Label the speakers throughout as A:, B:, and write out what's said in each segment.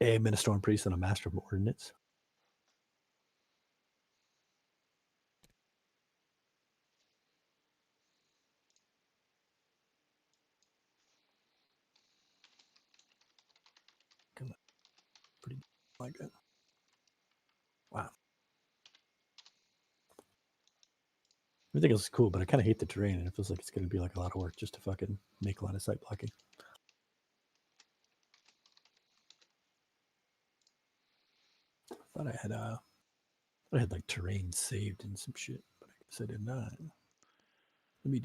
A: a Ministorm Priest and a Master of Ordnance. Pretty like it. Wow. Everything else is cool, but I kind of hate the terrain, and it feels like it's going to be like a lot of work just to fucking make line of sight blocking. I thought I had like terrain saved and some shit, but I guess I did not. Give me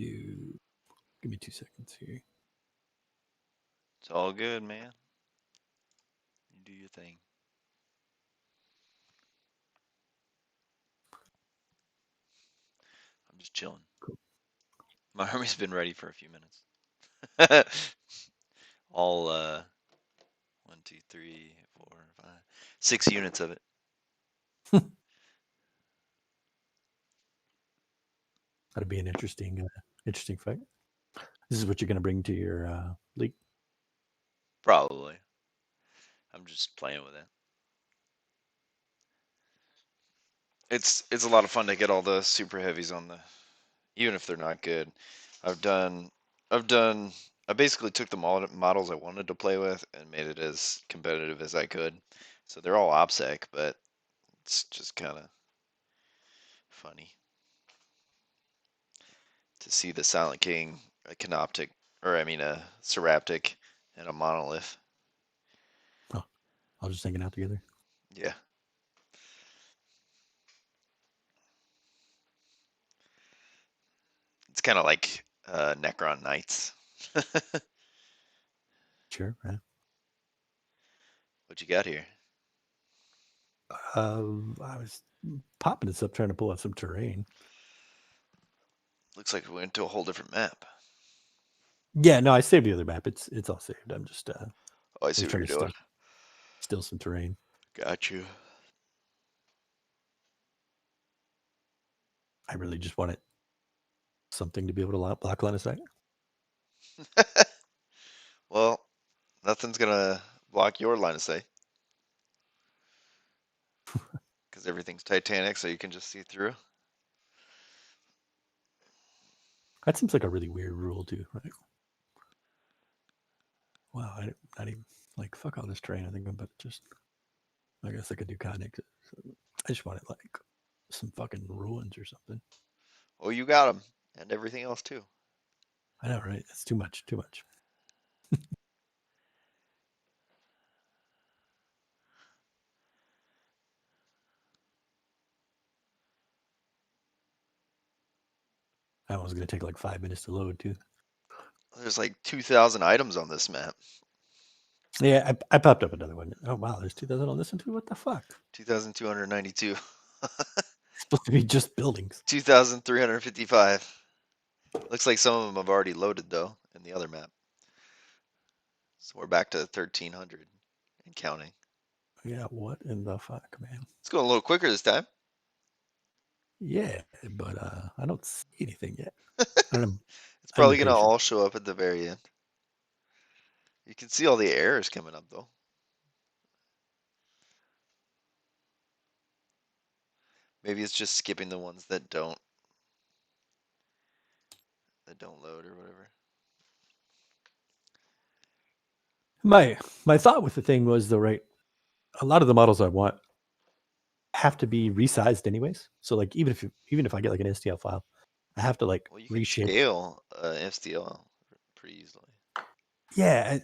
A: 2 seconds here.
B: It's all good, man. You do your thing. I'm just chilling.
A: Cool.
B: My army's been ready for a few minutes. All 1, 2, 3, 4, 5, 6 units of it.
A: That'd be an interesting fight. This is what you're going to bring to your league.
B: Probably. I'm just playing with it. It's a lot of fun to get all the super heavies on the, even if they're not good. I've done I basically took the models I wanted to play with and made it as competitive as I could. So they're all OPSEC, but it's just kind of funny to see the Silent King, a Canoptic, or I mean a Seraptic, and a Monolith.
A: Oh, I'll just hang it out together.
B: Yeah. It's kind of like Necron Knights.
A: Sure. Yeah.
B: What you got here?
A: I was popping this up trying to pull out some terrain.
B: Looks like we went to a whole different map.
A: Yeah, no, I saved the other map. It's all saved. I'm just
B: Oh, I see what
A: trying
B: you're
A: to
B: doing.
A: steal some terrain.
B: Got you.
A: I really just wanted something to be able to block line of sight.
B: Well, nothing's gonna block your line of sight because everything's Titanic, so you can just see through.
A: That seems like a really weird rule too, right? Wow, not even like fuck all this terrain. I think I'm about to just. I guess I could do conics. I just wanted like some fucking ruins or something.
B: Oh, you got them, and everything else too.
A: I know, right? It's too much. Too much. That one's gonna take like 5 minutes to load too.
B: There's like 2,000 items on this map.
A: Yeah, I popped up another one. Oh wow, there's 2,000 on this one too. What the fuck?
B: 2,292.
A: It's supposed to be just buildings.
B: 2,355. Looks like some of them have already loaded though in the other map. So we're back to 1,300 and counting.
A: Yeah, what in the fuck, man?
B: It's going a little quicker this time.
A: Yeah, but I don't see anything yet. I'm
B: It's
A: I'm
B: probably gonna
A: impatient.
B: all show up at the very end. You can see all the errors coming up though. Maybe it's just skipping the ones that don't load or whatever.
A: My thought with the thing was though, right? A lot of the models I want have to be resized anyways. So like even if I get like an STL file, I have to like
B: Well, you can
A: reshape.
B: scale STL pretty easily.
A: Yeah,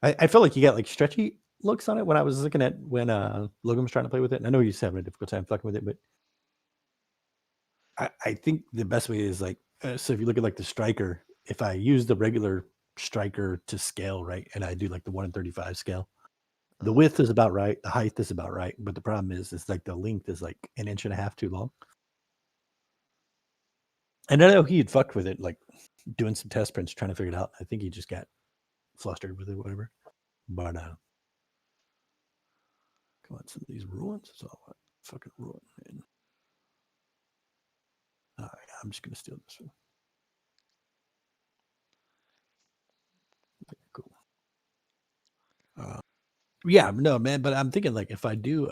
A: I felt like you got like stretchy looks on it when I was looking at when Logan was trying to play with it. And I know he's having a difficult time fucking with it, but I think the best way is like so if you look at like the striker, if I use the regular striker to scale right, and I do like the 1 in 35 scale, the width is about right, the height is about right, but the problem is like the length is like an inch and a half too long. And I know he had fucked with it, like doing some test prints, trying to figure it out. I think he just got flustered with it, whatever. But come on, some of these ruins. It's all what fucking ruin, man. All right, I'm just gonna steal this one. Okay, cool. Yeah, no, man. But I'm thinking like if I do,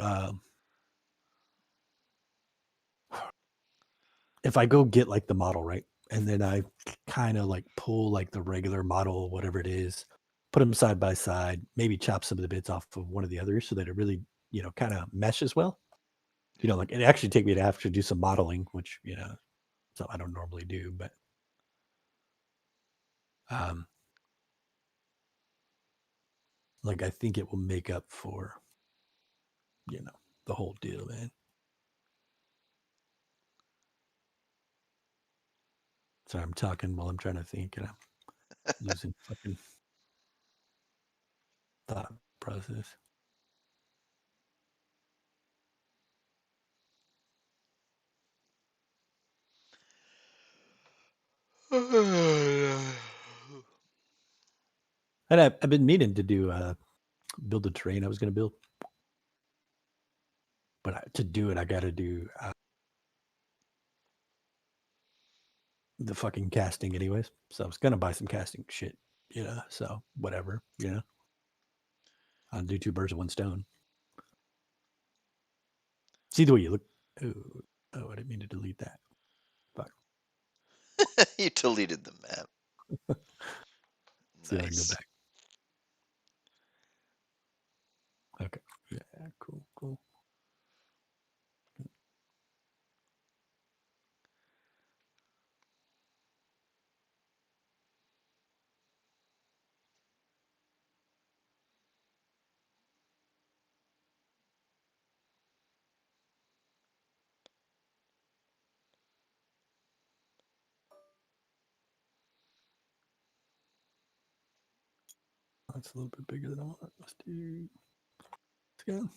A: if I go get like the model, right, and then I kind of like pull like the regular model, whatever it is, put them side by side, maybe chop some of the bits off of one of the others so that it really, kind of meshes well.
B: Yeah.
A: Like it actually take me to have to do some modeling, which so I don't normally do, but um, like I think it will make up for, the whole deal, man. Sorry, I'm talking while I'm trying to think, and I'm losing fucking thought process. And I've been meaning to do build the terrain I was going to build, but to do it, I got to do the fucking casting anyways. So I was going to buy some casting shit, So whatever, I'll do two birds with one stone. See the way you look. Oh, I didn't mean to delete that. Fuck.
B: You deleted the map.
A: See if I can go
B: Nice.
A: back. Okay. Yeah. Cool. That's a little bit bigger than I want. Let's do. Let's go.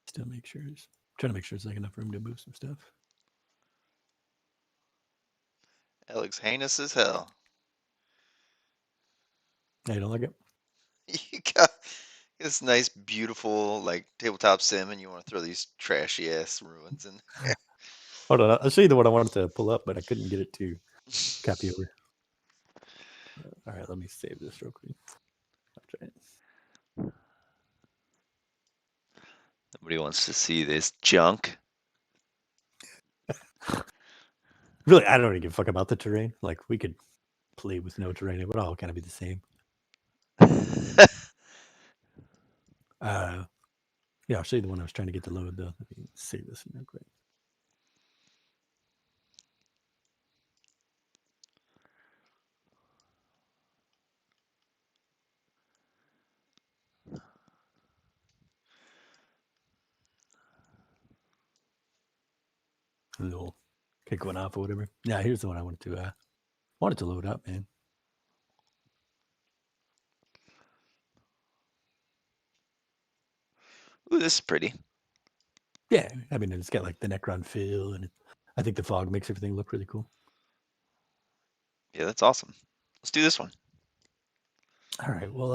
A: Still make sure it's trying to make sure it's like enough room to move some stuff.
B: That looks heinous as hell.
A: Hey, you don't like it?
B: You got this nice, beautiful, like tabletop sim, and you want to throw these trashy ass ruins in there.
A: Hold on, I'll show you the one I wanted to pull up, but I couldn't get it to copy over. All right, let me save this real quick. I'll try it.
B: Nobody wants to see this junk.
A: Really, I don't really give a fuck about the terrain. Like we could play with no terrain; it would all kind of be the same. Yeah, I'll show you the one I was trying to get to load though. Let me save this real quick. A little kick one off or whatever. Yeah, here's the one I wanted to load up, man.
B: Ooh, this is pretty.
A: Yeah, I mean it's got like the Necron feel, and I think the fog makes everything look really cool.
B: Yeah, that's awesome. Let's do this one.
A: All right, well,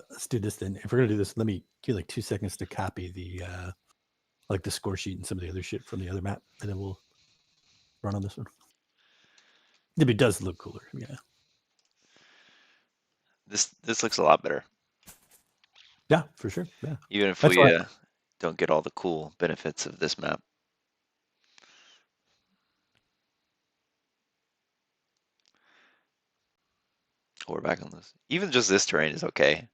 A: let's do this then. If we're gonna do this, let me give you like 2 seconds to copy the like the score sheet and some of the other shit from the other map, and then we'll run on this one. It does look cooler, yeah.
B: This looks a lot better.
A: Yeah, for sure. Yeah,
B: even if
A: that's
B: we
A: why.
B: don't get all the cool benefits of this map. Oh, we're back on this. Even just this terrain is okay.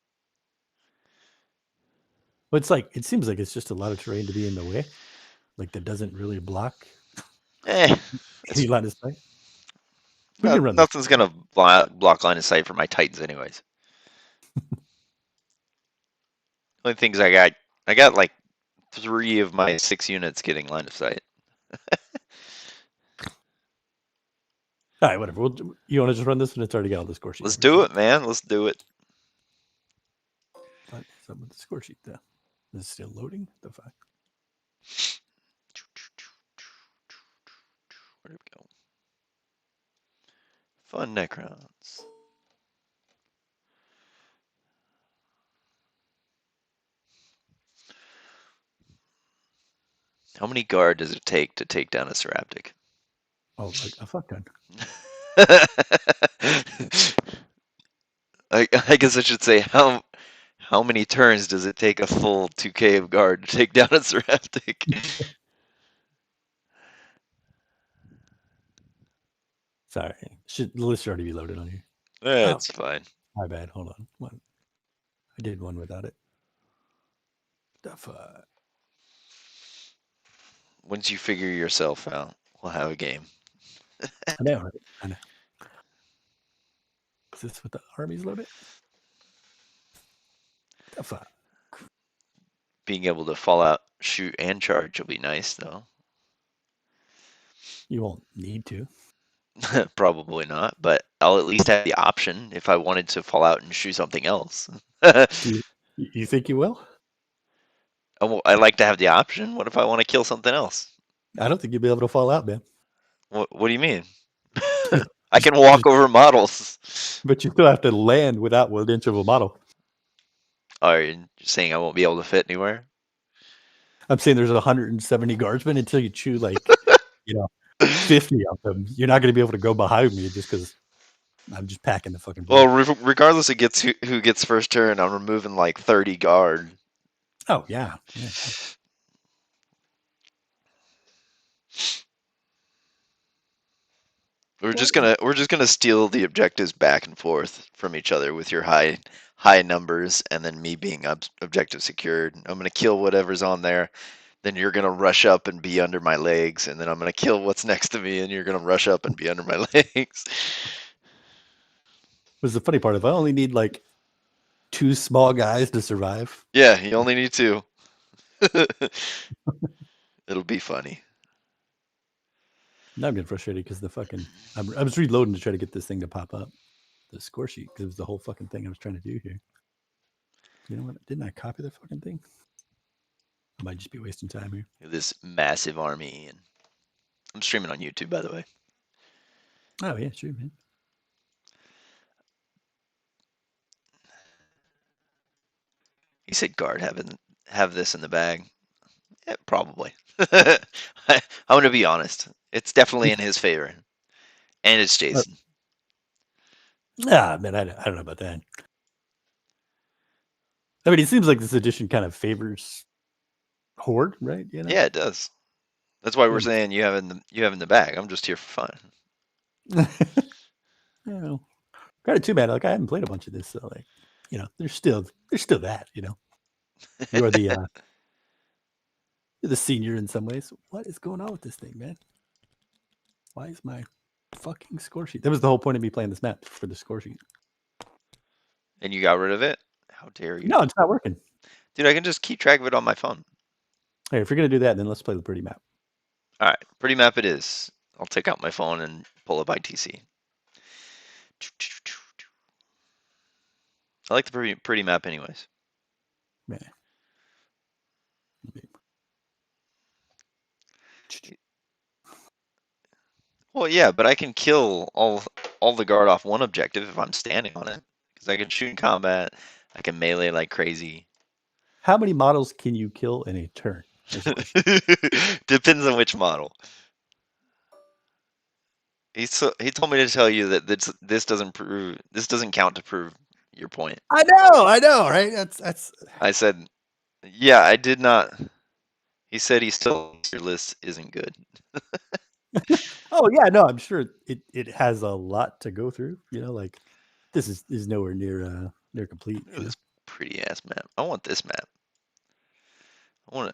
A: Well, it's like it seems like it's just a lot of terrain to be in the way, like that doesn't really block
B: It's
A: any line of sight. We can run this.
B: nothing's gonna block line of sight for my Titans anyways. Only things I got like 3 of my 6 units getting line of sight.
A: All right, whatever. You want to just run this, and it's already got all the score sheet.
B: Let's do it, man. Let's do it.
A: What is up with the score sheet though? Is it still loading? The fuck?
B: Where'd it go? Fun Necrons. How many guard does it take to take down a Seraptic?
A: Oh, like a fuck ton.
B: I guess I should say how many turns does it take a full 2k of guard to take down a Seraptic?
A: Sorry, the list should already be loaded on here.
B: That's fine.
A: My bad. Hold on. One. I did one without it. The fuck.
B: Once you figure yourself out, we'll have a game.
A: I know, right? I know. Is this what the army's loaded? The fuck.
B: Being able to fall out, shoot, and charge will be nice, though.
A: You won't need to.
B: Probably not, but I'll at least have the option if I wanted to fall out and shoot something else.
A: Do you think you will?
B: I like to have the option. What if I want to kill something else?
A: I don't think you'll be able to fall out, man.
B: What do you mean? I can walk over models.
A: But you still have to land without 1 inch of a model.
B: Are you saying I won't be able to fit anywhere?
A: I'm saying there's 170 guardsmen until you chew 50 of them. You're not going to be able to go behind me just because I'm just packing the fucking board.
B: Well, regardless of who gets first turn, I'm removing like 30 guard.
A: Oh yeah.
B: We're just gonna steal the objectives back and forth from each other with your high numbers, and then me being objective secured. I'm gonna kill whatever's on there. Then you're gonna rush up and be under my legs, and then I'm gonna kill what's next to me, and you're gonna rush up and be under my legs.
A: Was the funny part? If I only need like 2 small guys to survive.
B: Yeah, you only need 2. It'll be funny.
A: Now I'm getting frustrated because I was reloading to try to get this thing to pop up, the score sheet, because it was the whole fucking thing I was trying to do here. You know what? Didn't I copy the fucking thing? I might just be wasting time here.
B: This massive army, and I'm streaming on YouTube, by the way.
A: Oh yeah, sure, man.
B: You said guard have this in the bag. Yeah, probably. I'm gonna be honest. It's definitely in his favor, and it's Jason.
A: Man, I don't know about that. I mean, it seems like this edition kind of favors Horde, right? You know?
B: Yeah, it does. That's why we're saying you have in the bag. I'm just here for fun.
A: Credit too, man. Like I haven't played a bunch of this, so there's still that. You are the you're the senior in some ways. What is going on with this thing, man? Why is my fucking score sheet? That was the whole point of me playing this map, for the score sheet.
B: And you got rid of it? How dare you?
A: No, it's not working.
B: Dude, I can just keep track of it on my phone.
A: Hey, if you're gonna do that, then let's play the pretty map.
B: All right, pretty map it is. I'll take out my phone and pull up ITC. I like the pretty map anyways.
A: Man.
B: Well, yeah, but I can kill all the guard off one objective if I'm standing on it. Because I can shoot in combat. I can melee like crazy.
A: How many models can you kill in a turn?
B: Depends on which model. He told me to tell you that this doesn't count to prove your point.
A: I know, right? That's.
B: I said, yeah, I did not. He said he still thinks your list isn't good.
A: Oh yeah, no, I'm sure it has a lot to go through. Like this is nowhere near complete.
B: Look at this pretty ass map. I want this map. I want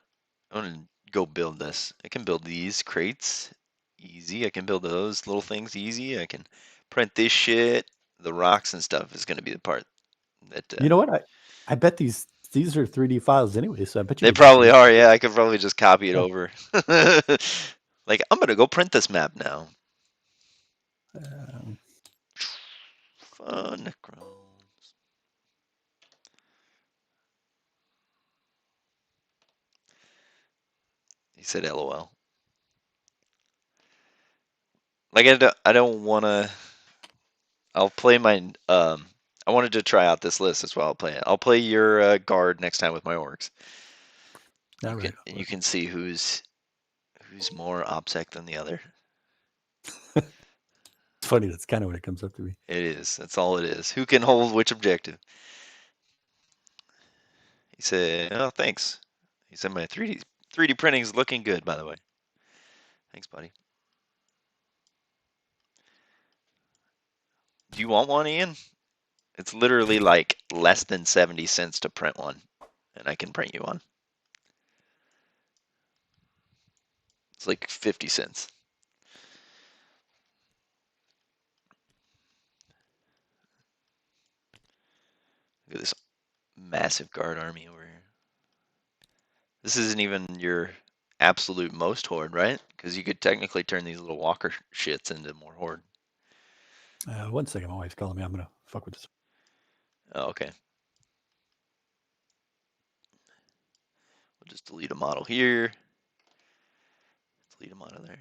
B: to go build this. I can build these crates easy. I can build those little things easy. I can print this shit. The rocks and stuff is going to be the part that
A: You know what? I bet these are 3D files anyway, so I bet you
B: they
A: could just
B: probably
A: use.
B: are. Yeah, I could probably just copy it
A: Yeah.
B: over. Like, I'm going to go print this map now.
A: Um,
B: Fun Necrons. He said LOL. Like, I don't want to. I'll play my. I wanted to try out this list. That's why I'll play it. I'll play your guard next time with my orcs.
A: all right.
B: You can see who's more OPSEC than the other.
A: It's funny. That's kind of what it comes up to me.
B: It is. That's all it is. Who can hold which objective? He said, "Oh, thanks." He said, "My 3D printing is looking good, by the way." Thanks, buddy. Do you want one, Ian? It's literally like less than 70 cents to print one, and I can print you one. It's like 50 cents. Look at this massive guard army over here. This isn't even your absolute most horde, right? Because you could technically turn these little walker shits into more horde.
A: 1 second, my wife's calling me. I'm gonna fuck with this.
B: Oh, okay. We'll just delete a model here. Delete a model there.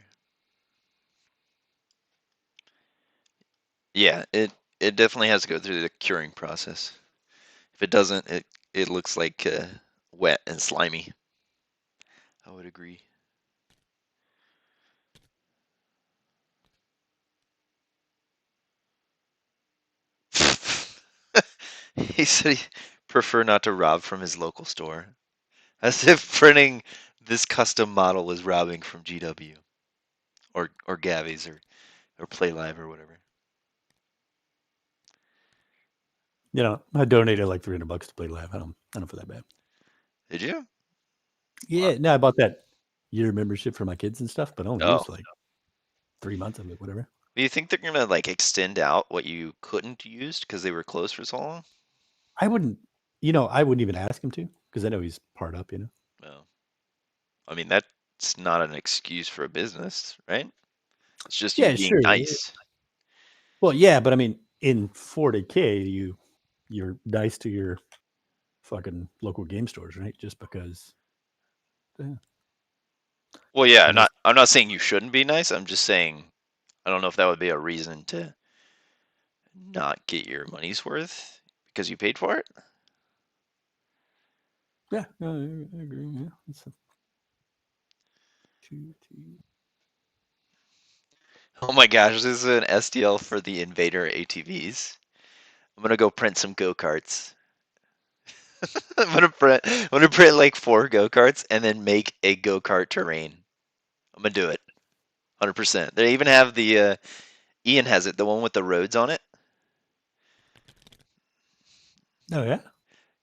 B: Yeah, it definitely has to go through the curing process. If it doesn't, it looks like wet and slimy. I would agree. He said he prefer not to rob from his local store. As if printing this custom model is robbing from GW or Gavies or Play Live or whatever.
A: I donated like $300 to play live. I don't feel that bad.
B: Did you?
A: Yeah, no, I bought that year membership for my kids and stuff, but I only
B: Oh.
A: used like 3 months of it, whatever.
B: Do you think they're gonna like extend out what you couldn't use because they were closed for so long?
A: I wouldn't even ask him to because I know he's part up.
B: No. I mean, that's not an excuse for a business, right? It's just you
A: Yeah,
B: being
A: sure.
B: nice.
A: Well, yeah, but I mean, in 40K, you're nice to your fucking local game stores, right? Just because. Yeah.
B: Well, yeah,
A: And that's
B: I'm not saying you shouldn't be nice. I'm just saying I don't know if that would be a reason to not get your money's worth because you paid for it.
A: yeah, no, I agree. Yeah, that's a, two, two.
B: Oh my gosh, this is an STL for the Invader ATVs. I'm gonna go print some go-karts. I'm gonna print like 4 go-karts and then make a go-kart terrain. I'm gonna do it. 100%. They even have the Ian has it, the one with the roads on it.
A: Oh yeah.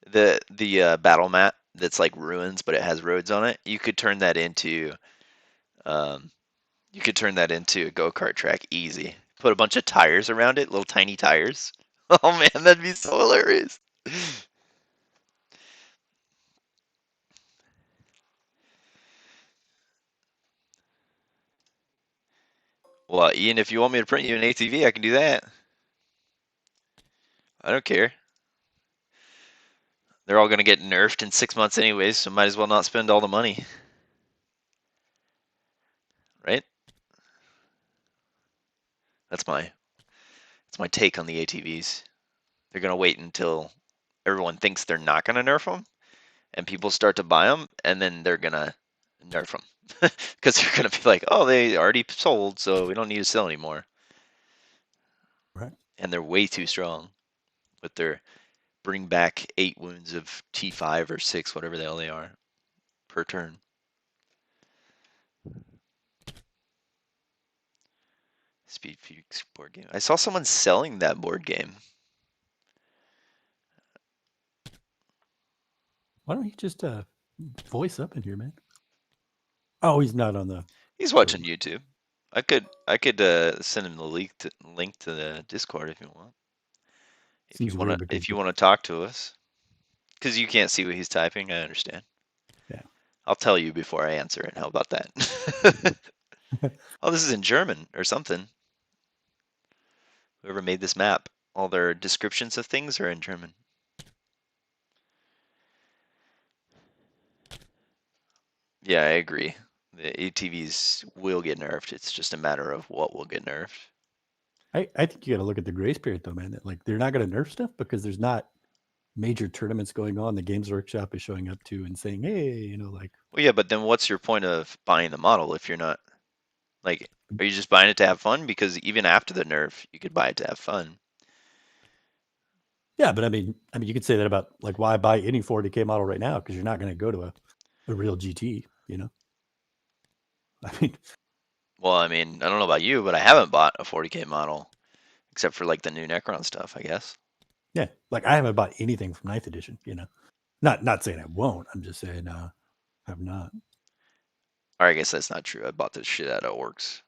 B: The battle mat that's like ruins, but it has roads on it. You could turn that into um, a go-kart track easy. Put a bunch of tires around it, little tiny tires. Oh man, that'd be so hilarious. Well, Ian, if you want me to print you an ATV, I can do that. I don't care. They're all gonna get nerfed in 6 months anyways, so might as well not spend all the money, right? That's my take on the ATVs. They're gonna wait until everyone thinks they're not gonna nerf them, and people start to buy them, and then they're gonna nerf them because they're gonna be like, "Oh, they already sold, so we don't need to sell anymore."
A: Right.
B: And they're way too strong with their bring back 8 wounds of T5 or 6, whatever the hell they are, per turn. Speed Freaks board game. I saw someone selling that board game.
A: Why don't you just voice up in here, man? Oh, he's not on the.
B: He's watching YouTube. I could send him the link to the Discord if you want.
A: Seems weird because
B: If you want to talk to us, because you can't see what he's typing. I understand.
A: yeah.
B: I'll tell you before I answer it. How about that? Oh, this is in German or something. Whoever made this map, all their descriptions of things are in German. Yeah, I agree. The ATVs will get nerfed. It's just a matter of what will get nerfed.
A: I think you got to look at the grace period though, man. That, like they're not going to nerf stuff because there's not major tournaments going on. The Games Workshop is showing up to and saying, "Hey, you know, like."
B: Well, yeah, but then what's your point of buying the model if you're not like? Are you just buying it to have fun? Because even after the nerf, you could buy it to have fun.
A: Yeah, but I mean, you could say that about like why buy any 40K model right now because you're not going to go to a real GT, you know. I mean,
B: Well, I mean, I don't know about you, but I haven't bought a 40K model except for like the new Necron stuff, I guess.
A: yeah, like I haven't bought anything from Ninth Edition, you know. Not saying I won't. I'm just saying have not.
B: Or I guess that's not true. I bought this shit out of Orcs.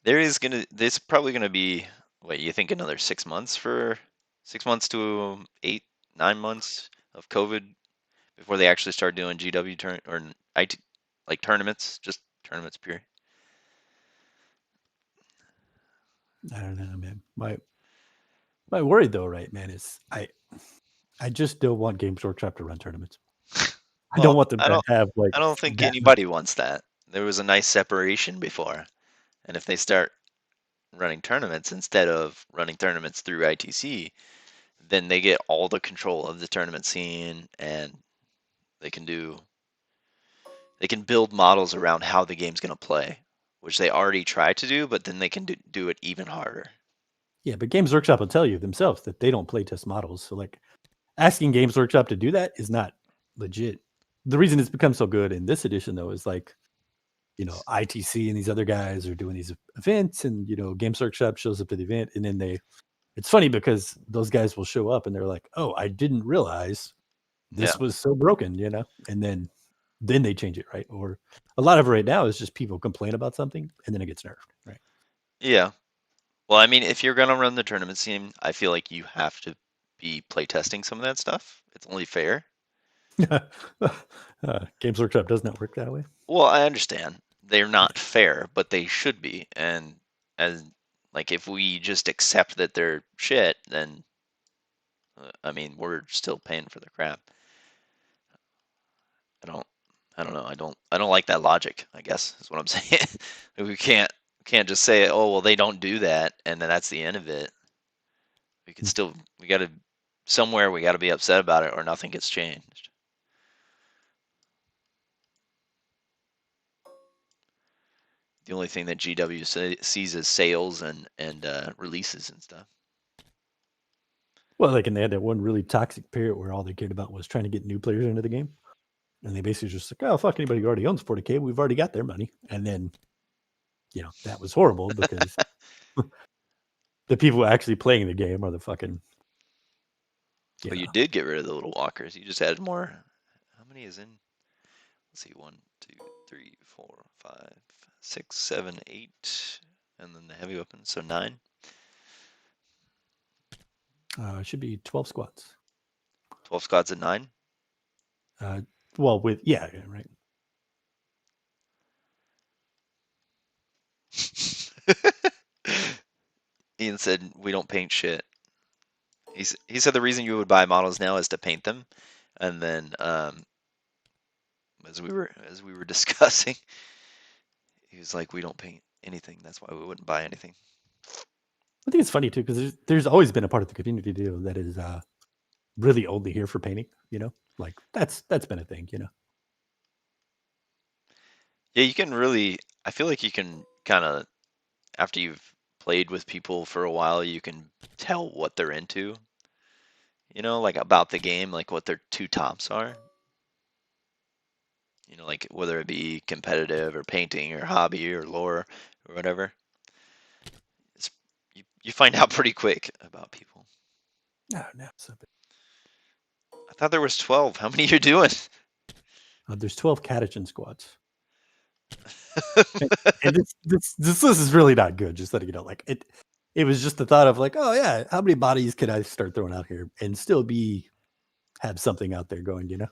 B: There's probably gonna be, what, you think another 6 months for 6 months to 8, 9 months of COVID before they actually start doing GW or IT, like tournaments, just tournaments, period.
A: I don't know, man. My worry though, right, man, is I just don't want Games Workshop to run tournaments. I don't
B: Well,
A: want them to have like
B: I don't think
A: that much.
B: anybody wants that. There was a nice separation before, and if they start running tournaments instead of running tournaments through ITC, then they get all the control of the tournament scene, and they can build models around how the game's going to play, which they already try to do, but then they can do it even harder.
A: Yeah, but Games Workshop will tell you themselves that they don't play test models. So like asking Games Workshop to do that is not legit. The reason it's become so good in this edition though is like, you know, ITC and these other guys are doing these events and you know, Games Workshop shows up to the event and then it's funny because those guys will show up and they're like, "Oh, I didn't realize
B: Yeah.
A: this was so broken," you know? And then they change it, right? Or a lot of it right now is just people complain about something and then it gets nerfed, right?
B: Yeah. Well, I mean, if you're going to run the tournament scene, I feel like you have to be playtesting some of that stuff. It's only fair.
A: Games Workshop does not work that way.
B: Well, I understand they're not fair, but they should be. And as like if we just accept that they're shit, then I mean, we're still paying for the crap. I don't I don't know. I don't like that logic, I guess is what I'm saying. We can't just say, "Oh, well, they don't do that," and then that's the end of it. We can still we got to somewhere we got to be upset about it or nothing gets changed. The only thing that GW sees is sales and releases and stuff.
A: Well, like, and they had that one really toxic period where all they cared about was trying to get new players into the game. And they basically just like, oh, fuck anybody who already owns 40K. We've already got their money. And then, you know, that was horrible because the people actually playing the game are the fucking.
B: Well, you did get rid of the little walkers. You just added more. How many is in? Let's see, 1, 2, 3, 4, 5, 6, 7, 8, and then the heavy weapons, so 9.
A: It should be 12 squads.
B: 12 squads at 9.
A: Well, with yeah, right.
B: Ian said we don't paint shit. He said the reason you would buy models now is to paint them, and then as we were discussing, he was like, we don't paint anything. That's why we wouldn't buy anything.
A: I think it's funny too because there's always been a part of the community too that is really only here for painting. You know, like that's been a thing. You know.
B: Yeah, you can really. I feel like you can kind of after you've played with people for a while, you can tell what they're into. You know, like about the game, like what their two tops are. You know, like whether it be competitive or painting or hobby or lore or whatever. It's, you find out pretty quick about people.
A: No, no. So,
B: I thought there was 12. How many are you doing?
A: there's 12 catechin squads. And this list is really not good. Just letting you know, like it was just the thought of like, oh yeah, how many bodies can I start throwing out here and still have something out there going? You know,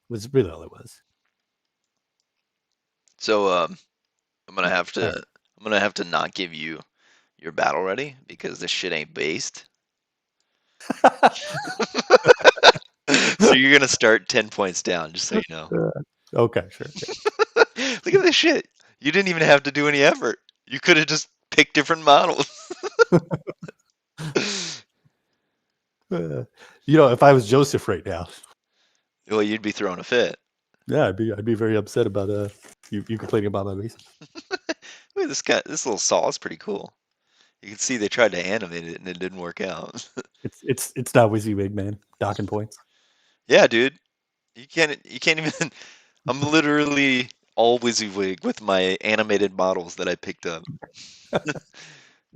A: was really all it was.
B: So I'm gonna have
A: All
B: to not give you your battle ready because this shit ain't based.
A: right.
B: So you're gonna start 10 points down, just so you know.
A: Okay, sure.
B: Look at this shit. You didn't even have to do any effort. You could have just picked different models.
A: You know, if I was Joseph right now,
B: Well, you'd be throwing a fit.
A: yeah, I'd be very upset about you complaining about my base.
B: Look at this guy. This little saw is pretty cool. You can see they tried to animate it and it didn't work out.
A: It's not WYSIWYG, man. Docking points.
B: Yeah, dude. You can't even. I'm literally all WYSIWYG with my animated models that I picked up,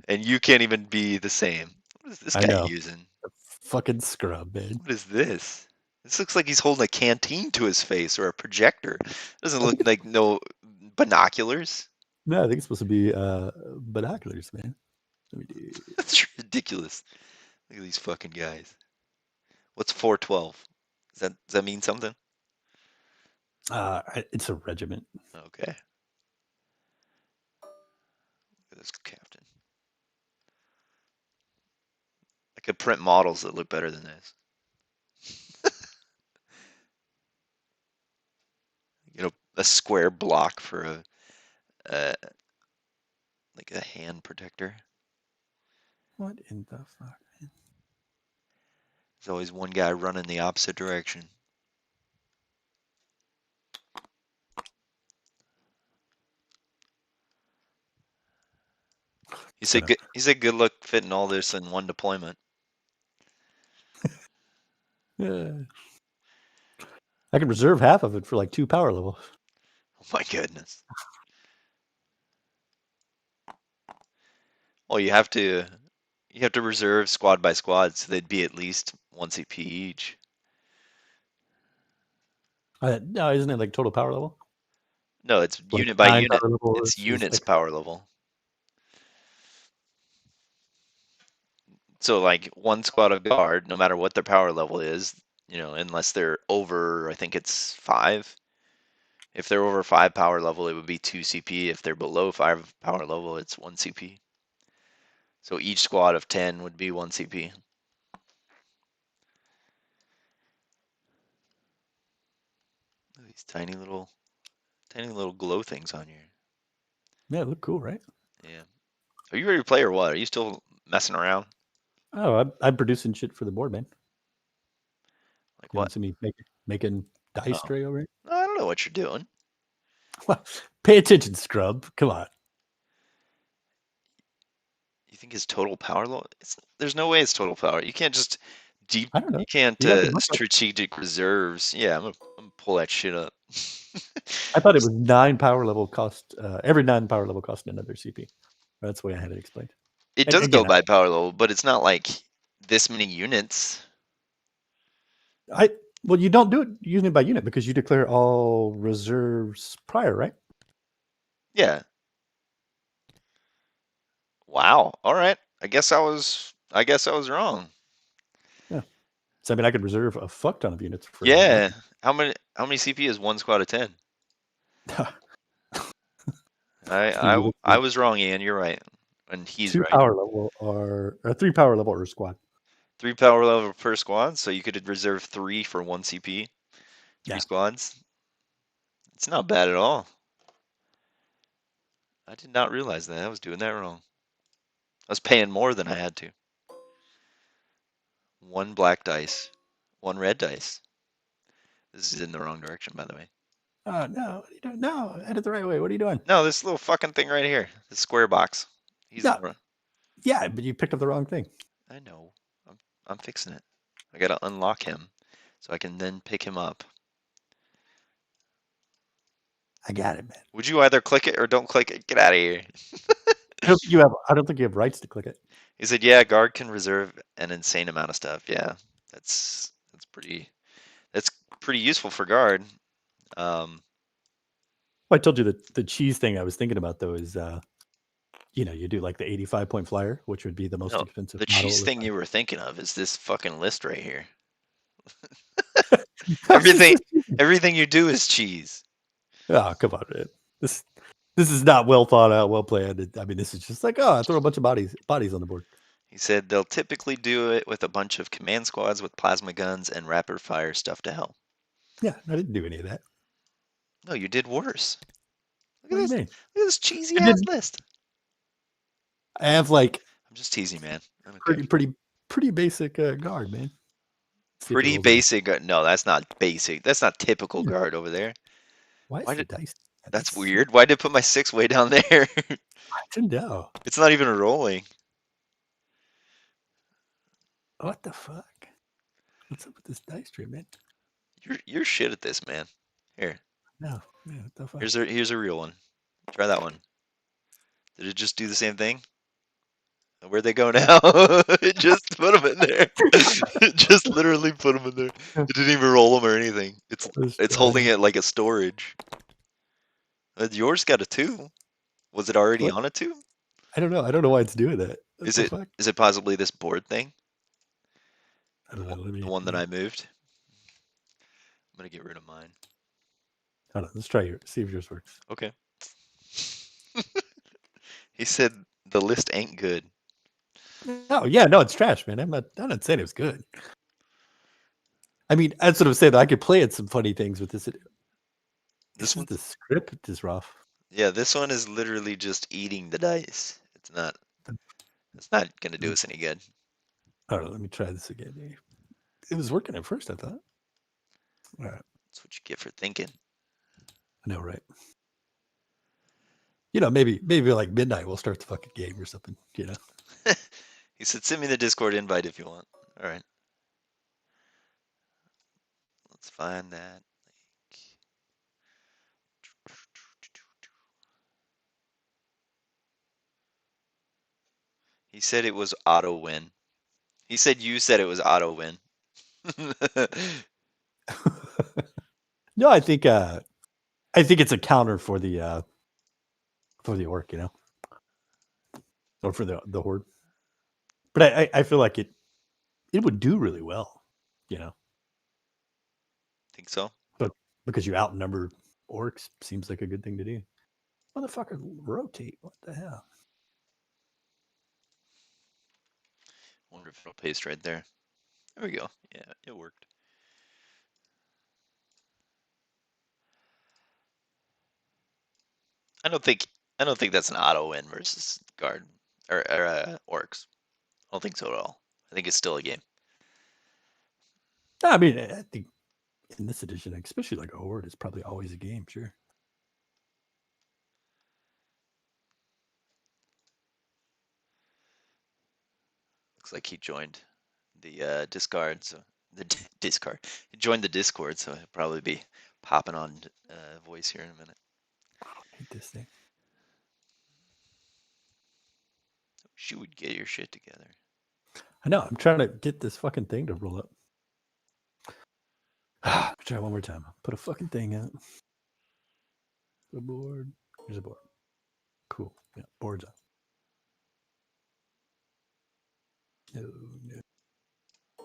B: and you can't even be the same. What is this
A: I
B: guy
A: know.
B: using?
A: Fucking scrub, man.
B: What is this? This looks like he's holding a canteen to his face or a projector. Doesn't
A: I
B: look
A: think
B: like no binoculars.
A: no, I think it's supposed to be binoculars, man. Let me do.
B: That's ridiculous. Look at these fucking guys. What's 412? Does that mean something?
A: It's a regiment.
B: Okay. Look at this captain. I could print models that look better than this. You know, a square block for a like a hand protector.
A: What in the fuck?
B: There's always one guy running the opposite direction. He said good luck fitting all this in one deployment.
A: Yeah. I could reserve half of it for like 2 power levels.
B: Oh my goodness. Well, you have to reserve squad by squad, so they'd be at least 1 CP each.
A: No, isn't it like total power level?
B: No, it's
A: Like
B: unit by
A: 9
B: unit.
A: power level
B: It's
A: is
B: units
A: like
B: power level. So like one squad of guard, no matter what their power level is, you know, unless they're over, I think it's 5. If they're over 5 power level, it would be 2 CP. If they're below 5 power level, it's 1 CP. So each squad of 10 would be 1 CP. Look at these tiny little glow things on here.
A: yeah, look cool, right?
B: Yeah. Are you ready to play or what? Are you still messing around?
A: Oh, I'm producing shit for the board, man.
B: Like
A: You don't
B: what?
A: see me making dice
B: Oh,
A: tray over here.
B: I don't know what you're doing.
A: Well, pay attention, scrub. Come on.
B: You think his total power level? There's no way it's total power. You can't just deep.
A: I don't know.
B: You can't
A: You got the book up.
B: strategic reserves. Yeah, I'm gonna pull that shit up.
A: I thought it was 9 power level cost. Every 9 power level cost another CP. That's the way I had it explained.
B: It
A: And
B: does go
A: again,
B: by power level, but it's not like this many units.
A: well, you don't do it unit by unit because you declare all reserves prior, right?
B: Yeah. Wow. All right. I guess I was wrong.
A: Yeah. So I mean, I could reserve a fuck ton of units for
B: Yeah.
A: nothing.
B: How many CP is one squad of 10? I was wrong, Ian. You're right. And he's
A: 2
B: right.
A: power level or 3 power level or squad.
B: 3 power level per squad, so you could reserve 3 for 1 CP. 3
A: Yeah.
B: squads. It's not bad at all. I did not realize that. I was doing that wrong. I was paying more than I had to. 1 black dice. 1 red dice. This is in the wrong direction, by the way.
A: Oh no! What are you doing? No, I had it the right way. What are you doing?
B: No, this little fucking thing right here. This square box. He's
A: Yeah.
B: in the.
A: Yeah, but you picked up the wrong thing.
B: I know. I'm fixing it. I gotta unlock him, so I can then pick him up.
A: I got it, man.
B: Would you either click it or don't click it? Get out of here.
A: I don't think you have rights to click it.
B: He said, "Yeah, guard can reserve an insane amount of stuff." Yeah, that's pretty useful for guard.
A: I told you that the cheese thing I was thinking about though is you do like the 85-point flyer, which would be the most
B: No,
A: expensive
B: the
A: model.
B: cheese thing you were thinking of is this fucking list right here.
A: That's just
B: Everything you do is cheese.
A: Oh, come on, man. This is not well thought out, well planned. I mean, this is just like, I throw a bunch of bodies on the board.
B: He said they'll typically do it with a bunch of command squads with plasma guns and rapid fire stuff to help.
A: Yeah, I didn't do any of that.
B: No, you did worse. Look
A: What do
B: at
A: you
B: this.
A: mean?
B: Look at this cheesy ass list.
A: I have like
B: I'm just teasing, man. I don't care.
A: pretty basic guard, man. See if it
B: Pretty
A: rolls again.
B: basic. No, that's not basic. That's not typical guard over there.
A: Why is the dice?
B: That's weird. Why did I put my 6 way down there?
A: I didn't know.
B: It's not even rolling.
A: What the fuck? What's up with this dice tray, man?
B: You're shit at this, man. Here.
A: No. Yeah, what the fuck?
B: Here's a real one. Try that one. Did it just do the same thing? Where'd they go now? It just put them in there. It just literally put them in there. It didn't even roll them or anything. It's holding it like a storage. Yours got a 2. Was it already on a 2?
A: I don't know. I don't know why it's doing that.
B: Is it possibly this board thing?
A: I don't know.
B: The one that I moved? I'm gonna get rid of mine.
A: Hold on. Let's try yours. See if yours works.
B: Okay. He said the list ain't good.
A: No, yeah, no, it's trash, man. I'm not saying it was good. I mean, that's what I'm saying. I could play at some funny things with this. The script is rough.
B: Yeah, this one is literally just eating the dice. It's not gonna do us any good.
A: All right, let me try this again. It was working at first, I thought. All right.
B: That's what you get for thinking.
A: I know, right? Maybe like midnight we'll start the fucking game or something,
B: He said, send me the Discord invite if you want. All right. Let's find that link. He said it was auto win. He said you said it was auto win.
A: No, I think it's a counter for the orc, or for the horde. But I feel like it would do really well,
B: Think so?
A: But because you outnumber orcs, seems like a good thing to do. Motherfucker, rotate. What the hell?
B: Wonder if it'll paste right there. There we go. Yeah, it worked. I don't think that's an auto win versus guard or orcs. I don't think so at all. I think it's still a game.
A: I mean, I think in this edition, especially like a horde, it's probably always a game. Sure.
B: Looks like he joined the discard. So the discard. He joined the Discord, so he'll probably be popping on voice here in a minute.
A: I hate this thing.
B: You would get your shit together.
A: I know. I'm trying to get this fucking thing to roll up. Try one more time. Put a fucking thing out. The board. Here's a board. Cool. Yeah, board's up. No. I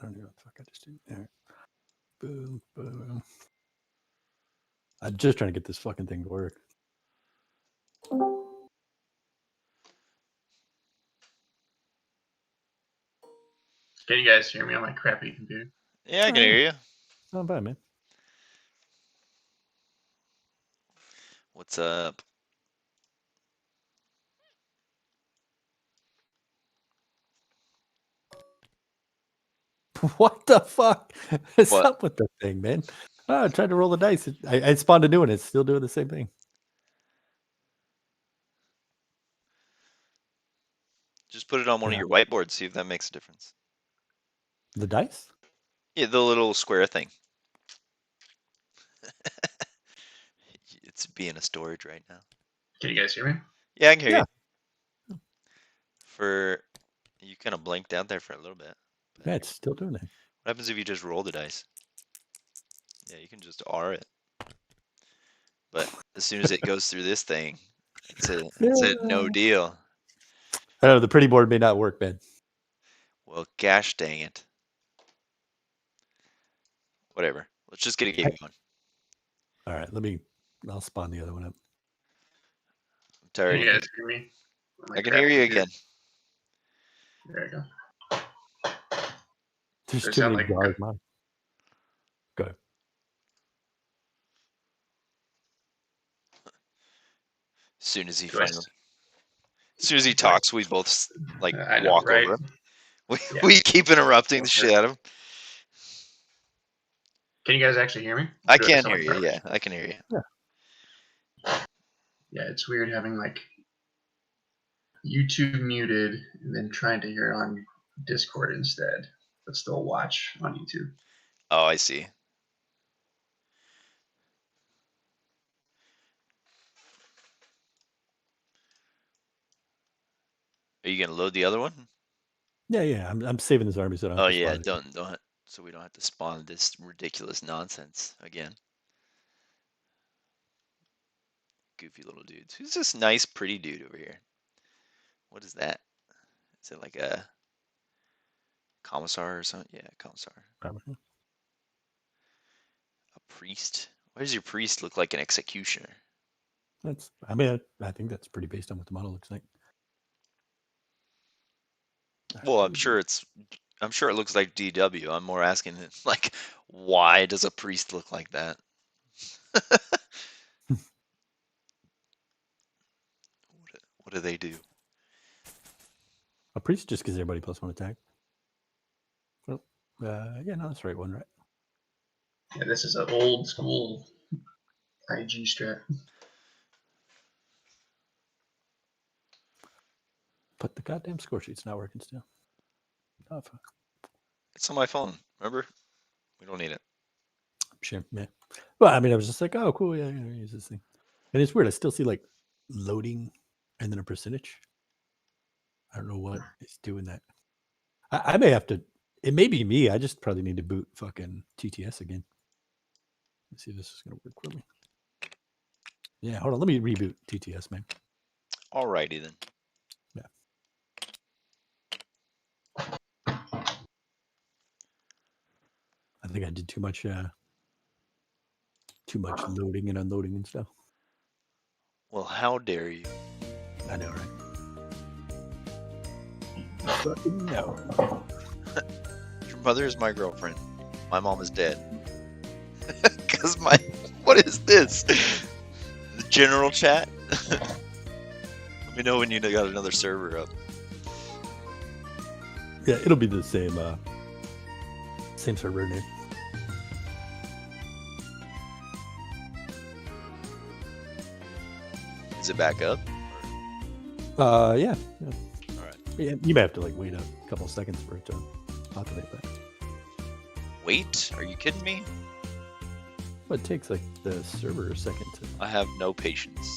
A: don't know what the fuck I just did. All right. Boom, boom. I'm just trying to get this fucking thing to work.
C: Can you guys hear me on my crappy computer?
B: Yeah, I can hear you.
A: Not bad, man.
B: What's up?
A: What the fuck is
B: What?
A: up with the thing, man? I tried to roll the dice. I spawned a new one. It's still doing the same thing.
B: Just put it on one of
A: Yeah.
B: your whiteboards. See if that makes a difference.
A: The dice?
B: Yeah, the little square thing. It's being a storage right now.
C: Can you guys hear me?
B: Yeah, I can hear
A: Yeah.
B: you. You kind of blinked out there for a little bit. But
A: Yeah, it's still doing that.
B: what happens if you just roll the dice? Yeah, you can just R it. But as soon as it goes through this thing, it's a no deal.
A: I know the pretty board may not work, man.
B: Well, gosh dang it. Whatever. Let's just get a game going.
A: All right, I'll spawn the other one up.
B: I'm
C: Can
B: tired.
C: you guys hear me?
B: I can hear you again.
C: There you go.
A: There's
C: Does it
A: too
C: sound
A: many
C: like
A: jars, man. Go ahead.
B: As soon as he
C: Do I
B: finally, as soon as he
C: do I-
B: talks, we both like
C: I know,
B: walk
C: right?
B: over him.
C: Yeah.
B: We keep interrupting the
C: Sure.
B: shit out of him.
C: Can you guys actually hear me?
B: I
C: Do
B: can
C: sound
B: hear
C: like
B: you.
C: garbage?
B: Yeah, I can hear you.
C: Yeah, it's weird having like YouTube muted and then trying to hear it on Discord instead, but still watch on YouTube.
B: Oh, I see. Are you gonna load the other one?
A: Yeah. I'm saving this army so I don't have
B: Oh
A: to
B: yeah,
A: spawn it.
B: don't so we don't have to spawn this ridiculous nonsense again. Goofy little dudes. Who's this nice, pretty dude over here? What is that? Is it like a commissar or something? Yeah, commissar.
A: Probably.
B: A priest. Why does your priest look like an executioner?
A: I think that's pretty based on what the model looks like.
B: Well, I'm sure it looks like DW. I'm more asking like, why does a priest look like that? What do they do?
A: A priest just gives everybody +1 attack. Well, yeah, no, that's the right one, right?
C: Yeah, this is an old school IG strat.
A: But the goddamn score sheet's not working still. Oh, fuck.
B: It's on my phone. Remember? We don't need it.
A: Sure, yeah. Well, I mean, I was just like, oh, cool, yeah, use this thing. And it's weird. I still see like loading and then a percentage. I don't know what is doing that. I may have to. It may be me. I just probably need to boot fucking TTS again. Let's see if this is gonna work for me. Yeah, hold on. Let me reboot TTS, man.
B: Alrighty then.
A: I think I did too much loading and unloading and stuff.
B: Well, how dare you?
A: I know, right? Fucking no.
B: Your mother is my girlfriend. My mom is dead. Because what is this? The general chat? Let me know when you got another server up.
A: Yeah, it'll be the same server name.
B: Is it back up?
A: Yeah.
B: All right.
A: Yeah, you may have to like wait a couple seconds for it to populate that.
B: Wait? Are you kidding me?
A: But it takes like the server a second to.
B: I have no patience.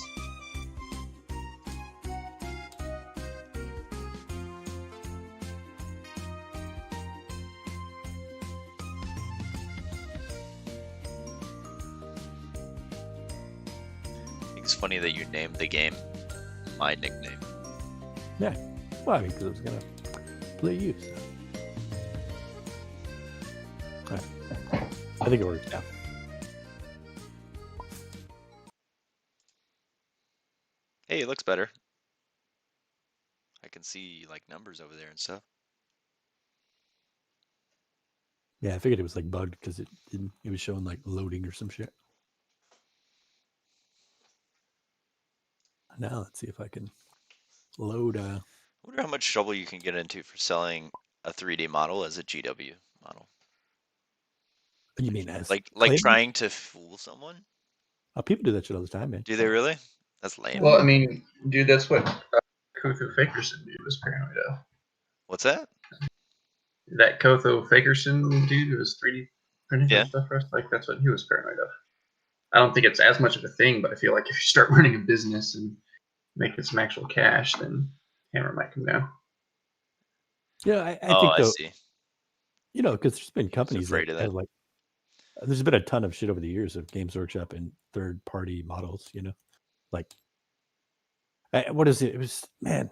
B: I think it's funny that you named the game my nickname.
A: Yeah. Well, I mean, because I was gonna play you. So. All right. I think it works now.
B: Hey, it looks better. I can see like numbers over there and stuff.
A: Yeah, I figured it was like bugged because it was showing like loading or some shit. Now let's see if I can load.
B: I wonder how much trouble you can get into for selling a 3D model as a GW model.
A: You mean as
B: like
A: players?
B: trying to fool someone?
A: Oh, people do that shit all the time, man.
B: Do they really? That's lame.
C: Well, I mean, dude, that's what Kotho Fakerson dude was paranoid of.
B: What's that?
C: That Kotho Fakerson dude who was 3D printing
B: Yeah.
C: stuff for us, like that's what he was paranoid of. I don't think it's as much of a thing, but I feel like if you start running a business and making some actual cash, then hammer might come down.
A: Yeah, I
B: Oh,
A: think
B: I
A: though,
B: see.
A: because there's been
B: He was
A: companies that
B: afraid of that.
A: have like, there's been a ton of shit over the years of Games Workshop and third party models. Like, what is it? It was, man,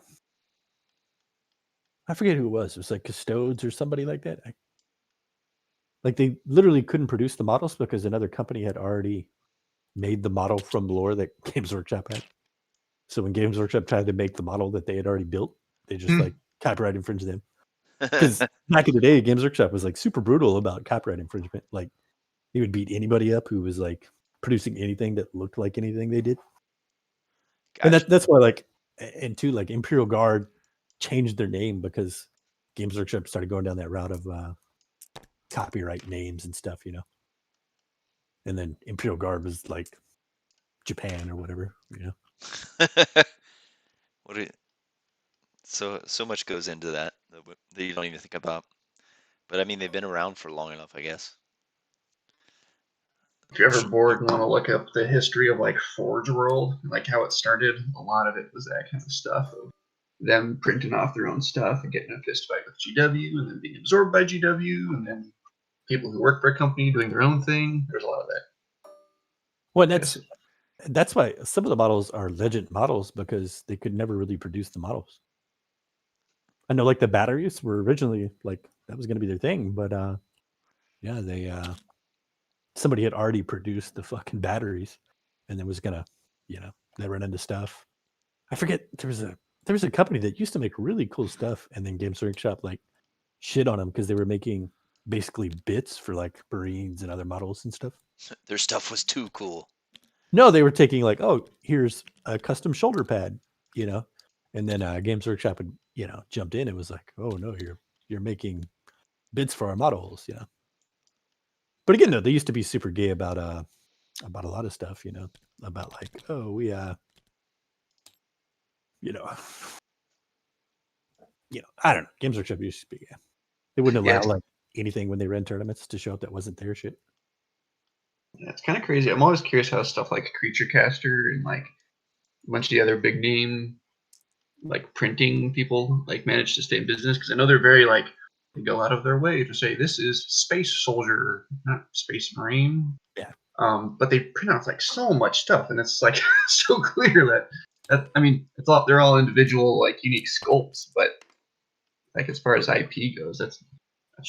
A: I forget who it was. It was like Custodes or somebody like that. Like they literally couldn't produce the models because another company had already made the model from lore that Games Workshop had. So when Games Workshop tried to make the model that they had already built, they just like copyright infringed them. Because back in the day, Games Workshop was like super brutal about copyright infringement. Like he would beat anybody up who was like producing anything that looked like anything they did. And
B: Gotcha.
A: that's why and two, like Imperial Guard changed their name because Games Workshop started going down that route of copyright names and stuff, And then Imperial Guard was like Japan or whatever,
B: What do you, so much goes into that that you don't even think about. But I mean, they've been around for long enough, I guess.
C: If you're ever bored and want to look up the history of like Forge World, like how it started, a lot of it was that kind of stuff of them printing off their own stuff and getting a fist fight with GW and then being absorbed by GW and then people who work for a company doing their own thing. There's a lot of that.
A: Well, that's why some of the models are legend models because they could never really produce the models. I know like the batteries were originally like that was going to be their thing, but yeah, they somebody had already produced the fucking batteries and then was going to, they run into stuff. I forget there was a company that used to make really cool stuff and then Games Workshop like shit on them because they were making basically bits for like Marines and other models and stuff.
B: Their stuff was too cool.
A: No, they were taking like, oh, here's a custom shoulder pad, and then Games Workshop had, jumped in and was like, oh no, you're making bits for our models, But again, though, they used to be super gay about a lot of stuff, about like, oh, we I don't know. Games Workshop used to be gay. They wouldn't allow like anything when they ran tournaments to show up that wasn't their shit.
C: Yeah, it's kind of crazy. I'm always curious how stuff like Creature Caster and like a bunch of the other big name like printing people like manage to stay in business because I know they're very like they go out of their way to say this is Space Soldier, not Space Marine.
A: Yeah.
C: But they print off like so much stuff, and it's like so clear that I mean, they're all individual like unique sculpts, but like as far as IP goes, that's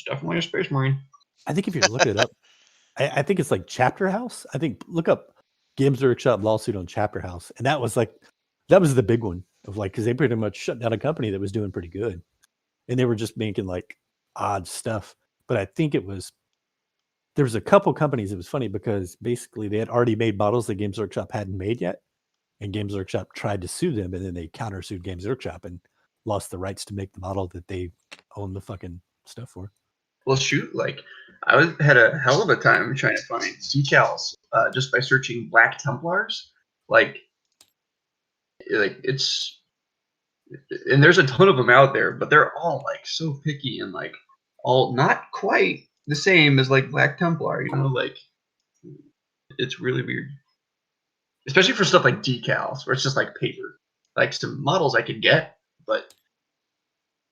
C: definitely a Space Marine.
A: I think if you look it up, I think it's like Chapter House. I think look up Games Workshop lawsuit on Chapter House, and that was the big one of like because they pretty much shut down a company that was doing pretty good, and they were just making like odd stuff. But I think there was a couple companies. It was funny because basically they had already made models that Games Workshop hadn't made yet, and Games Workshop tried to sue them, and then they countersued Games Workshop and lost the rights to make the model that they own the fucking stuff for.
C: Well, shoot, like had a hell of a time trying to find decals just by searching Black Templars. Like it's, and there's a ton of them out there, but they're all like so picky and like all not quite the same as like Black Templar. Like it's really weird, especially for stuff like decals where it's just like paper. Like some models I could get, but it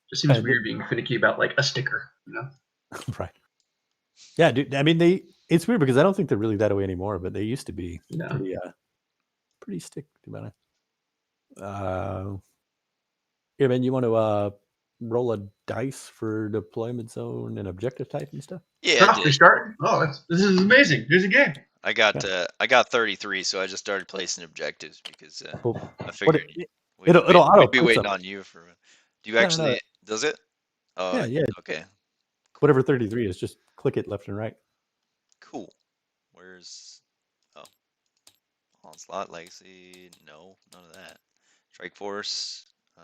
C: just seems weird being finicky about like a sticker.
A: Right. Yeah, dude. I mean, it's weird because I don't think they're really that way anymore, but they used to be pretty stick, to be honest. Yeah, man, you want to roll a dice for deployment zone and objective type and stuff?
B: Yeah, I
C: They
B: did.
C: start. Oh, this is amazing. Here's a game.
B: I got 33, so I just started placing objectives because I figured we'd be waiting on you for. Do you actually? Does it? Oh,
A: yeah.
B: Okay.
A: Whatever 33 is, just click it left and right.
B: Cool. Where's Onslaught Legacy? No, none of that. Strike Force. I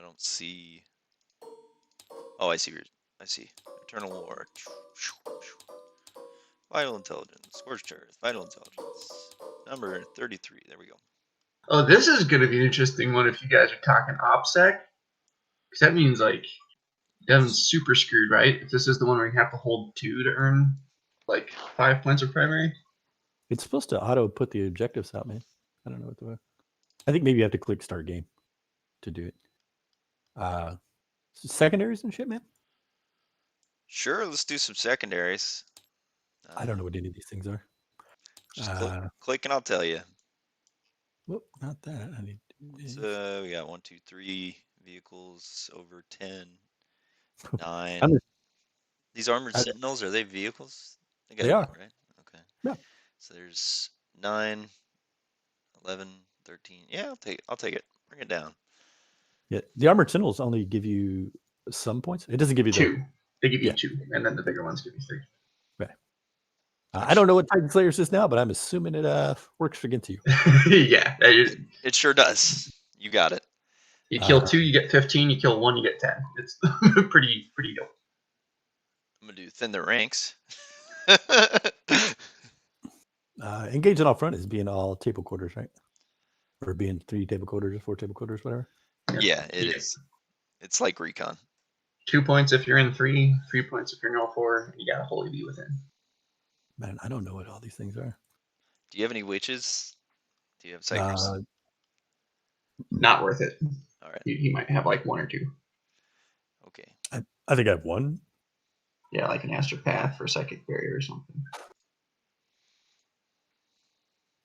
B: don't see. Oh, I see. I see. Eternal War. Vital Intelligence. Scorched Earth. Vital Intelligence. Number 33. There we go.
C: Oh, this is going to be an interesting one if you guys are talking OPSEC. Because that means, like, Devin's super screwed, right? If this is the one where you have to hold 2 to earn, like, 5 points of primary.
A: It's supposed to auto put the objectives out, man. I don't know what the. I think maybe you have to click start game to do it. Secondaries and shit, man.
B: Sure, let's do some secondaries.
A: I don't know what any of these things are.
B: Just click and I'll tell you.
A: Whoop, not that. I need.
B: So we got 1, 2, 3 vehicles over 10, 9. These armored sentinels, are they vehicles?
A: They are.
B: Right? Okay.
A: Yeah.
B: So there's 9, 11, 13. Yeah, I'll take it. Bring it down.
A: Yeah, the armored sentinels only give you some points. It doesn't give you
C: 2. They give you 2, and then the bigger ones give you 3.
A: Right. I don't know what Titan Slayers is now, but I'm assuming it works against you.
C: Yeah,
B: it sure does. You got it.
C: You kill 2, you get 15. You kill 1, you get 10. It's pretty dope.
B: I'm gonna do thin the ranks.
A: Engaging all front is being all table quarters, right? Or being 3 table quarters or 4 table quarters, whatever.
B: Yeah, it is. It's like recon.
C: 2 points if you're in 3, 3 points if you're in all 4. You gotta wholly be within.
A: Man, I don't know what all these things are.
B: Do you have any witches? Do you have psychers?
C: Not worth it.
B: All right.
C: He might have like 1 or 2.
B: Okay.
A: I think I have 1.
C: Yeah, like an astropath for psychic barrier or something.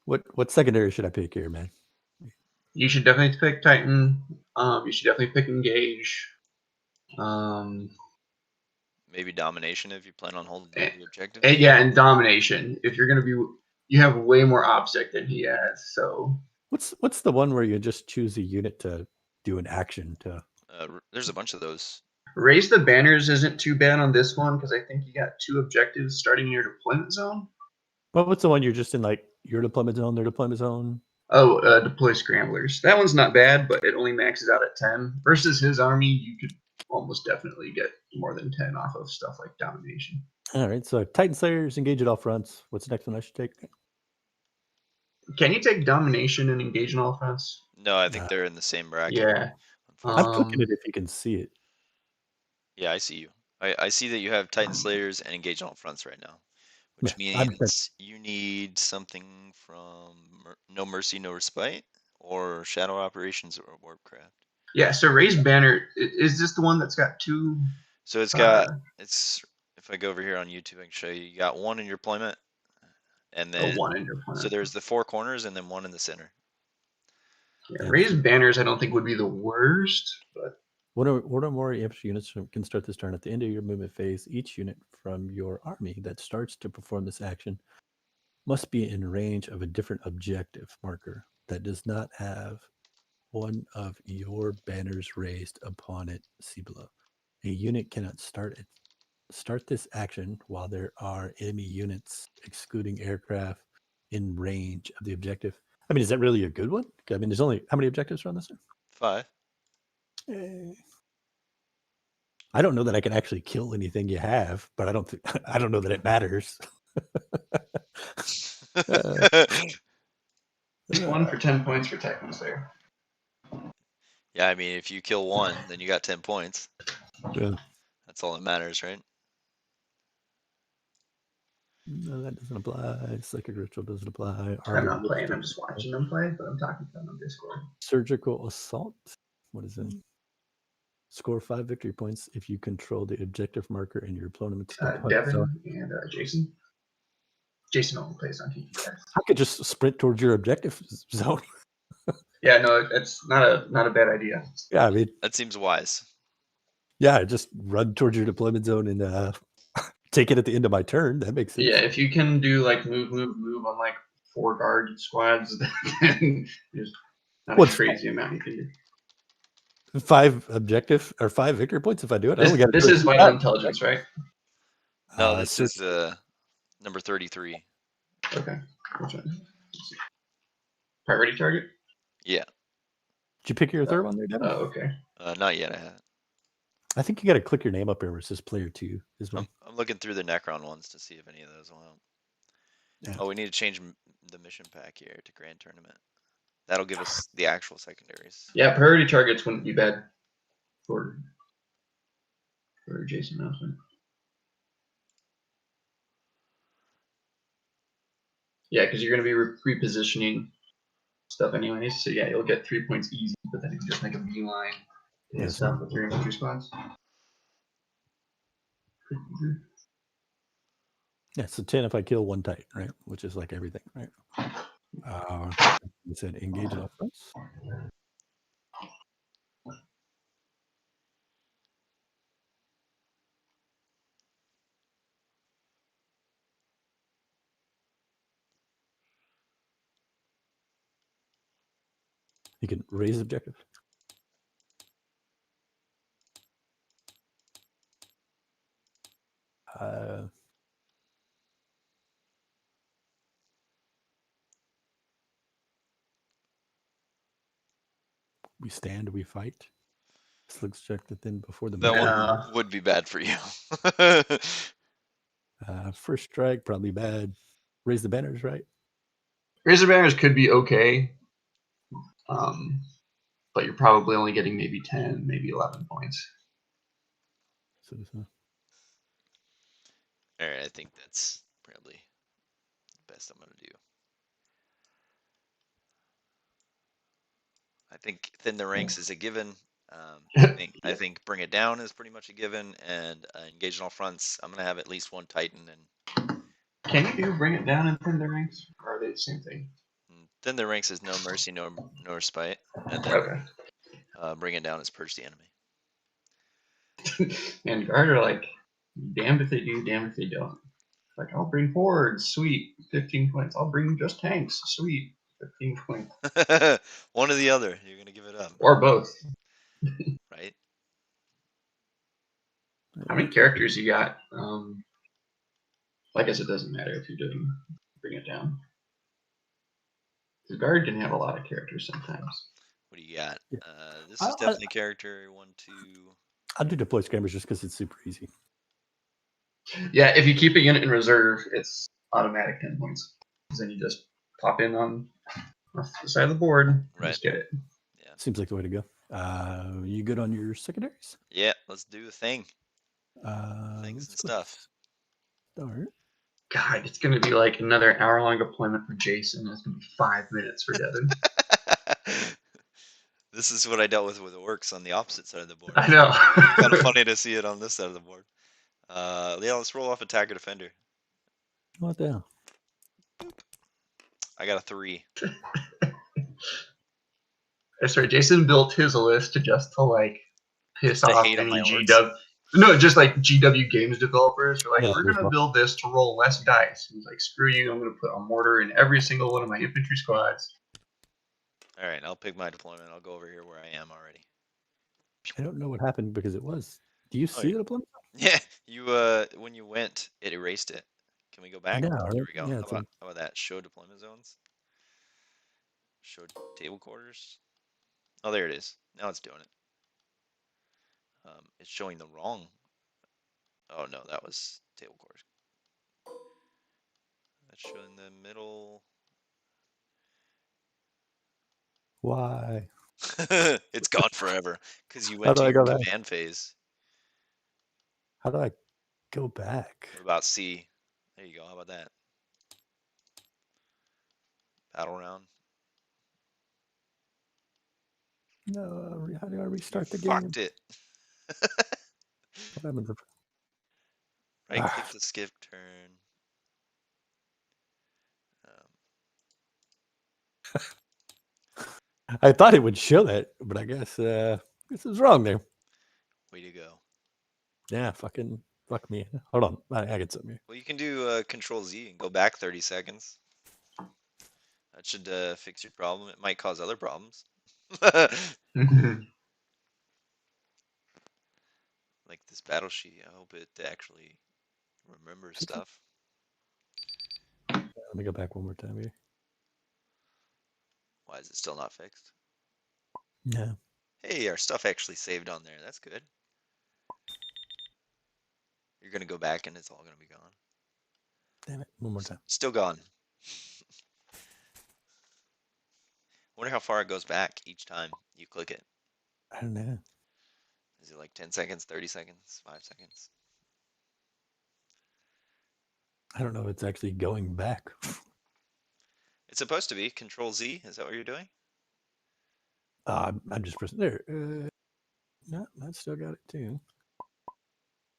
A: What secondary should I pick here, man?
C: You should definitely pick Titan. You should definitely pick Engage.
B: Maybe domination if you plan on holding the objective.
C: And domination. If you're gonna be, you have way more OPSEC than he has. So
A: what's the one where you just choose a unit to do an action to?
B: There's a bunch of those.
C: Raise the banners isn't too bad on this one because I think you got 2 objectives starting in your deployment zone.
A: Well, what's the one you're just in like your deployment zone, their deployment zone?
C: Oh, deploy scramblers. That one's not bad, but it only maxes out at 10. Versus his army, you could almost definitely get more than 10 off of stuff like domination.
A: All right, so Titan Slayers, engage at all fronts. What's the next one I should take?
C: Can you take domination and engage in all fronts?
B: No, I think they're in the same bracket.
C: Yeah.
A: I'm clicking it if you can see it.
B: Yeah, I see you. I see that you have Titan Slayers and engage on all fronts right now, which means you need something from No Mercy, No Respite, or Shadow Operations or Warpcraft.
C: Yeah, so raised banner, is this the one that's got 2?
B: So it's got, if I go over here on YouTube, I can show you, you got 1 in your deployment, and then
C: 1 in your deployment.
B: So there's the 4 corners and then 1 in the center.
C: Yeah, raised banners I don't think would be the worst, but
A: one or more infantry units can start this turn. At the end of your movement phase, each unit from your army that starts to perform this action must be in range of a different objective marker that does not have one of your banners raised upon it. See below. A unit cannot start this action while there are enemy units, excluding aircraft, in range of the objective. I mean, is that really a good one? I mean, there's only how many objectives are on this one?
B: 5.
A: I don't know that I can actually kill anything you have, but I don't know that it matters.
C: 1 for 10 points for Titan Slayer.
B: Yeah, I mean, if you kill 1, then you got 10 points.
A: Yeah.
B: That's all that matters, right?
A: No, that doesn't apply. Psychic Ritual doesn't apply.
C: I'm not playing, I'm just watching them play, but I'm talking to them on Discord.
A: Surgical Assault. What is it? Score 5 victory points if you control the objective marker in your opponent's
C: Devin and Jason. Jason only plays on TTS.
A: I could just sprint towards your objective zone.
C: Yeah, no, it's not a bad idea.
A: Yeah, I mean,
B: that seems wise.
A: Yeah, just run towards your deployment zone and take it at the end of my turn. That makes sense.
C: Yeah, if you can do like move on like 4 guard squads, then there's not a crazy amount you can do.
A: 5 objective or 5 victory points if I do it.
C: This is vital intelligence, right?
B: No, this is number 33.
C: Okay. Priority target?
B: Yeah.
A: Did you pick your third one there, Devin?
C: Oh, okay.
B: Not yet, I haven't.
A: I think you got to click your name up here where it says player 2.
B: I'm looking through the Necron ones to see if any of those will help. Yeah. Oh, we need to change the mission pack here to Grand Tournament. That'll give us the actual secondaries.
C: Yeah, priority targets wouldn't be bad for Jason announcement. Yeah, because you're going to be repositioning stuff anyways. So yeah, you'll get 3 points easy, but then you can just make a beeline to hit stuff with your infantry squads.
A: Yeah, so 10 if I kill one Titan, right? Which is like everything, right? You said engage in all fronts. You can raise objective. We stand, we fight. This looks checked then before the
B: That would be bad for you.
A: First strike, probably bad. Raise the banners, right?
C: Raise the banners could be okay. But you're probably only getting maybe 10, maybe 11 points.
A: So.
B: All right, I think that's probably the best I'm going to do. I think thin the ranks is a given. I think bring it down is pretty much a given, and engage in all fronts. I'm going to have at least one Titan. And
C: can you do bring it down and thin the ranks, or are they the same thing?
B: Thin the ranks is no mercy, no respite, and then bring it down is purge the enemy.
C: And guard are like, damned if they do, damned if they don't. Like, I'll bring hordes, sweet, 15 points. I'll bring just tanks, sweet, 15 points.
B: One or the other, you're gonna give it up.
C: Or both.
B: Right?
C: How many characters you got? I guess it doesn't matter if you're doing bring it down. The guard can have a lot of characters sometimes.
B: What do you got?
A: Yeah.
B: This is definitely character 1, 2.
A: I'll do deploy scramblers just because it's super easy.
C: Yeah, if you keep a unit in reserve, it's automatic 10 points. Then you just pop in on the side of the board and just get it.
A: Yeah. Seems like the way to go. You good on your secondaries?
B: Yeah, let's do the thing.
A: Things
B: and stuff.
A: Start.
C: God, it's going to be like another hour-long deployment for Jason. It's going to be 5 minutes for Devin.
B: This is what I dealt with orcs on the opposite side of the board.
C: I know.
B: Kind of funny to see it on this side of the board. Yeah, let's roll off attacker defender.
A: What the hell?
B: I got a 3.
C: That's right. Jason built his list just to like piss
B: I
C: off
B: hate
C: any
B: my
C: GW. No, just like GW games developers are like,
A: Yeah,
C: we're gonna build this to roll less dice. He's like, screw you, I'm gonna put a mortar in every single one of my infantry squads.
B: All right, I'll pick my deployment. I'll go over here where I am already.
A: I don't know what happened because it was. Do you see the deployment?
B: Yeah, you when you went, it erased it. Can we go back?
A: Yeah,
B: There we go.
A: Yeah,
B: how about that? Show deployment zones. Show table quarters. Oh, there it is. Now it's doing it. It's showing the wrong. Oh no, that was table quarters. That's showing the middle.
A: Why?
B: It's gone forever because you went to your command phase.
A: How do I go back?
B: What about C? There you go. How about that? Battle round.
A: No, how do I restart the game?
B: Fucked it.
A: What happened?
B: Right click to skip turn.
A: I thought it would show that, but I guess this is wrong there.
B: Way to go.
A: Yeah, fuck me. Hold on, I get something here.
B: Well, you can do Control Z and go back 30 seconds. That should fix your problem. It might cause other problems. Like this battle sheet. I hope it actually remembers stuff.
A: Let me go back one more time here.
B: Why is it still not fixed?
A: Yeah.
B: Hey, our stuff actually saved on there. That's good. You're going to go back and it's all going to be gone.
A: Damn it. One more time.
B: Still gone. Wonder how far it goes back each time you click it.
A: I don't know.
B: Is it like 10 seconds, 30 seconds, 5 seconds?
A: I don't know if it's actually going back.
B: It's supposed to be Control Z. Is that what you're doing?
A: I'm just pressing there. No, I still got it too.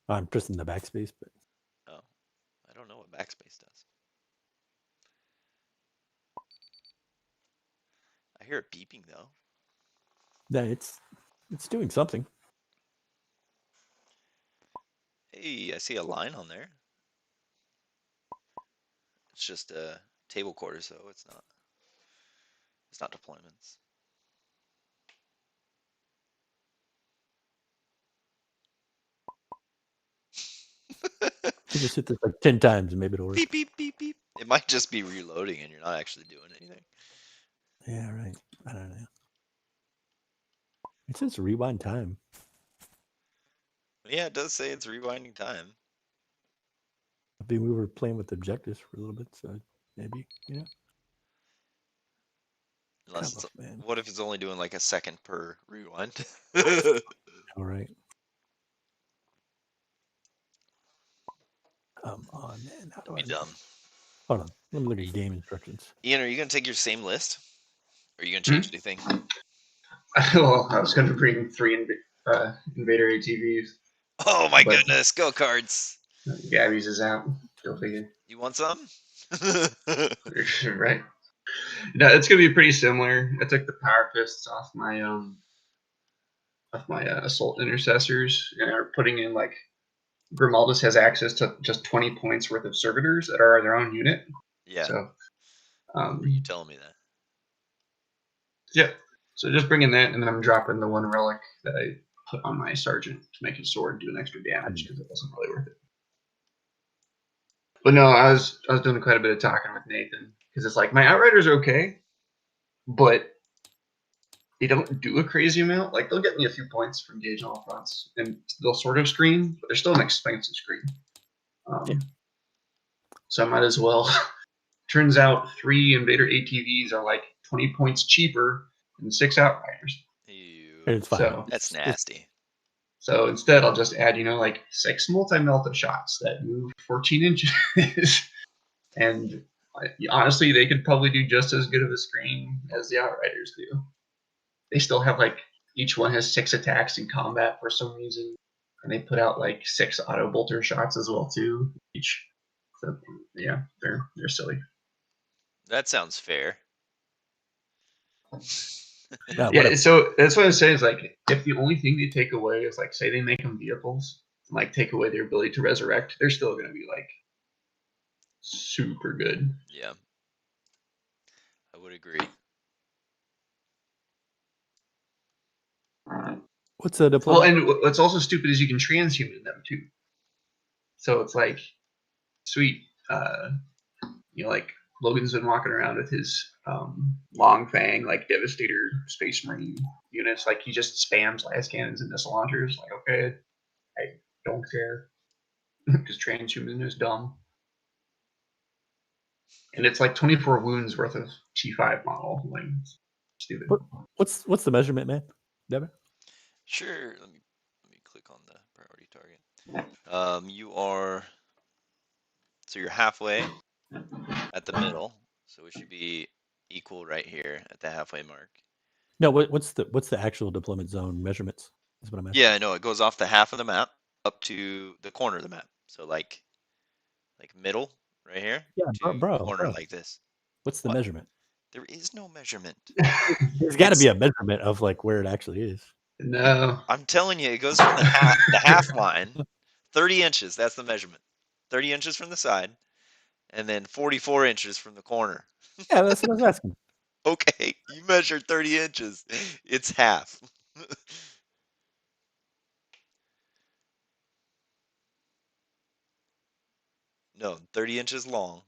A: I'm pressing the backspace, but
B: Oh, I don't know what backspace does. I hear it beeping though.
A: yeah, it's doing something.
B: Hey, I see a line on there. It's just table quarters though. It's not. It's not deployments.
A: You just hit this like 10 times and maybe it'll work.
B: Beep beep beep beep. It might just be reloading and you're not actually doing anything.
A: Yeah, right. I don't know. It says rewind time.
B: Yeah, it does say it's rewinding time.
A: I mean, we were playing with objectives for a little bit, so maybe,
B: Unless
A: Come
B: it's,
A: on, man.
B: what if it's only doing like a second per rewind?
A: All right. Come on, man. How do
B: Be
A: I?
B: dumb.
A: Hold on. Let me look at game instructions.
B: Ian, are you gonna take your same list? Or are you gonna change anything?
C: Well, I was going to bring 3 Invader ATVs.
B: Oh my
C: But-
B: goodness, go cards.
C: Gabby's is out. Go figure.
B: You want some?
C: Right. No, it's gonna be pretty similar. I took the power fists off my assault intercessors and are putting in like Grimaldus has access to just 20 points worth of servitors that are their own unit.
B: Yeah.
C: So
B: Were you telling me that?
C: yeah. So just bringing that, and then I'm dropping the 1 relic that I put on my sergeant to make his sword do an extra damage because it wasn't really worth it. But no, I was doing quite a bit of talking with Nathan because it's like my outriders are okay, but they don't do a crazy amount. Like they'll get me a few points from gauge on all fronts, and they'll sort of screen, but they're still an expensive screen.
A: Yeah.
C: So I might as well. Turns out 3 Invader ATVs are like 20 points cheaper than 6 Outriders.
B: Ew.
A: It's fine.
C: So
B: That's nasty.
C: So instead, I'll just add, like 6 multi-melted shots that move 14 inches. And honestly, they could probably do just as good of a screen as the Outriders do. They still have like, each one has 6 attacks in combat for some reason. And they put out like 6 auto bolter shots as well too, each. So yeah, they're silly.
B: That sounds fair.
C: Yeah, so that's what I'm saying is like, if the only thing they take away is like, say they make them vehicles, and like take away their ability to resurrect, they're still going to be like super good.
B: Yeah. I would agree.
A: What's the deployment?
C: Well, and what's also stupid is you can transhuman them too. So it's like, sweet. Like Logan's been walking around with his long fang, like Devastator Space Marine units. Like he just spams las cannons and missile launchers. Like, okay, I don't care because transhuman is dumb. And it's like 24 wounds worth of T5 model. Like, stupid.
A: What's the measurement, man? Devin?
B: Sure. Let me click on the priority target. You are, so you're halfway at the middle, so it should be equal right here at the halfway mark.
A: No, what's the actual deployment zone measurements? Is what I'm asking.
B: Yeah, I know. It goes off the half of the map up to the corner of the map. So like middle right here.
A: Yeah,
B: to
A: bro.
B: corner like this.
A: What's the
B: What?
A: measurement?
B: There is no measurement.
A: There's got to be a measurement of like where it actually is.
C: No.
B: I'm telling you, it goes from the half line, 30 inches. That's the measurement. 30 inches from the side, and then 44 inches from the corner.
A: Yeah, that's what I was asking.
B: Okay, you measured 30 inches. It's half. No, 30 inches long.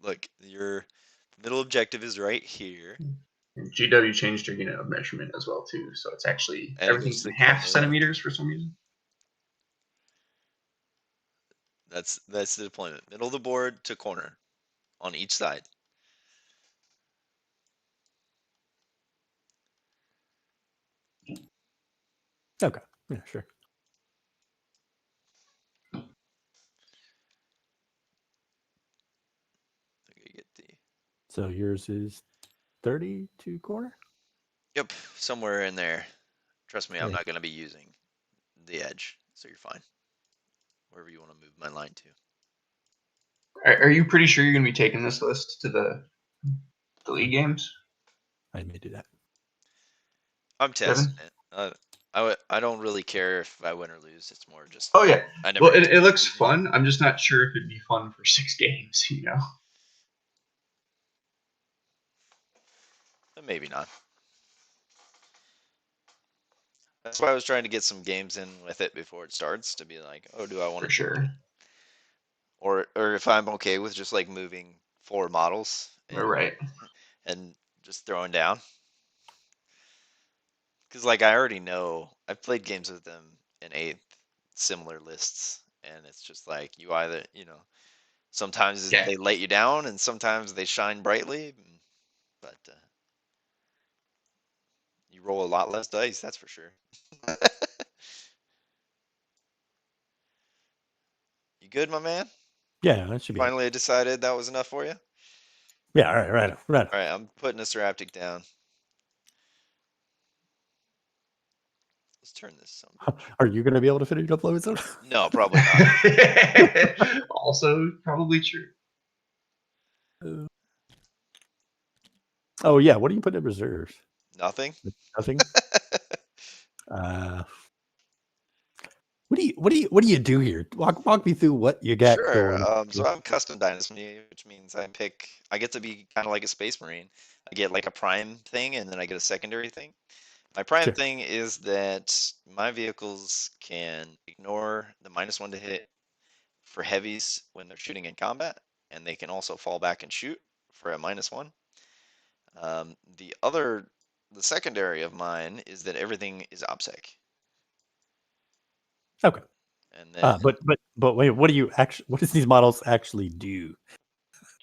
B: Look, your middle objective is right here.
C: GW changed their unit of measurement as well too, so it's actually
B: And it
C: everything's
B: goes
C: in
B: to
C: half
B: corner.
C: centimeters for some reason.
B: That's the deployment. Middle of the board to corner. on each side.
A: Okay. Yeah, sure.
B: I gotta get the
A: So yours is 32 corner?
B: Yep, somewhere in there. Trust me, I'm
A: Yeah.
B: not gonna be using the edge, so you're fine. Wherever you want to move my line to.
C: Are you pretty sure you're going to be taking this list to the league games,
A: I may do that.
B: I'm
C: Kevin?
B: testing it. I don't really care if I win or lose. It's more just
C: Oh yeah.
B: I never
C: Well,
B: get
C: it
B: to
C: looks
B: choose it.
C: fun. I'm just not sure if it'd be fun for 6 games. You know.
B: But maybe not. That's why I was trying to get some games in with it before it starts to be like, oh, do I want
C: For
B: to do
C: sure.
B: it? Or if I'm okay with just like moving 4 models
C: Right.
B: and just throwing down. Because like I already know I've played games with them in 8th, similar lists, and it's just like you either sometimes
C: Yeah.
B: they let you down and sometimes they shine brightly, but you roll a lot less dice, that's for sure. You good, my man?
A: Yeah, that should be it.
B: Finally, I decided that was enough for you.
A: Yeah, all right, right, right.
B: All right, I'm putting this Raptic down. Let's turn this on.
A: Are you going to be able to finish uploads?
B: No, probably not.
C: Also, probably true.
A: Oh yeah, what do you put in reserves?
B: Nothing.
A: Nothing. What do you do here? Walk me through what you got
B: Sure.
A: going.
B: So I'm custom dynasty, which means I get to be kind of like a space marine. I get like a prime thing, and then I get a secondary thing. My prime
A: Sure.
B: thing is that my vehicles can ignore the -1 to hit for heavies when they're shooting in combat, and they can also fall back and shoot for a -1. Um, the secondary of mine is that everything is OPSEC,
A: Okay.
B: and then
A: But wait, what do you actually? What does these models actually do?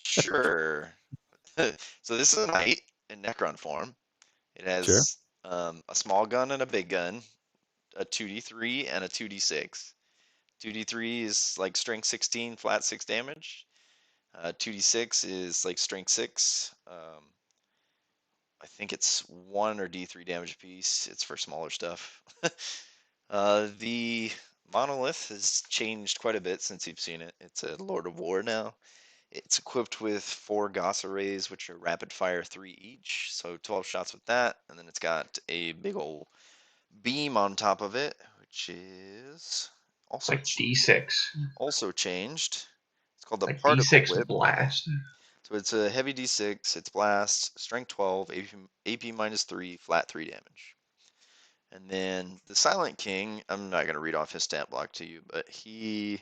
B: sure. So this is a knight in Necron form. It
A: Sure.
B: has a small gun and a big gun, a 2d3 and a 2d6. 2d3 is like strength 16, flat 6 damage. 2d6 is like strength 6. I think it's 1 or d3 damage apiece. It's for smaller stuff. The monolith has changed quite a bit since you've seen it. It's a Lord of War now. It's equipped with 4 Gauss arrays, which are rapid fire 3 each, so 12 shots with that. And then it's got a big old beam on top of it, which is
C: It's like D6.
B: also changed. It's called
C: It's
B: the
C: like
B: Particle
C: D6
B: Whip.
C: blast.
B: So it's a heavy D6. It's blast, strength 12, AP -3, flat 3 damage. And then the Silent King, I'm not going to read off his stat block to you, but the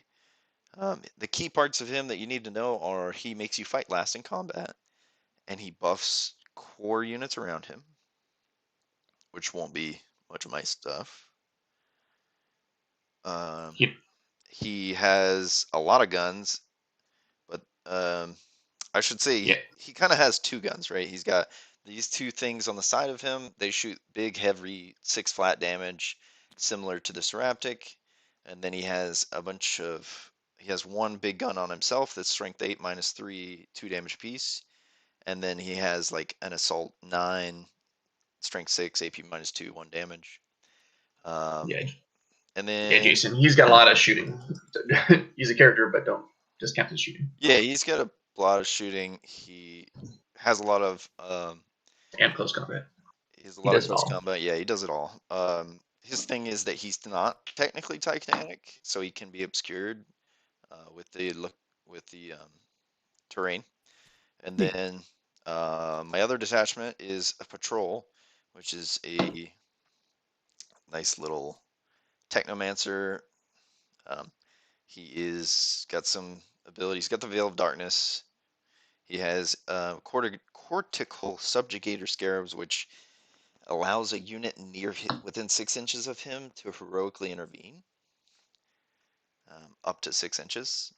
B: key parts of him that you need to know are he makes you fight last in combat, and he buffs core units around him, which won't be much of my stuff.
C: Yep.
B: He has a lot of guns, but I should say
C: Yeah.
B: he kind of has 2 guns, right? He's got these 2 things on the side of him. They shoot big, heavy 6 flat damage, similar to the Seraptic. And then he has he has 1 big gun on himself that's strength 8 -3, 2 damage apiece. And then he has like an assault 9, strength 6, AP -2, 1 damage.
C: Yeah.
B: And
C: Yeah,
B: then
C: Jason. He's got a lot of shooting. He's a character, but don't discount his shooting
B: yeah, he's got a lot of shooting. He has a lot of
C: and close combat.
B: he has a
C: He
B: lot of
C: does it
B: close
C: all.
B: combat. Yeah, he does it all. His thing is that he's not technically Titanic, so he can be obscured with the terrain. And
A: Neat.
B: then my other detachment is a patrol, which is a nice little technomancer. Um, he is got some abilities. He's got the Veil of Darkness. He has cortical subjugator scarabs, which allows a unit within 6 inches of him to heroically intervene, up to 6 inches.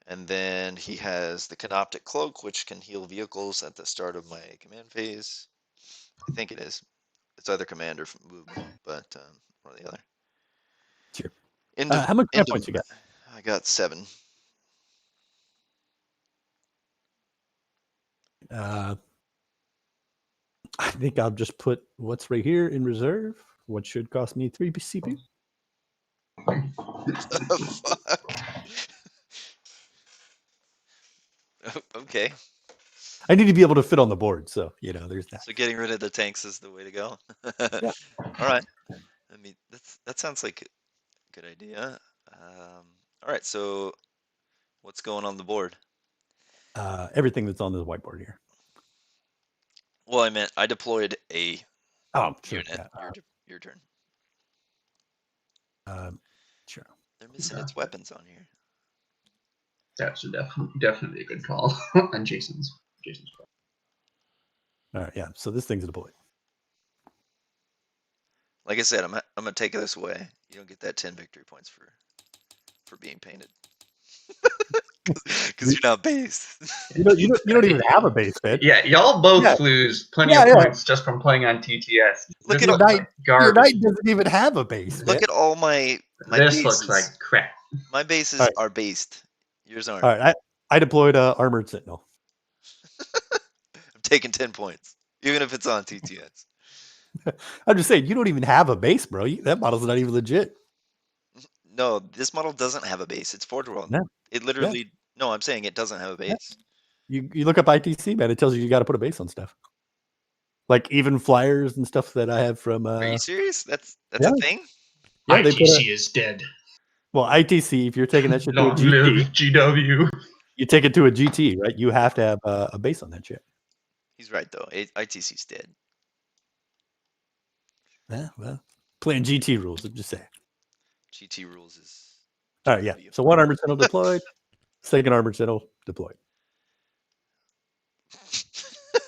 B: And then he has the Canoptic Cloak, which can heal vehicles at the start of my command phase. I think it is. It's either command or movement, but one or the other.
A: Sure.
B: End of,
A: How much
B: end
A: points
B: of,
A: you got?
B: I got 7.
A: I think I'll just put what's right here in reserve. What should cost me 3 CPU?
B: Fuck. Okay.
A: I need to be able to fit on the board, so there's that.
B: So getting rid of the tanks is the way to go.
A: Yeah.
B: All right. I mean, that sounds like a good idea. All right. So what's going on the board?
A: Everything that's on the whiteboard here.
B: Well, I meant I deployed a
A: Oh, sure.
B: unit.
A: Yeah.
B: Your turn.
A: Sure.
B: They're missing its weapons on here.
C: That's definitely a good call on Jason's call.
A: All right. Yeah. So this thing's deployed.
B: Like I said, I'm gonna take this away. You don't get that 10 victory points for being painted. Because you're not based.
A: You don't even have a base, man.
C: Yeah, y'all both lose plenty of points just from playing on TTS.
B: Look at
A: your knight. Your knight doesn't even have a base.
B: Look
A: man.
B: at all my
C: this
B: bases.
C: looks like crap.
B: My bases are based. Yours aren't.
A: All right, I deployed a armored sentinel.
B: I'm taking 10 points, even if it's on TTS.
A: I'm just saying, you don't even have a base, bro. That model's not even legit.
B: No, this model doesn't have a base. It's Forge World.
A: No.
B: It literally. No, I'm saying it doesn't have a base.
A: You look up ITC, man. It tells you got to put a base on stuff. Like even flyers and stuff that I have from.
B: Are you serious? That's
A: yeah.
B: a thing.
A: Yeah,
C: ITC is dead.
A: Well, ITC, if you're taking that shit to a
C: Long live
A: GT,
C: GW.
A: you take it to a GT, right? You have to have a base on that shit.
B: He's right though. ITC's dead.
A: Yeah, well, playing GT rules. I'm just saying.
B: GT rules is.
A: All right, yeah. So one armored sentinel deployed. Second armored sentinel deployed.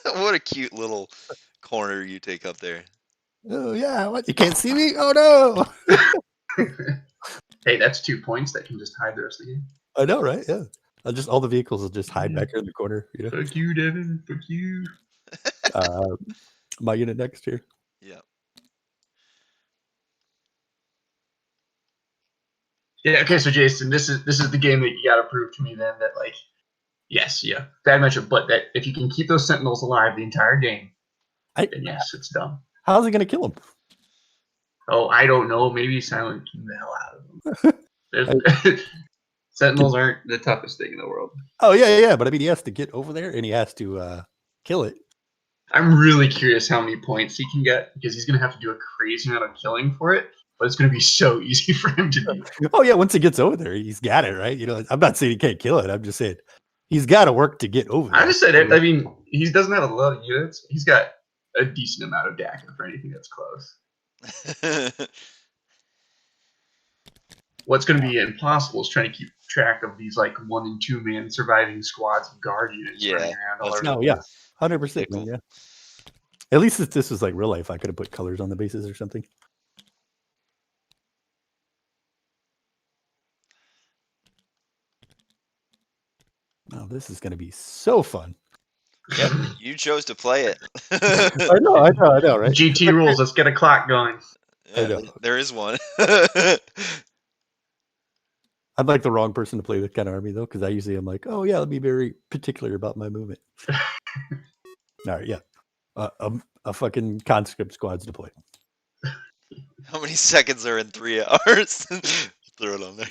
B: What a cute little corner you take up there.
A: Oh yeah, what? You can't see me? Oh no!
C: Hey, that's 2 points that can just hide the rest of the game.
A: I know, right? Yeah. All the vehicles will just hide back here in the corner.
C: Fuck you, Devin. Fuck you.
A: My unit next here.
B: Yeah.
C: Yeah. Okay. So Jason, this is the game that you got to prove to me then that yes, yeah, bad matchup, but that if you can keep those Sentinels alive the entire game, then yes, it's done.
A: How's it gonna kill them?
C: Oh, I don't know. Maybe Silent King the hell out of them. Sentinels aren't the toughest thing in the world.
A: Oh yeah. But I mean, he has to get over there and he has to kill it.
C: I'm really curious how many points he can get because he's gonna have to do a crazy amount of killing for it. But it's gonna be so easy for him to do.
A: Oh yeah, once he gets over there, he's got it, right? I'm not saying he can't kill it. I'm just saying he's got to work to get over there.
C: I just said it. I mean, he doesn't have a lot of units. He's got a decent amount of DACA for anything that's close. What's going to be impossible is trying to keep track of these 1 and 2 man surviving squads of guard units running around all over.
A: No, yeah, 100%. Man, yeah. At least if this was like real life, I could have put colors on the bases or something. Oh, this is going to be so fun.
B: Yep, you chose to play it.
A: I know, right?
C: GT rules. Let's get a clock going.
B: Yeah, there is one.
A: I'm like the wrong person to play this kind of army though, because I usually am like, oh yeah, I'll be very particular about my movement. All right, yeah, a fucking conscript squad's deployed.
B: How many seconds are in 3 hours? Throw it on there.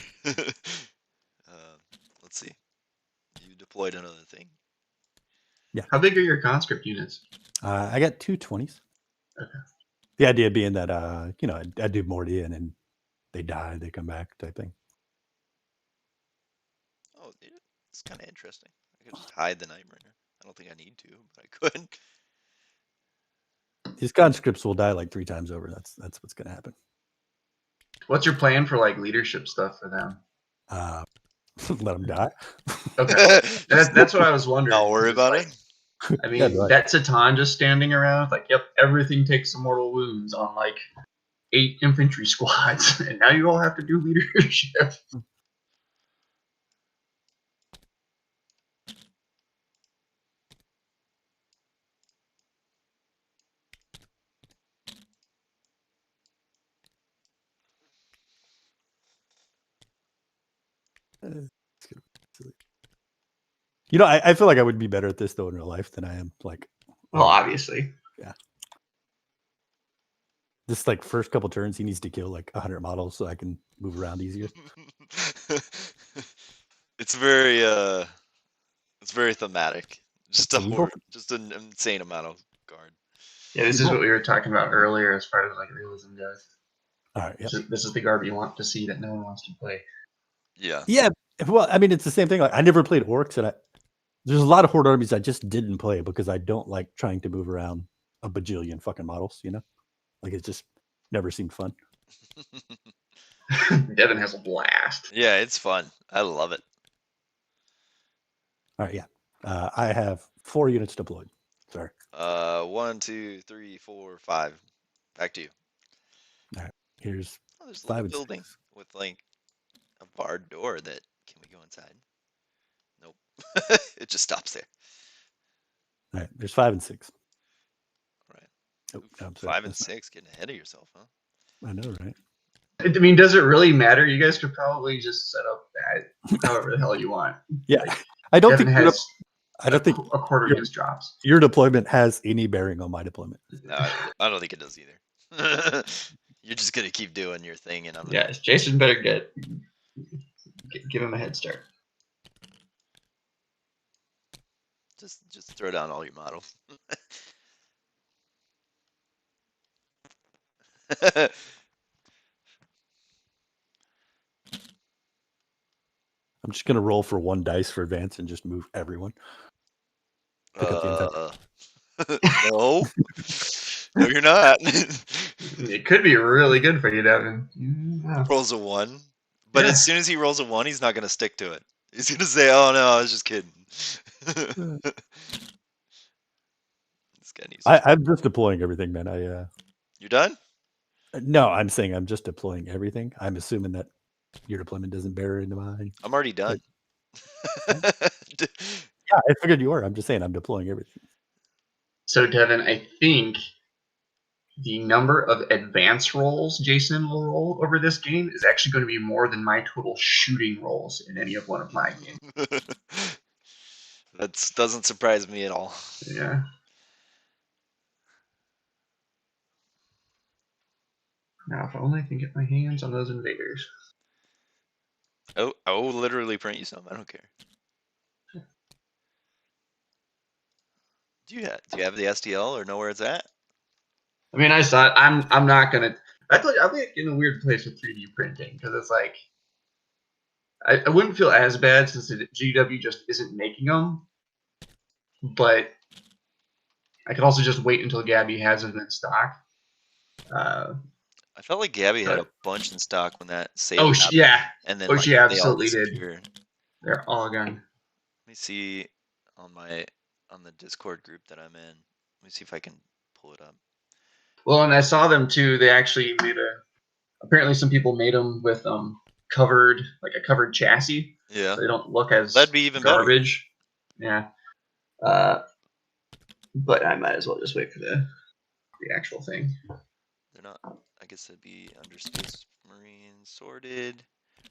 B: Let's see. You deployed another thing.
A: Yeah.
C: How big are your conscript units?
A: I got 2 20s.
C: Okay.
A: The idea being that I do Morty and then they die, they come back type thing.
B: Oh, it's kind of interesting. I could just hide the Nightbringer. I don't think I need to, but I could.
A: These conscripts will die like 3 times over. That's what's gonna happen.
C: What's your plan for leadership stuff for them?
A: Let them die.
C: Okay, that's what I was wondering.
B: Don't worry about it.
C: I mean, that's a ton just standing around. Yep, everything takes some mortal wounds on 8 infantry squads, and now you all have to do leadership.
A: It's gonna be silly. You know, I feel like I would be better at this though in real life than I am. Like,
C: Well, obviously.
A: this like first couple turns, he needs to kill like 100 models so I can move around easier.
B: It's very thematic. Just
A: So
B: just an insane amount of guard.
C: Yeah, this is what we were talking about earlier as far as like realism goes.
A: All right. Yep.
C: This is the garb you want to see that no one wants to play.
B: Yeah.
A: Yeah. Well, I mean, it's the same thing. Like, I never played orcs, and there's a lot of horde armies I just didn't play because I don't like trying to move around a bajillion fucking models. You know, like it just never seemed fun.
C: Devin has a blast.
B: Yeah, it's fun. I love it.
A: All right. Yeah. I have 4 units deployed. Sorry.
B: 1, 2, 3, 4, 5. Back to you.
A: All right. Here's
B: Oh, there's a
A: 5
B: little
A: and
B: building
A: 6.
B: with like a barred door that can we go inside? Nope. It just stops there.
A: All right. There's 5 and 6.
B: All right.
A: Oh,
B: Oof,
A: no, I'm sorry.
B: 5 and
A: That's not-
B: 6, getting ahead of yourself, huh?
A: I know, right?
C: I mean, does it really matter? You guys could probably just set up that however the hell you want.
A: Yeah.
C: Like,
A: I don't
C: Devin
A: think
C: has
A: I don't think
C: a quarter of his drops.
A: your deployment has any bearing on my deployment.
B: No, I don't think it does either. You're just gonna keep doing your thing, and I'm gonna...
C: Yes, Jason better give him a head start.
B: Just throw down all your models.
A: I'm just gonna roll for 1 dice for advance and just move everyone. Pick up the entire.
B: No. No, you're not.
C: It could be really good for you, Devin. Yeah.
B: Rolls a 1, but
C: Yeah.
B: as soon as he rolls a 1, he's not gonna stick to it. He's gonna say, "Oh no, I was just kidding." This guy needs.
A: I'm just deploying everything, man.
B: You're done?
A: No, I'm saying I'm just deploying everything. I'm assuming that your deployment doesn't bear into mine.
B: I'm already done.
A: Yeah, I figured you were. I'm just saying I'm deploying everything.
C: So, Devin, I think the number of advance rolls Jason will roll over this game is actually going to be more than my total shooting rolls in any of one of my games.
B: That doesn't surprise me at all.
C: Yeah. Now, if only I can get my hands on those invaders.
B: Oh, I will literally print you some. I don't care. Do you have the STL or know where it's at?
C: I mean, I saw it. I'm not gonna. I thought I'm like in a weird place with 3D printing because it's like I wouldn't feel as bad since the GW just isn't making them, but I could also just wait until Gabby has them in stock.
B: I felt like Gabby had a bunch in stock when that sale
C: Oh,
B: happened,
C: yeah.
B: and then
C: Oh,
B: like,
C: she
B: they all
C: absolutely did.
B: disappeared.
C: They're all gone.
B: Let me see on the Discord group that I'm in. Let me see if I can pull it up.
C: Well, and I saw them too. They actually made apparently some people made them with covered chassis.
B: Yeah,
C: So they don't look as
B: that'd be even
C: garbage. Better. Yeah. But I might as well just wait for the actual thing.
B: They're not. I guess it'd be under Space Marine sorted.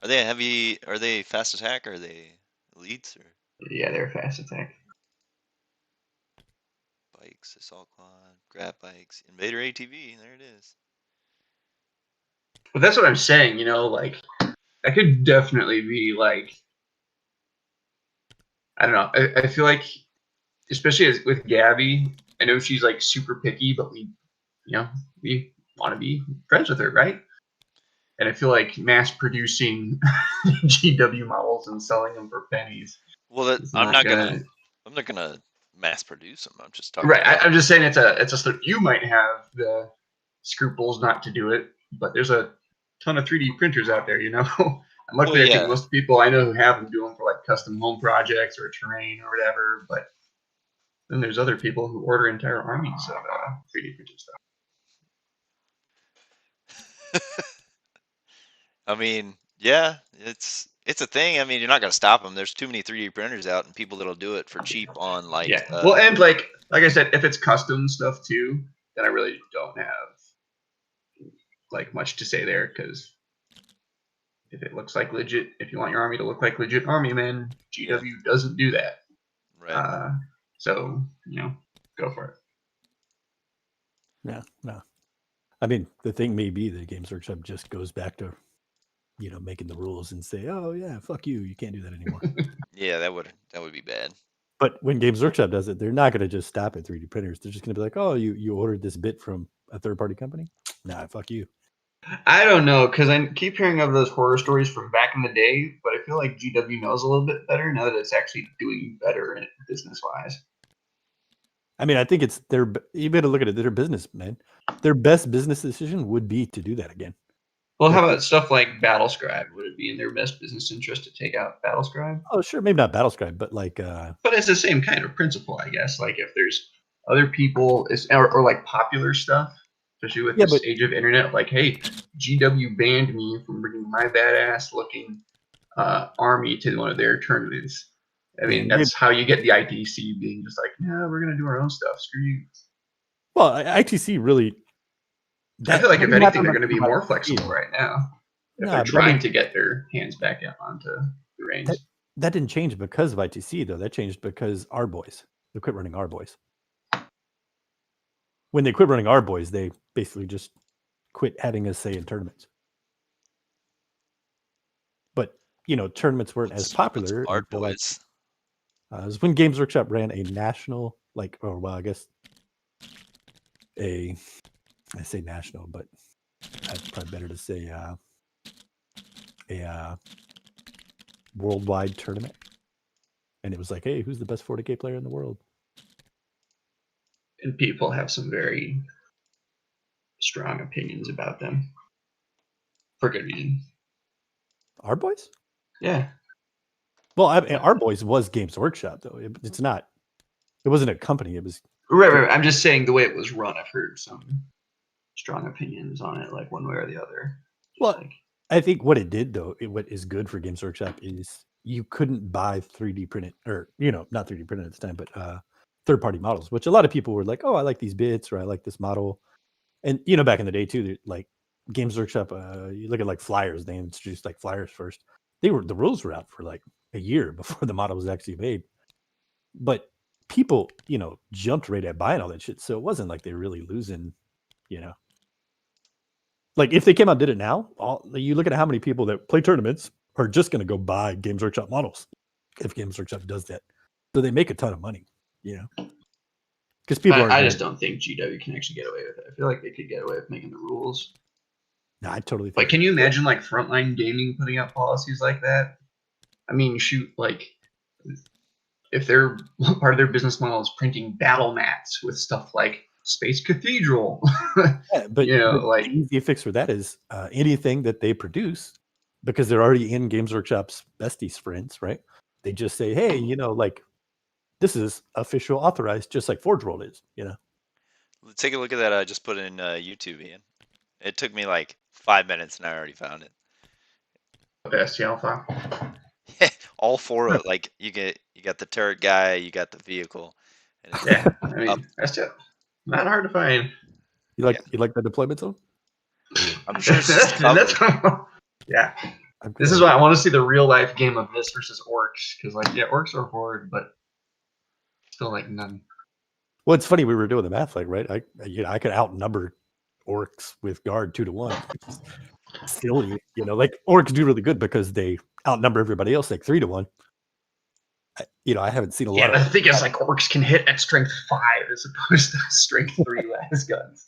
B: Are they heavy? Are they fast attack? Or are they elites or
C: Yeah, they're fast attack.
B: bikes? Assault quad, grab bikes, invader ATV. There it is.
C: But that's what I'm saying. You know, like I could definitely be like, I don't know. I feel like, especially with Gabby, I know she's like super picky, but we want to be friends with her, right? And I feel like mass producing GW models and selling them for pennies.
B: Well, I'm not gonna mass produce them. I'm just talking.
C: Right. I'm just saying it's a you might have the scruples not to do it, but there's a ton of 3D printers out there, you know. And luckily, I think most people I know who have them do them for like custom home projects or terrain or whatever. But then there's other people who order entire armies of 3D printed stuff.
B: I mean, yeah, it's a thing. I mean, you're not gonna stop them. There's too many 3D printers out, and people that'll do it for cheap on like.
C: Yeah. Well, and like I said, if it's custom stuff too, then I really don't have like much to say there because if it looks like legit, if you want your army to look like legit army men, GW doesn't do that.
B: Right.
C: So go for it.
A: Yeah, no. I mean, the thing may be that Games Workshop just goes back to, making the rules and say, "Oh yeah, fuck you, you can't do that anymore."
B: Yeah, that would be bad.
A: But when Games Workshop does it, they're not going to just stop at 3D printers. They're just going to be like, "Oh, you ordered this bit from a third-party company? Nah, fuck you."
C: I don't know, because I keep hearing of those horror stories from back in the day, but I feel like GW knows a little bit better now that it's actually doing better business-wise.
A: I mean, I think it's you better look at it. They're businessmen. Their best business decision would be to do that again.
C: Well, how about stuff like Battlescribe? Would it be in their best business interest to take out Battlescribe?
A: Oh, sure, maybe not Battlescribe, but like,
C: But it's the same kind of principle, I guess. Like if there's other people, or like popular stuff, especially with this age of internet, like, hey, GW banned me from bringing my badass looking army to one of their tournaments. I mean, that's how you get the ITC being just like, yeah, we're gonna do our own stuff. Screw you.
A: Well, ITC really.
C: I feel like if anything, they're going to be more flexible right now. If they're trying to get their hands back onto the reins.
A: That didn't change because of ITC, though. That changed because our boys. They quit running our boys. When they quit running our boys, they basically just quit having a say in tournaments. But tournaments weren't as popular.
B: Our boys.
A: It was when Games Workshop ran a national, I say national, but it's probably better to say a worldwide tournament. And it was like, hey, who's the best 40K player in the world?
C: And people have some very strong opinions about them. For good reason.
A: Our boys?
C: Yeah.
A: Well, our boys was Games Workshop, though. It's not. It wasn't a company. It was.
C: Right. I'm just saying the way it was run. I've heard some strong opinions on it, like one way or the other.
A: Well, I think what it did, though, what is good for Games Workshop is you couldn't buy 3D printed, or not 3D printed at the time, but third-party models, which a lot of people were like, "Oh, I like these bits," or "I like this model," and back in the day too, like Games Workshop, you look at like Flyers. They introduced like Flyers first. The rules were out for like a year before the model was actually made, but people, jumped right at buying all that shit. So it wasn't like they were really losing, Like if they came out and did it now, you look at how many people that play tournaments are just going to go buy Games Workshop models if Games Workshop does that. So they make a ton of money, Because people
C: I just don't think GW can actually get away with it. I feel like they could get away with making the rules.
A: No, I totally think.
C: Like, can you imagine like Frontline Gaming putting out policies like that? I mean, shoot, like if their part of their business model is printing battle mats with stuff like Space Cathedral.
A: Yeah, but the easy fix for that is anything that they produce, because they're already in Games Workshop's besties friends, right? They just say, hey, this is official authorized, just like Forge World is,
B: Take a look at that. I just put in YouTube, Ian. It took me like 5 minutes, and I already found it.
C: The STL file.
B: All four of it. Like you got the turret guy, you got the vehicle.
C: And yeah, I mean that's just not hard to find.
A: You like the deployment zone?
B: I'm sure
C: yeah. This is why I want to see the real life game of this versus orcs, because orcs are horde, but still like none.
A: Well, it's funny, we were doing the math, right? I could outnumber orcs with guard 2-1. Silly, like orcs do really good because they outnumber everybody else like 3-1. I haven't seen a lot.
C: Yeah, the thing is, like orcs can hit at strength 5 as opposed to strength 3 las guns.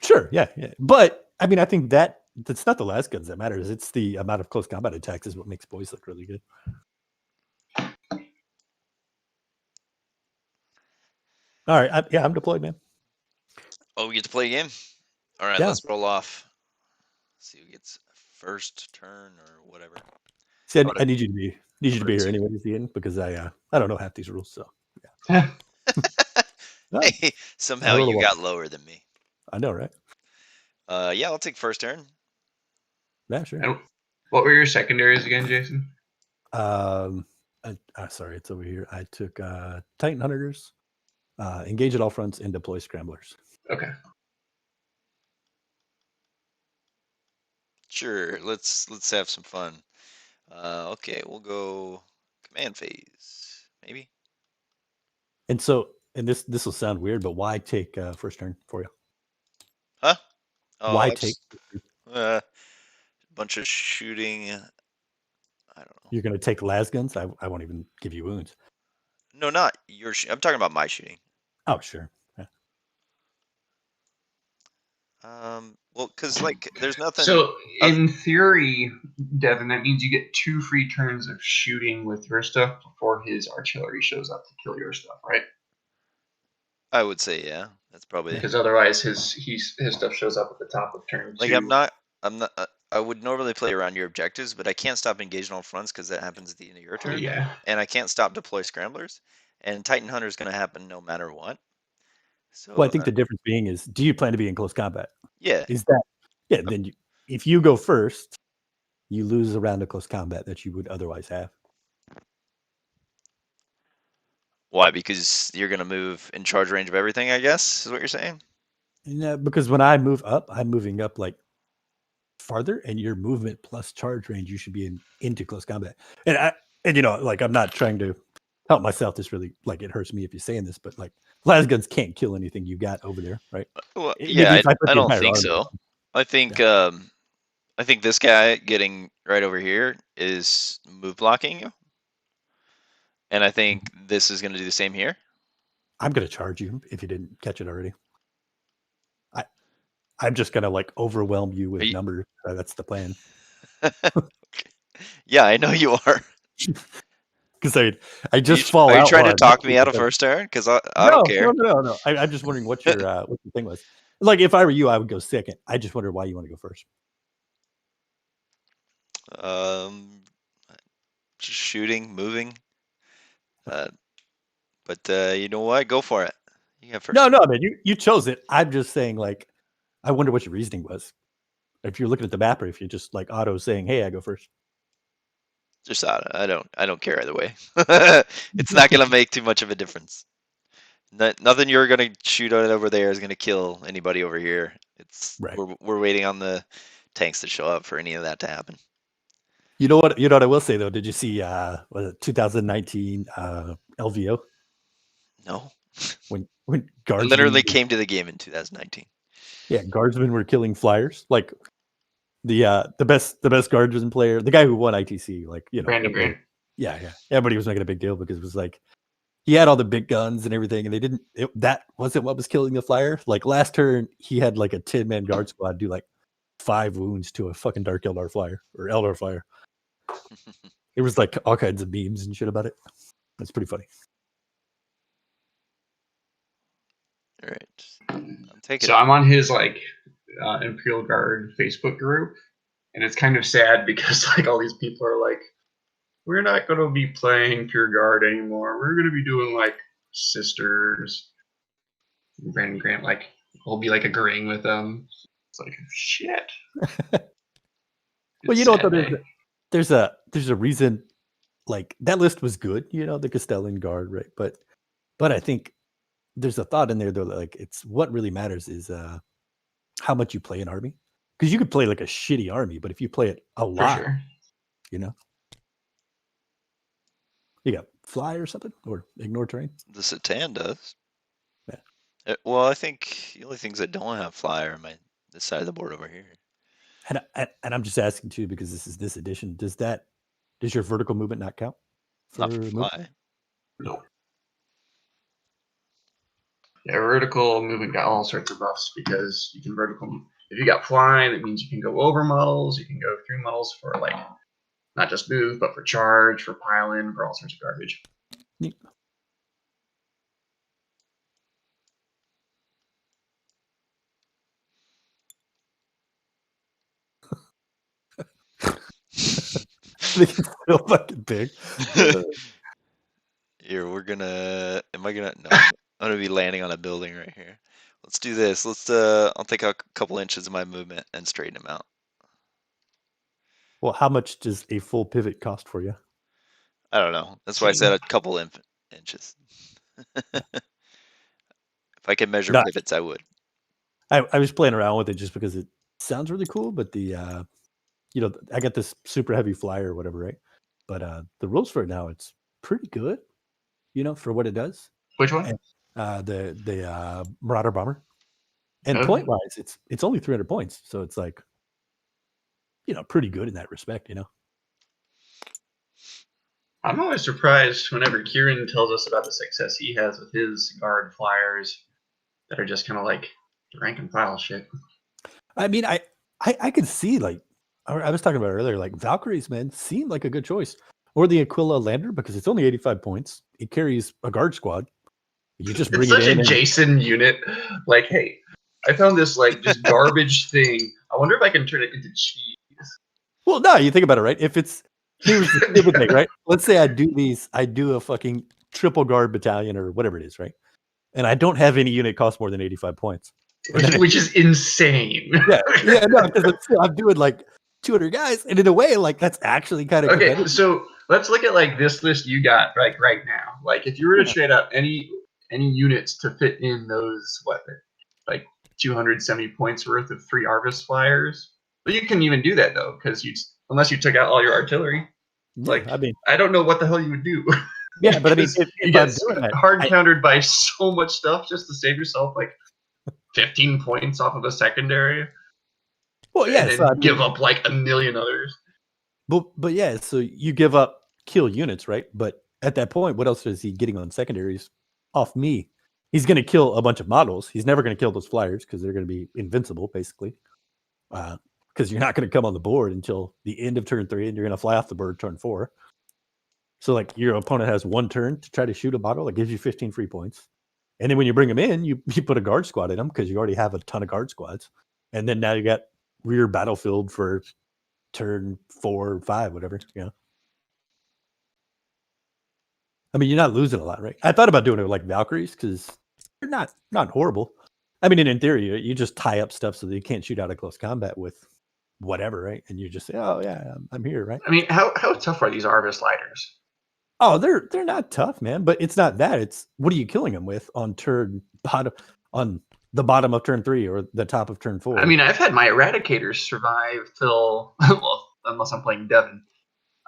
A: Sure, yeah, but I mean, I think that's not the las guns that matters. It's the amount of close combat attacks is what makes boys look really good. All right, I'm deployed, man.
B: Oh, we get to play a game. All right, let's roll off. Let's see who gets first turn or whatever.
A: See, I need you to be here anyways, Ian, because I don't know half these rules, so
B: yeah. Hey, somehow you got lower than me.
A: I know, right?
B: Yeah, I'll take first turn.
A: Yeah, sure.
C: And what were your secondaries again, Jason?
A: Sorry, it's over here. I took Titan Hunters, engage at all fronts, and deploy scramblers.
C: Okay.
B: Sure. Let's have some fun. Okay, we'll go command phase, maybe.
A: And so, and this will sound weird, but why take first turn for you?
B: Huh? Oh,
A: Why
B: I
A: take?
B: just a bunch of shooting. I don't know.
A: You're going to take las guns? I won't even give you wounds.
B: No, not your. I'm talking about my shooting.
A: Oh, sure. Yeah.
B: Well, because like there's nothing.
C: So in theory, Devin, that means you get 2 free turns of shooting with your stuff before his artillery shows up to kill your stuff, right?
B: I would say yeah. That's probably
C: Because otherwise, his stuff shows up at the top of turn 2.
B: like I'm not. I would normally play around your objectives, but I can't stop engaging all fronts because that happens at the end of your turn,
C: Yeah.
B: and I can't stop deploy scramblers. And Titan Hunter is going to happen no matter what. So
A: Well, I think the difference being is, do you plan to be in close combat?
B: yeah,
A: Is that then if you go first, you lose a round of close combat that you would otherwise have.
B: why? Because you're going to move in charge range of everything. I guess is what you're saying.
A: Yeah, because when I move up, I'm moving up like farther, and your movement plus charge range, you should be into close combat. And like I'm not trying to help myself. This really like it hurts me if you're saying this, but like las guns can't kill anything you got over there, right?
B: Well,
A: Maybe
B: yeah,
A: if I put
B: I
A: the
B: don't
A: entire
B: think
A: army
B: so.
A: on.
B: I think this guy getting right over here is move blocking you, and I think this is going to do the same here.
A: I'm going to charge you if you didn't catch it already. I'm just going to like overwhelm you with numbers. That's the plan.
B: Yeah, I know you are.
A: Because I just fall out.
B: Are you trying to talk me out of first turn? Because I don't care.
A: No. I'm just wondering what your thing was. Like if I were you, I would go second. I just wonder why you want to go first.
B: Just shooting, moving. But you know what? Go for it. You got first.
A: No, man. You chose it. I'm just saying, like, I wonder what your reasoning was. If you're looking at the map, or if you're just like auto saying, "Hey, I go first."
B: Just I don't care either way. It's not gonna make too much of a difference. Nothing you're gonna shoot at over there is gonna kill anybody over here. It's
A: right.
B: We're waiting on the tanks to show up for any of that to happen.
A: You know what? I will say though. Did you see was it 2019 LVO?
B: No.
A: When guardsmen
B: literally came to the game in 2019.
A: Yeah, guardsmen were killing flyers. Like the best guardsman player, the guy who won ITC, like
C: Brandon Grant.
A: Yeah. Everybody was making a big deal because it was like he had all the big guns and everything, and they didn't. That wasn't what was killing the flyer. Like last turn, he had like a 10-man guard squad do like 5 wounds to a fucking Dark Eldar flyer or Eldar flyer. It was like all kinds of memes and shit about it. That's pretty funny.
B: All right, I'm taking.
C: So I'm on his like Imperial Guard Facebook group, and it's kind of sad because like all these people are like, we're not going to be playing Pure Guard anymore. We're going to be doing like Sisters. Brandon Grant like will be like agreeing with them. It's like shit.
A: Well, you know what? There's a reason. Like that list was good, the Castellan Guard, right? But I think there's a thought in there though. Like it's what really matters is how much you play an army, because you could play like a shitty army, but if you play it a lot,
C: sure.
A: You got fly or something or ignore terrain.
B: The Satan does.
A: Yeah.
B: Well, I think the only things that don't have fly are this side of the board over here.
A: And I'm just asking too because this is this edition. Does your vertical movement not count?
B: Not for fly.
C: No. Yeah, vertical movement got all sorts of buffs because you can vertical. If you got fly, that means you can go over models. You can go through models for like not just move, but for charge, for pile in, for all sorts of garbage.
A: Neat. It's so fucking big.
B: Here, am I gonna? No, I'm gonna be landing on a building right here. Let's do this. I'll take a couple inches of my movement and straighten them out.
A: Well, how much does a full pivot cost for you?
B: I don't know. That's why I said a couple inches. If I could measure pivots, I would.
A: I was playing around with it just because it sounds really cool, but the I got this super heavy flyer or whatever, right? But the rules for it now, it's pretty good, for what it does.
C: Which one?
A: And, the Marauder Bomber. And
C: Okay.
A: point wise, it's only 300 points, so it's like, pretty good in that respect,
C: I'm always surprised whenever Kieran tells us about the success he has with his guard flyers that are just kind of like rank and file shit.
A: I mean, I could see, like, I was talking about earlier, like Valkyries, man, seem like a good choice, or the Aquila Lander, because it's only 85 points. It carries a guard squad. You just bring
C: It's
A: it
C: such
A: in.
C: a Jason unit. Like, hey, I found this like just garbage thing. I wonder if I can turn it into cheese.
A: Well, no, you think about it, right? If it's here's the stupid thing, right? Let's say I do a fucking triple guard battalion or whatever it is, right? And I don't have any unit cost more than 85 points.
C: Which is insane.
A: Yeah, no, because I'm doing like 200 guys, and in a way, like that's actually kind of
C: Okay,
A: competitive.
C: so let's look at like this list you got right now. Like if you were to trade out any units to fit in those like 270 points worth of 3 Arvis flyers. But you can even do that though, because unless you took out all your artillery. Like
A: I mean,
C: I don't know what the hell you would do.
A: Yeah, but I mean, if
C: you
A: I'm
C: get
A: doing that,
C: hard countered by so much stuff just to save yourself like 15 points off of a secondary.
A: Well, yeah,
C: and then
A: so I mean,
C: give up like a million others.
A: But yeah, so you give up kill units, right? But at that point, what else is he getting on secondaries off me? He's going to kill a bunch of models. He's never going to kill those flyers because they're going to be invincible, basically. Because you're not going to come on the board until the end of turn 3, and you're going to fly off the board turn 4. So, like, your opponent has 1 turn to try to shoot a model. That gives you 15 free points. And then when you bring them in, you put a guard squad in them because you already have a ton of guard squads. And then now you got rear battlefield for turn 4 or 5, whatever. I mean, you're not losing a lot, right? I thought about doing it with like Valkyries because they're not horrible. I mean, in theory, you just tie up stuff so that you can't shoot out of close combat with whatever, right? And you just say, "Oh yeah, I'm here," right?
C: I mean, how tough are these Arvis sliders?
A: Oh, they're not tough, man. But it's not that. It's what are you killing them with on the bottom of turn 3 or the top of turn 4?
C: I mean, I've had my Eradicators survive till well, unless I'm playing Devon.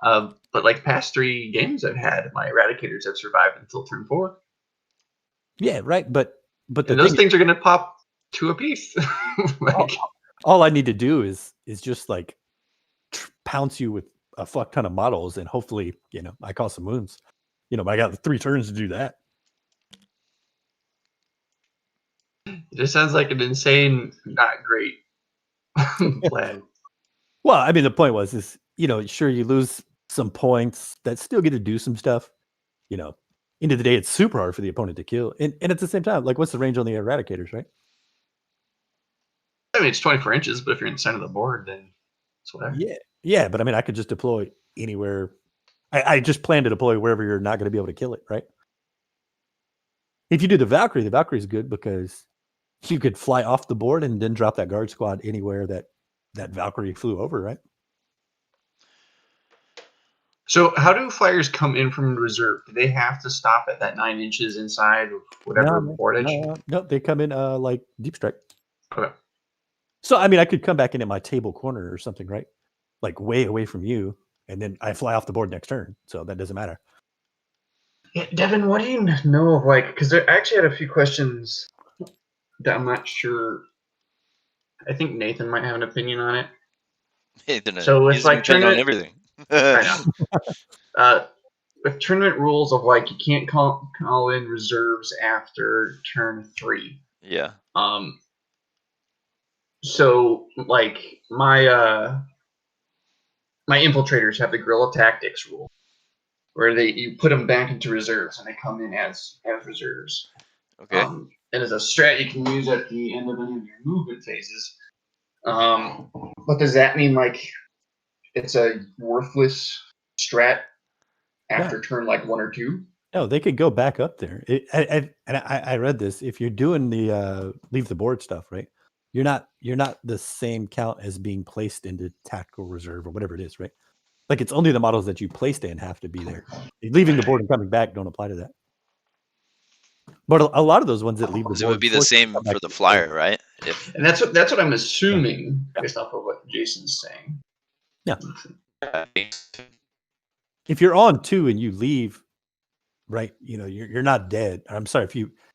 C: But like past 3 games I've had, my Eradicators have survived until turn 4.
A: Yeah, right. But
C: those things are going to pop 2 apiece. Like,
A: all I need to do is just like pounce you with a fuck ton of models, and hopefully, I cause some wounds. But I got 3 turns to do that.
C: it just sounds like an insane, not great plan.
A: Well, I mean, the point was, sure, you lose some points that still get to do some stuff. End of the day, it's super hard for the opponent to kill. And at the same time, like, what's the range on the Eradicators, right?
C: I mean, it's 24 inches, but if you're in the center of the board, then it's whatever.
A: Yeah, but I mean, I could just deploy anywhere. I just plan to deploy wherever you're not going to be able to kill it, right? If you do the Valkyrie is good because you could fly off the board and then drop that guard squad anywhere that Valkyrie flew over, right?
C: So how do flyers come in from reserve? Do they have to stop at that 9 inches inside of whatever board edge?
A: No, they come in like deep strike.
C: Okay.
A: So I mean, I could come back in at my table corner or something, right? Like way away from you, and then I fly off the board next turn. So that doesn't matter.
C: Yeah, Devin, what do you know of because I actually had a few questions that I'm not sure. I think Nathan might have an opinion on it.
B: Nathan,
C: so it's like
B: tournament on everything.
C: I know. With tournament rules of like you can't call in reserves after turn 3.
B: Yeah.
C: So like my infiltrators have the guerrilla tactics rule, where you put them back into reserves and they come in as reserves.
B: Okay.
C: And as a strat you can use at the end of any of your movement phases. But does that mean like it's a worthless strat after turn like 1 or 2?
A: No, they could go back up there. I read this. If you're doing the leave the board stuff, right? You're not the same count as being placed into tactical reserve or whatever it is, right? Like it's only the models that you placed in have to be there. Leaving the board and coming back don't apply to that. But a lot of those ones that leave the board,
B: it would be the same for the flyer, right?
C: And that's what I'm assuming based off of what Jason's saying.
A: Yeah.
B: Uh,
A: If you're on 2 and you leave, right, you're not dead. I'm sorry,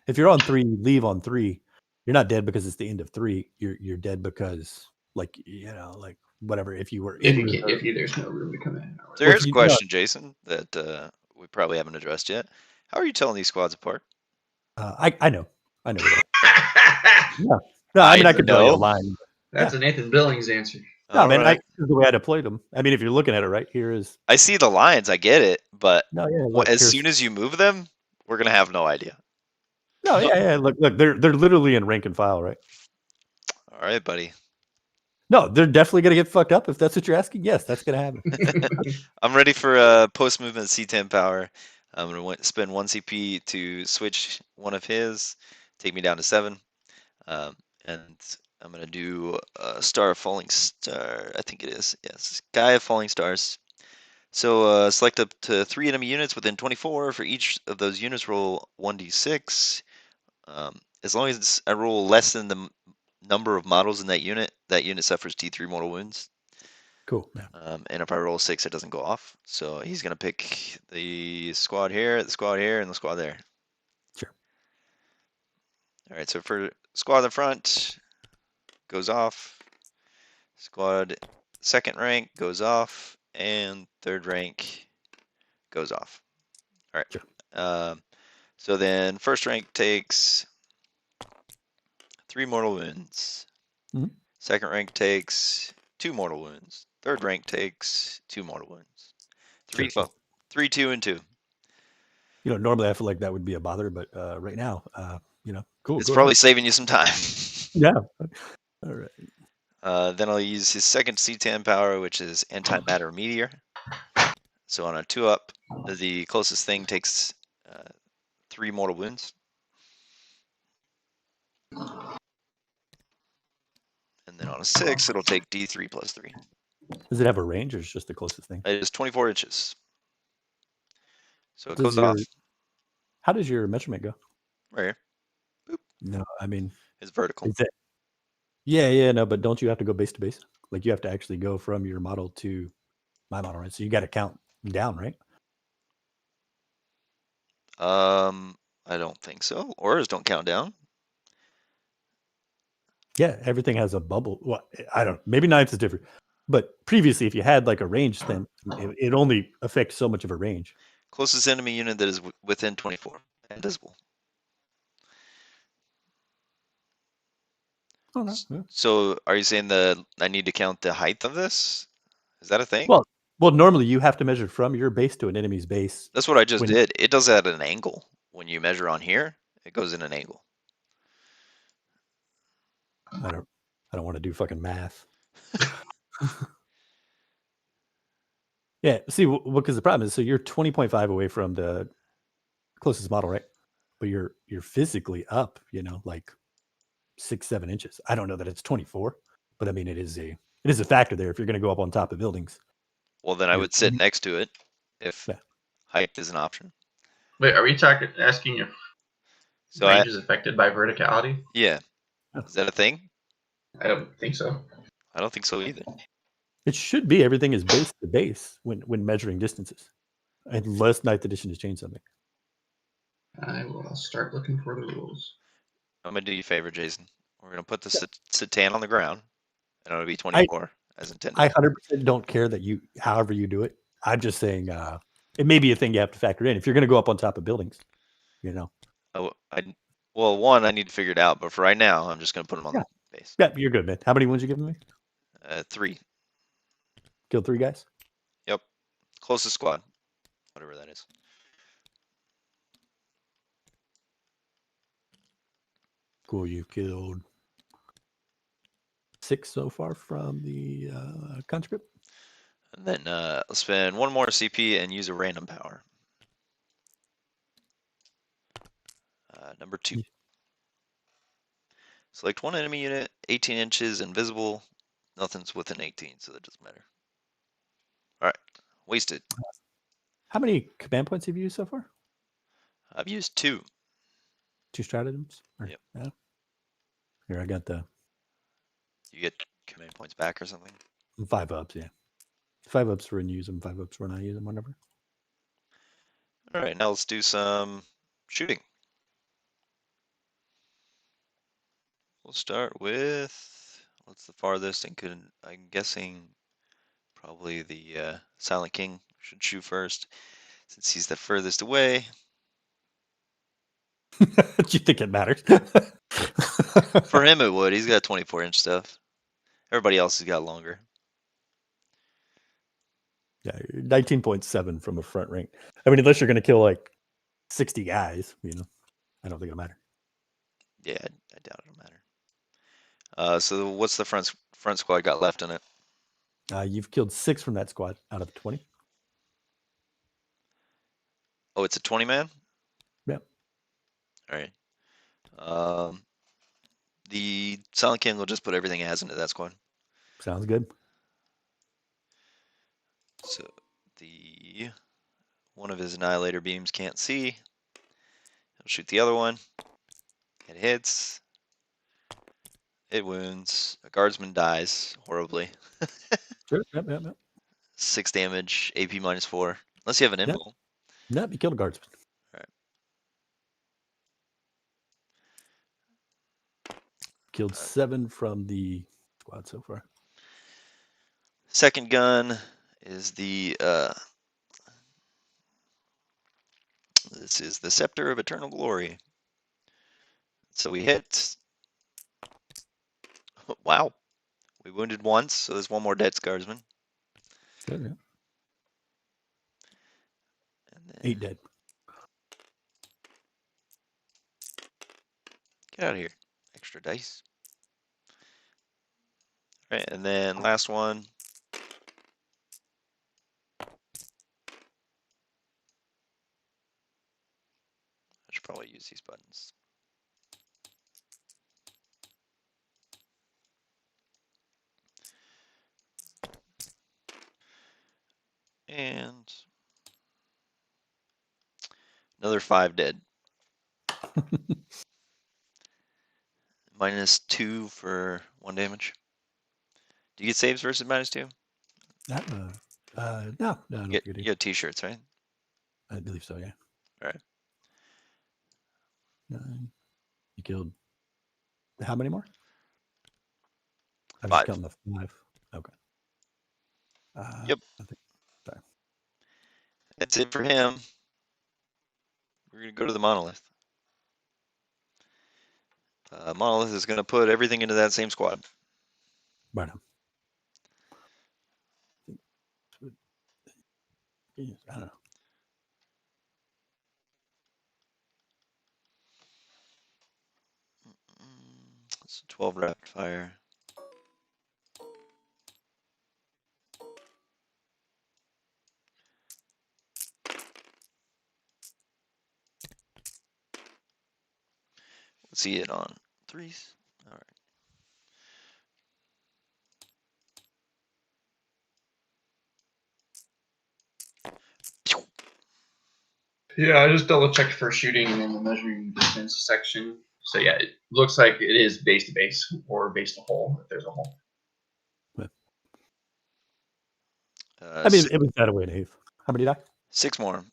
A: if you're on 3 and you leave on 3, you're not dead because it's the end of 3. You're dead because like whatever. If you were
C: If
A: in
C: there's no room to come in. Or
B: So
A: Well,
B: here's a question, Jason, that we probably haven't addressed yet. How are you telling these squads apart?
A: I know.
C: whatever.
A: No, I mean I could draw you a
B: know.
A: line.
C: That's a Nathan Billings answer.
A: No,
B: All
A: man,
B: right.
A: this is the way I deployed them. I mean, if you're looking at it, right here is
B: I see the lines. I get it, but
A: look,
B: as
A: here's
B: soon as you move them, we're gonna have no idea.
A: no, yeah, look, they're literally in rank and file, right?
B: All right, buddy.
A: No, they're definitely gonna get fucked up if that's what you're asking. Yes, that's gonna happen.
B: I'm ready for post movement C10 power. I'm gonna spend 1 CP to switch one of his, take me down to 7, and I'm gonna do a Star of Falling Star. I think it is. Yes, Sky of Falling Stars. So select up to 3 enemy units within 24. For each of those units, roll 1d6. As long as I roll less than the number of models in that unit suffers D3 mortal wounds.
A: Cool. Yeah.
B: And if I roll 6, it doesn't go off. So he's going to pick the squad here, and the squad there.
A: Sure.
B: All right, so for squad in the front, goes off. Squad second rank goes off, and third rank goes off. All right.
A: Sure.
B: So then first rank takes 3 mortal wounds.
A: Mhm.
B: Second rank takes 2 mortal wounds. Third rank takes 2 mortal wounds. 3, 2, and 2.
A: Normally I feel like that would be a bother, but right now, cool.
B: It's probably saving you some time.
A: Yeah. All right.
B: Then I'll use his second C10 power, which is Antimatter Meteor. So on a 2-up, the closest thing takes 3 mortal wounds. And then on a 6, it'll take D3 plus 3.
A: Does it have a range, or is it just the closest thing?
B: It is 24 inches. So it goes off
A: How does your measurement go?
B: right here.
A: No, I mean,
B: It's vertical.
A: is it? Yeah, no, but don't you have to go base to base? Like you have to actually go from your model to my model, right? So you got to count down, right?
B: I don't think so. Auras don't count down.
A: Yeah, everything has a bubble. Well, I don't. Maybe ninth is different, but previously, if you had like a range, then it only affects so much of a range.
B: Closest enemy unit that is within 24. Invisible.
A: Oh no. Yeah.
B: So are you saying that I need to count the height of this? Is that a thing?
A: Well, normally you have to measure from your base to an enemy's base.
B: That's what I just did. It does that at an angle. When you measure on here, it goes in an angle.
A: I don't want to do fucking math. Yeah, see, because the problem is, so you're 20.5 away from the closest model, right? But you're physically up, like 6-7 inches. I don't know that it's 24, but I mean it is a factor there if you're going to go up on top of buildings.
B: Well, then I would sit next to it if height is an option.
C: Wait, are we asking if range is affected by verticality?
B: Yeah. Is that a thing?
C: I don't think so.
B: I don't think so either.
A: It should be everything is base to base when measuring distances, unless 9th edition has changed something.
C: I will start looking for the rules.
B: I'm gonna do you a favor, Jason. We're gonna put the Satan on the ground, and it'll be 24 as intended.
A: I 100% don't care that however you do it. I'm just saying it may be a thing you have to factor in if you're going to go up on top of buildings.
B: Oh, well, one, I need to figure it out, but for right now, I'm just gonna put them on the base.
A: Yeah, you're good, man. How many wounds you giving me?
B: 3.
A: Killed 3 guys?
B: Yep. Closest squad. Whatever that is.
A: Cool, you've killed 6 so far from the conscript.
B: And then I'll spend 1 more CP and use a random power. Number 2. Select 1 enemy unit, 18 inches, invisible. Nothing's within 18, so that doesn't matter. All right, wasted.
A: How many command points have you used so far?
B: I've used 2.
A: 2 stratagems?
B: Yep.
A: Yeah. Here, I got
B: You get command points back or something?
A: 5 ups, yeah. 5-ups when you use them, 5-ups when I use them, whatever.
B: All right, now let's do some shooting. We'll start with, what's the farthest? And I'm guessing probably the Silent King should shoot first, since he's the furthest away.
A: Do you think it matters?
B: For him, it would. He's got 24-inch stuff. Everybody else has got longer.
A: Yeah, 19.7 from a front rank. I mean, unless you're going to kill like 60 guys, I don't think it'll matter.
B: Yeah, I doubt it'll matter. So what's the front squad got left in it?
A: You've killed 6 from that squad out of 20.
B: Oh, it's a 20-man?
A: Yep.
B: All right. The Silent King will just put everything it has into that squad.
A: Sounds good.
B: So the one of his Annihilator beams can't see. He'll shoot the other one. It hits. It wounds. A guardsman dies horribly.
A: Sure. Yep.
B: 6 damage, AP -4. Unless you have an
A: Yep.
B: invul.
A: Nope, you killed a guardsman.
B: All right.
A: Killed 7 from the squad so far.
B: Second gun is the this is the Scepter of Eternal Glory. So we hit. Wow. We wounded once, so there's one more dead guardsman.
A: Good, yeah.
B: And then,
A: 8 dead.
B: get out of here. Extra dice. All right, and then last one. I should probably use these buttons. And another 5 dead. -2 for 1 damage. Do you get saves versus -2?
A: No, I don't think I do.
B: You get t-shirts, right?
A: I believe so, yeah.
B: All right.
A: 9. You killed how many more? I'm
B: 5.
A: just counting the 5. Okay.
B: Yep.
A: Sorry.
B: That's it for him. We're going to go to the Monolith. Monolith is going to put everything into that same squad.
A: Right on. I don't know.
B: It's a 12 rapid fire. Let's see it on 3s. All right.
C: Yeah, I just double checked for shooting in the measuring distance section. So yeah, it looks like it is base to base or base to hole if there's a hole.
A: I mean, it was that away in 8th. How many die?
B: 6 more.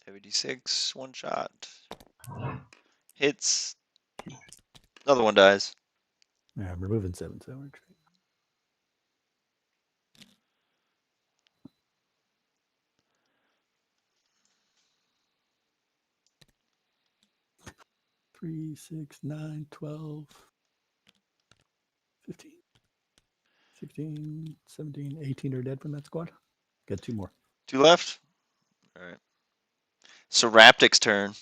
B: Heavy D6, 1 shot. Hits. Another one dies.
A: Yeah, I'm removing 7, so we're 3, 6, 9, 12, 15, 16, 17, 18 are dead from that squad. Got 2 more.
B: 2 left. All right. Seraptic's turn.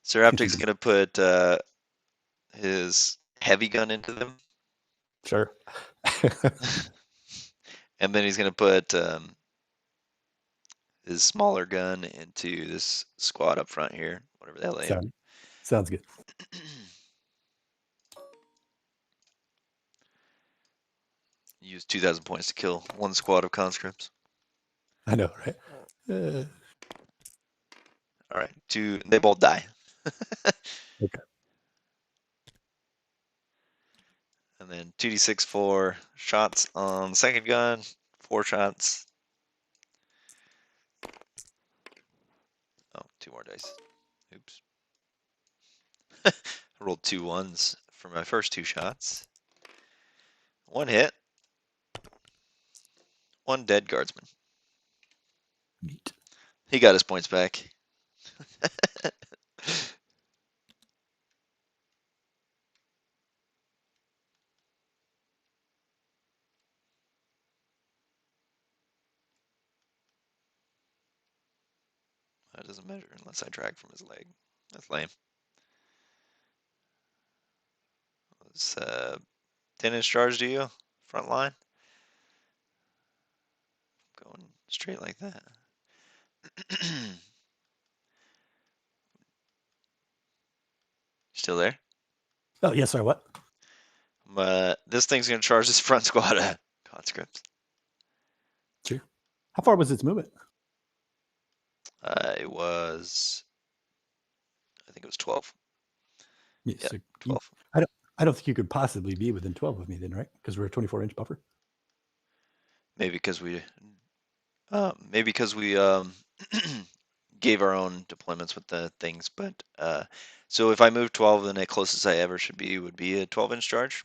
B: Seraptic's going to put his heavy gun into them.
A: Sure.
B: And then he's going to put his smaller gun into this squad up front here. Whatever the hell they are.
A: Sounds good.
B: Use 2,000 points to kill 1 squad of conscripts.
A: I know, right?
B: All right, they both die.
A: Okay.
B: And then 2d6 for shots on the second gun, 4 shots. Oh, 2 more dice. Oops. I rolled 2 1s for my first 2 shots. 1 hit. 1 dead guardsman.
A: Neat.
B: He got his points back. That doesn't measure unless I drag from his leg. That's lame. It's 10-inch charge to you, front line. Going straight like that. Still there?
A: Oh, yes, sorry, what?
B: This thing's going to charge this front squad of conscripts.
A: Sure. How far was its movement?
B: I think it was 12.
A: Yeah,
B: Yeah,
A: so
B: 12.
A: I don't think you could possibly be within 12 of me then, right? Because we're a 24-inch buffer.
B: Maybe because we gave our own deployments with the things. But so if I move 12, then the closest I ever should be would be a 12-inch charge.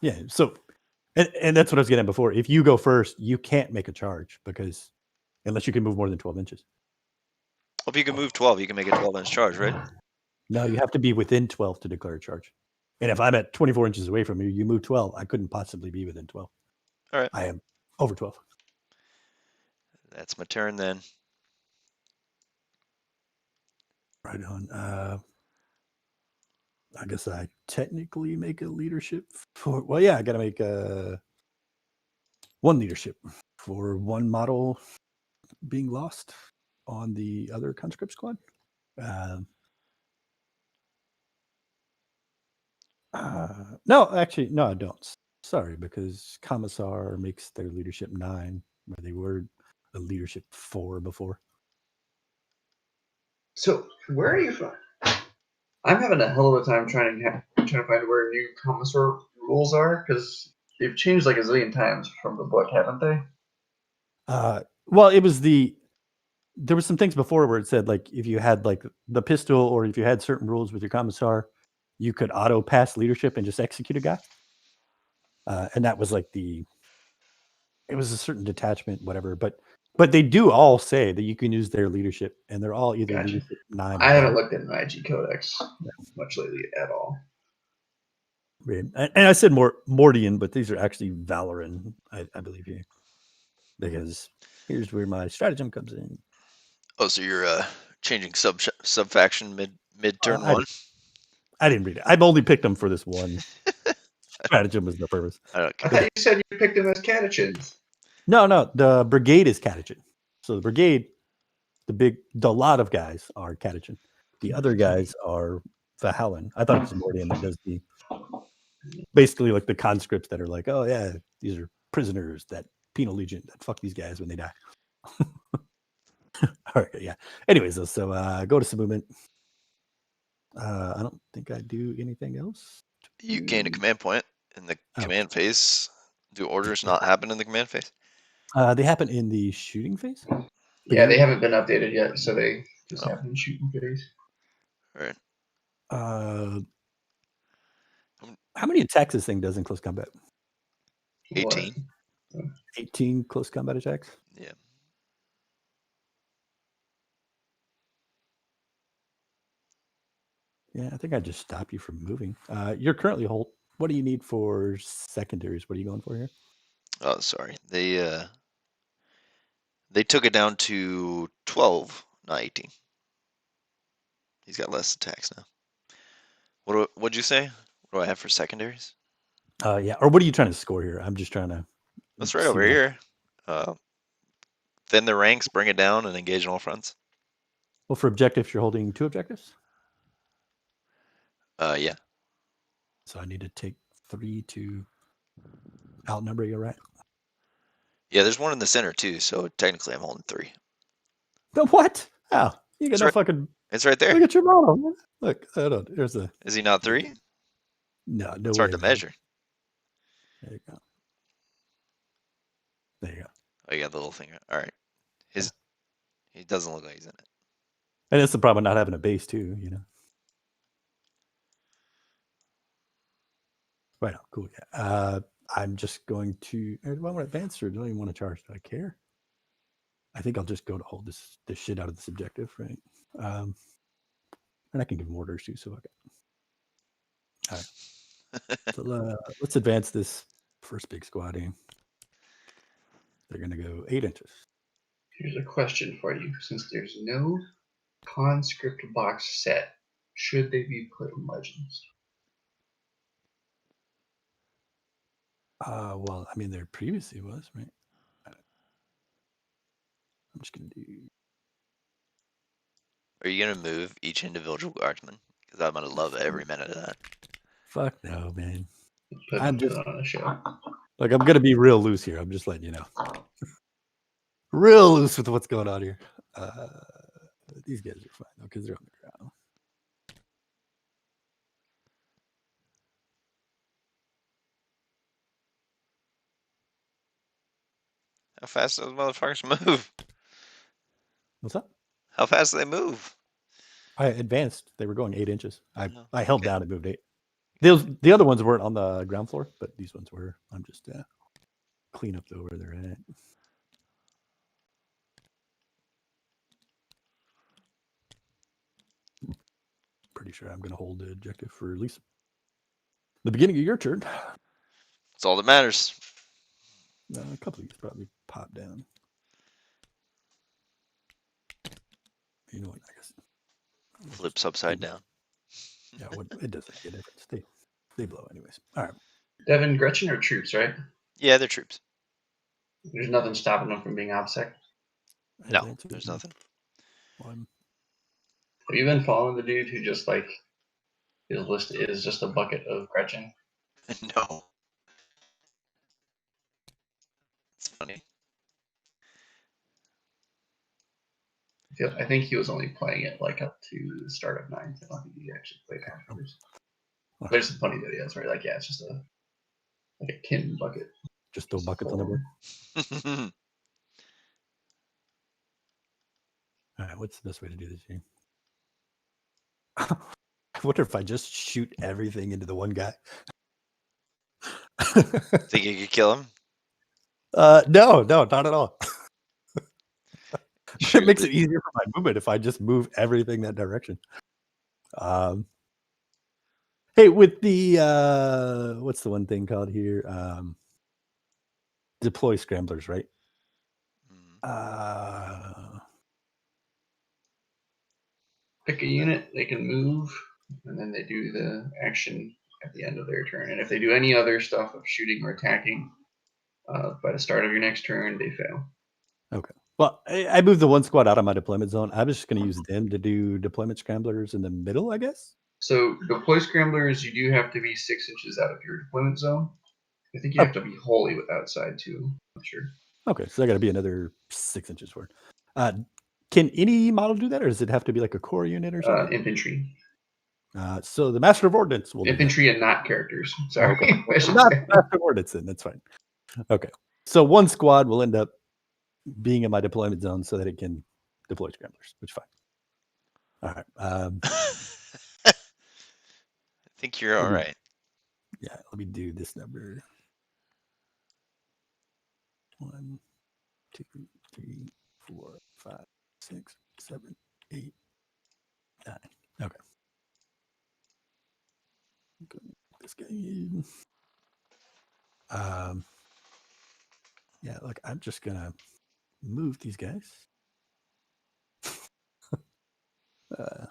A: Yeah. So, and that's what I was getting at before. If you go first, you can't make a charge because unless you can move more than 12 inches.
B: Well, if you can move 12, you can make a 12-inch charge, right?
A: No, you have to be within 12 to declare a charge. And if I'm at 24 inches away from you, you move 12. I couldn't possibly be within 12.
B: All right.
A: I am over 12.
B: That's my turn then.
A: Right on. I guess I technically make a leadership for. Well, yeah, I got to make one leadership for one model being lost on the other conscript squad. No, actually, no, I don't. Sorry, because Commissar makes their leadership 9, where they were a leadership 4 before.
C: So where are you from? I'm having a hell of a time trying to find where new commissar rules are because they've changed like a zillion times from the book, haven't they?
A: Well, there were some things before where it said like if you had like the pistol or if you had certain rules with your Commissar, you could auto pass leadership and just execute a guy. And that was like it was a certain detachment, whatever. But they do all say that you can use their leadership, and they're all either
C: Gotcha.
A: leadership 9
C: I
A: or
C: haven't
A: better.
C: looked at an IG Codex much lately at all.
A: And I said Mordian, but these are actually Valoran, I believe here. Because here's where my stratagem comes in.
B: Oh, so you're changing sub faction mid turn one?
A: I didn't read it. I've only picked them for this one. Stratagem was the purpose.
B: I
C: thought you said you picked them as catechins.
A: No, the brigade is catechin. So the brigade, the lot of guys are catechin. The other guys are Vahalan. I thought it was Mordian that does basically like the conscripts that are like, oh yeah, these are prisoners that penal legion that fuck these guys when they die. All right, yeah. Anyways, so go to some movement. I don't think I do anything else.
B: You gain a command point in the command phase. Do orders not happen in the command phase?
A: They happen in the shooting phase.
C: Yeah, they haven't been updated yet, so they just happen in shooting phase.
B: All right.
A: How many attacks this thing does in close combat?
B: 18.
A: 18 close combat attacks?
B: Yeah.
A: Yeah, I think I just stop you from moving. You're currently hold. What do you need for secondaries? What are you going for here?
B: Oh, sorry. They took it down to 12, not 18. He's got less attacks now. What'd you say? What do I have for secondaries?
A: Yeah, or what are you trying to score here? I'm just trying to.
B: That's right over here. Thin the ranks, bring it down, and engage on all fronts.
A: Well, for objectives, you're holding 2 objectives?
B: Yeah.
A: So I need to take 3 to outnumber you, right?
B: Yeah, there's one in the center too, so technically I'm holding 3.
A: But what? Oh, You got
B: It's
A: no
B: right-
A: fucking.
B: It's right
A: Look
B: there.
A: at your model. Man. Look, hold on. There's a.
B: Is he not 3?
A: No, no
B: It's
A: way.
B: hard to
A: man.
B: measure.
A: There you go. There you go.
B: Oh, you got the little thing. All right. He doesn't look like he's in it.
A: And it's the problem of not having a base too. You know. Right on. Cool. Yeah. I'm just going to. Do I want to advance or do I even want to charge? Do I care? I think I'll just go to hold this shit out of this objective, right? And I can give them orders too. So okay. All right. So let's advance this first big squad in. They're gonna go 8 inches.
C: Here's a question for you. Since there's no conscript box set, should they be put in Legends?
A: Well, I mean, there previously was, right? I'm just gonna do.
B: Are you gonna move each individual guardsman? Because I'm gonna love every minute of that.
A: Fuck no, man.
C: Put
A: I'm
C: it
A: just
C: on a show.
A: like I'm gonna be real loose here. I'm just letting you know. Real loose with what's going on here. These guys are fine though because they're on the ground.
B: How fast those motherfuckers move?
A: What's up?
B: How fast do they move?
A: I advanced. They were going 8 inches. I
B: Oh,
A: held
B: okay.
A: down and moved 8. The other ones weren't on the ground floor, but these ones were. I'm just clean up though where they're at. Pretty sure I'm gonna hold the objective for at least the beginning of your turn.
B: That's all that matters.
A: A couple of these probably pop down. You know what? I guess
B: Flips upside down.
A: Yeah, it doesn't make a difference. They blow anyways. All right.
C: Devin, Gretchen are troops, right?
B: Yeah, they're troops.
C: There's nothing stopping them from being OBSEC.
B: No,
A: Advance
B: there's
A: is
B: nothing.
A: 1.
C: Have you been following the dude who just like his list is just a bucket of Gretchen?
B: No. It's funny.
C: I think he was only playing it like up to the start of 9th. I don't think he actually played afterwards. There's some funny videos where like, yeah, it's just like a tin bucket.
A: Just throw buckets on the board. All right. What's the best way to do this here? I wonder if I just shoot everything into the one guy.
B: Think you could kill him?
A: No, not at all.
B: Sure,
A: It makes it easier for my movement if I just move everything that direction. Hey, with the what's the one thing called here? Deploy scramblers, right?
C: Pick a unit, they can move, and then they do the action at the end of their turn. And if they do any other stuff of shooting or attacking by the start of your next turn, they fail.
A: Okay. Well, I moved the one squad out of my deployment zone. I was just going to use them to do deployment scramblers in the middle, I guess.
C: So deploy scramblers, you do have to be 6 inches out of your deployment zone. I think you have to be wholly outside too. I'm sure.
A: Okay, so I got to be another 6 inches for it. Can any model do that, or does it have to be like a core unit or something?
C: Infantry.
A: So the Master of Ordnance will
C: infantry and not characters. Sorry,
A: okay. Not Master of Ordnance, then that's fine. Okay, so one squad will end up being in my deployment zone so that it can deploy scramblers, which is fine. All right.
B: I think you're all right.
A: Yeah, let me do this number. 1, 2, 3, 4, 5, 6, 7, 8, 9. Okay. This guy in. Yeah, look, I'm just gonna move these guys. We'll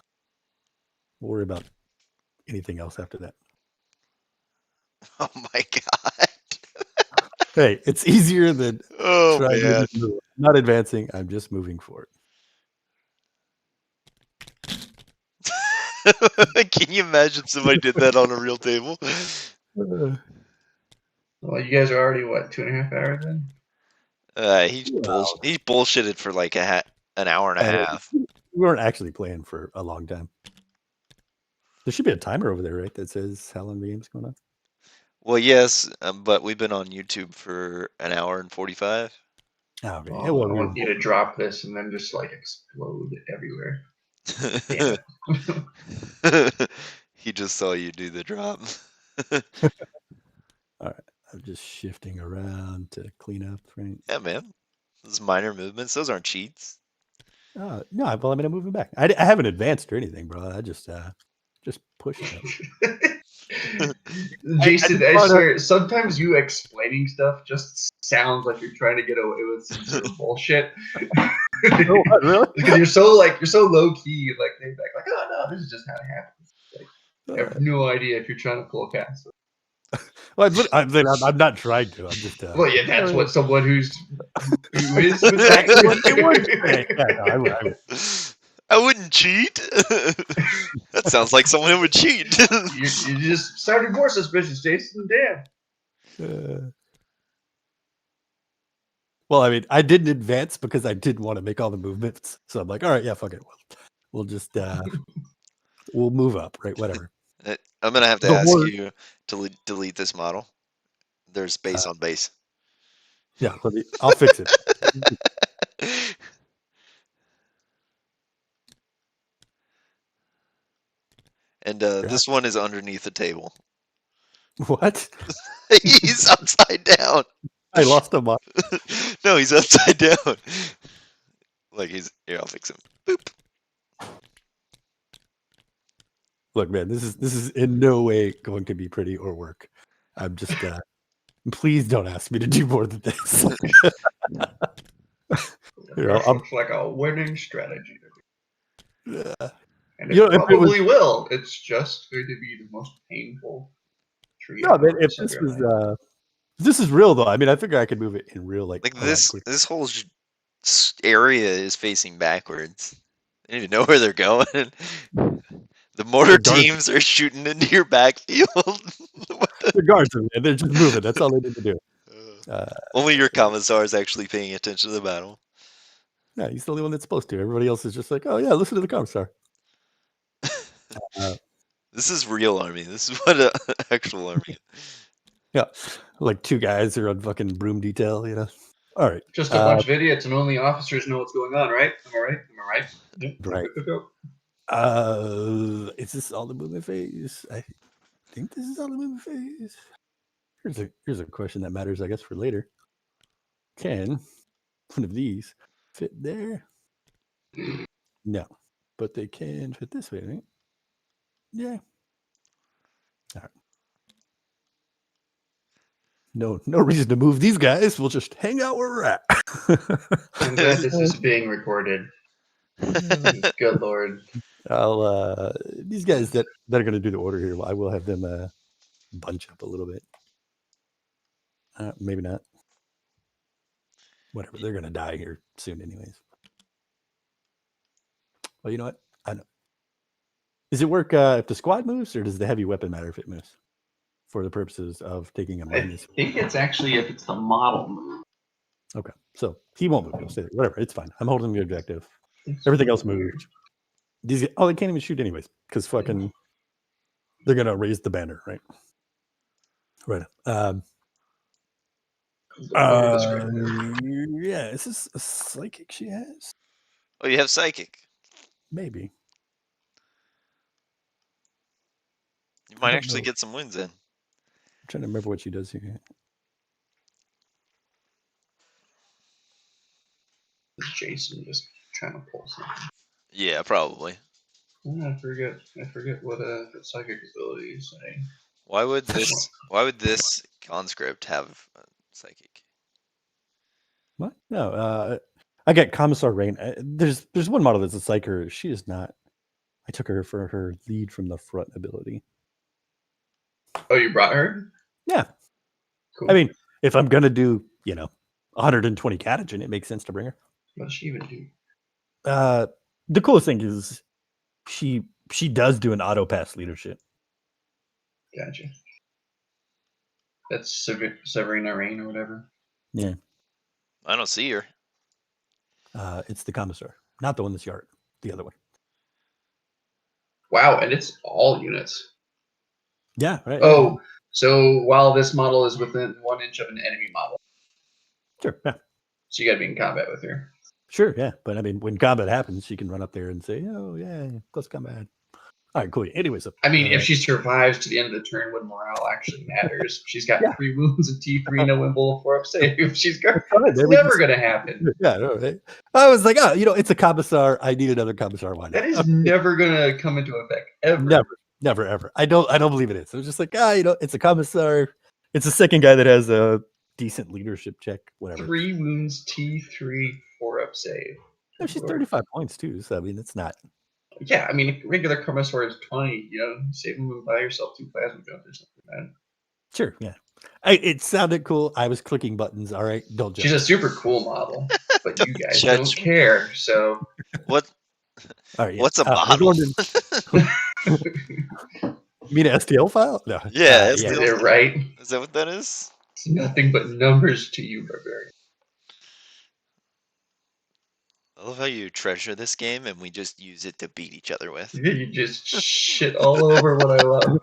A: worry about anything else after that.
B: Oh my god.
A: Hey, it's easier than trying to
B: man.
A: move. I'm not advancing. I'm just moving forward.
B: Can you imagine somebody did that on a real table?
C: Well, you guys are already what, 2.5 hours in?
B: He bullshitted for like an hour and a half.
A: We weren't actually playing for a long time. There should be a timer over there, right? That says how long the game's going on.
B: Well, yes, but we've been on YouTube for an hour and 45.
A: Oh, okay.
C: Oh,
A: Yeah, well,
C: I want you to drop this and then just like explode everywhere. Damn it.
B: He just saw you do the drop.
A: all right. I'm just shifting around to clean up, right?
B: Yeah, man. Those minor movements, those aren't cheats.
A: No, well, I mean, I'm moving back. I haven't advanced or anything, bro. I just pushed it.
C: Jason,
A: just
C: I
A: wanna-
C: swear, sometimes you explaining stuff just sounds like you're trying to get away with some sort of bullshit.
A: Oh, what, really?
C: Because you're so low key, like laid back, like, oh no, this is just how it happens. Like, I have no idea if you're trying to pull a cast.
A: Well, I'm not trying to. I'm just.
C: Well, yeah, that's what someone who is would
A: Exactly what they would
C: actually.
A: say. Yeah, no, I would.
B: I wouldn't cheat. That sounds like someone who would cheat.
C: You just started more suspicious, Jason. Damn.
A: Well, I mean, I didn't advance because I didn't want to make all the movements. So I'm like, all right, yeah, fuck it. We'll just we'll move up, right? Whatever.
B: I'm gonna have to
A: The
B: ask
A: war-
B: you to delete this model. There's base on base.
A: Yeah, I'll fix it.
B: And this one is underneath the table.
A: What?
B: He's upside down.
A: I lost a mod.
B: No, he's upside down. Like here, I'll fix him. Boop.
A: Look, man, this is in no way going to be pretty or work. I'm just please don't ask me to do more than this.
C: That looks like a winning strategy.
A: Yeah.
C: And it
A: You know, if it
C: probably will. It's just going to be the most painful tree.
A: No, man, if this was this is real though. I mean, I figure I could move it in real
B: like this whole area is facing backwards. They don't even know where they're going. The mortar teams are shooting into your backfield.
A: The guards are there. They're just moving. That's all they need to do.
B: Only your commissar is actually paying attention to the battle.
A: Yeah, he's the only one that's supposed to. Everybody else is just like, oh yeah, listen to the commissar.
B: This is real army. This is what an actual army.
A: Yeah, like two guys are on fucking broom detail, you know. All right,
C: just a bunch of idiots, and only officers know what's going on, right? Am I right? Yep.
A: Right. Is this all the movement phase? I think this is all the movement phase. Here's a question that matters, I guess, for later. Can one of these fit there? No, but they can fit this way, right? Yeah. All right. No reason to move these guys. We'll just hang out where we're at.
C: I'm glad this is being recorded. Good Lord.
A: I'll these guys that are going to do the order here, I will have them bunch up a little bit. Maybe not. Whatever. They're going to die here soon, anyways. Well, you know what? I know. Does it work if the squad moves, or does the heavy weapon matter if it moves? For the purposes of taking a minus.
C: I think it's actually if it's the model move.
A: Okay, so he won't move. He'll stay there. Whatever, it's fine. I'm holding the objective. Everything else moves. These they can't even shoot anyways because fucking they're gonna raise the banner, right? Right. Yeah. Is this a psychic she has?
B: Oh, you have psychic.
A: Maybe.
B: You might actually get some wins in.
A: I'm trying to remember what she does here.
C: Is Jason just trying to pull something?
B: Yeah, probably.
C: I forget what psychic abilities say.
B: Why would this conscript have psychic?
A: What? No. I got Commissar Rain. There's one model that's a psyker. She is not. I took her for her lead from the front ability.
C: Oh, you brought her?
A: Yeah.
C: Cool.
A: I mean, if I'm gonna do 120 catagen, it makes sense to bring her.
C: What does she even do?
A: The coolest thing is she does do an auto pass leadership.
C: Gotcha. That's Severina Rain or whatever.
A: Yeah.
B: I don't see her.
A: It's the commissar, not the one that's yard. the other one.
C: Wow, and it's all units.
A: Yeah, right.
C: Oh, so while this model is within 1 inch of an enemy model,
A: sure. Yeah,
C: so you got to be in combat with her.
A: sure. Yeah, but I mean, when combat happens, she can run up there and say, "Oh, yeah, close combat." All right, cool. Anyways,
C: I mean, if she survives to the end of the turn when morale actually matters, she's got
A: Yeah.
C: 3 wounds and T3, no wimble, 4-up save. She's got,
A: Right,
C: it's never going to happen.
A: Yeah, no, right? I was like, oh, it's a commissar. I need another commissar. Why not?
C: That is never going to come into effect ever.
A: Never, ever. I don't believe it is. I was just like, it's a commissar. It's the second guy that has a decent leadership check. Whatever.
C: 3 wounds, T3, 4-up save.
A: No, she's 35 points too. So I mean, it's not.
C: Yeah, I mean, regular commissar is 20. Save them and buy yourself 2 plasma guns or something, man.
A: Sure, yeah. It sounded cool. I was clicking buttons. All right, don't judge.
C: She's a super cool model, but you guys don't care. So
B: what?
A: All right, yeah.
B: What's a model?
A: You mean an STL file? No.
B: Yeah,
C: is it right?
B: Is that what that is?
C: It's nothing but numbers to you, barbarian.
B: I love how you treasure this game and we just use it to beat each other with.
C: You just shit all over what I love.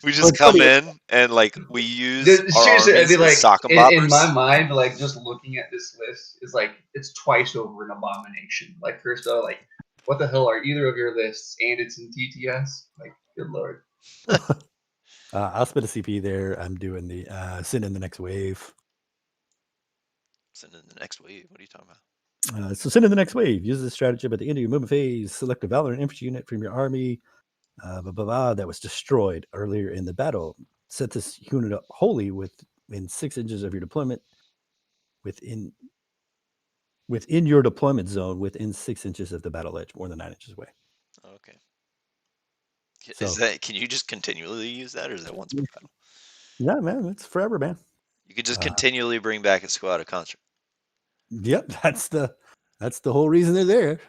B: We just come in and like we use
C: seriously, I'd be like,
B: sock and
C: in my mind, like just looking at this list is like it's twice over an abomination. Like first of all, like what the hell are either of your lists? And it's in TTS. Like, good lord.
A: I'll spend a CP there. I'm doing the send in the next wave.
B: Send in the next wave. What are you talking about?
A: So send in the next wave. Use this strategy at the end of your movement phase. Select a Valor infantry unit from your army that was destroyed earlier in the battle. Set this unit up wholly within 6 inches of your deployment. Within your deployment zone, within 6 inches of the battle edge, more than 9 inches away.
B: Okay. Can you just continually use that, or is that once per battle?
A: Yeah, man, it's forever, man.
B: You could just continually bring back a squad of conscripts. Yep,
A: that's the whole reason they're there.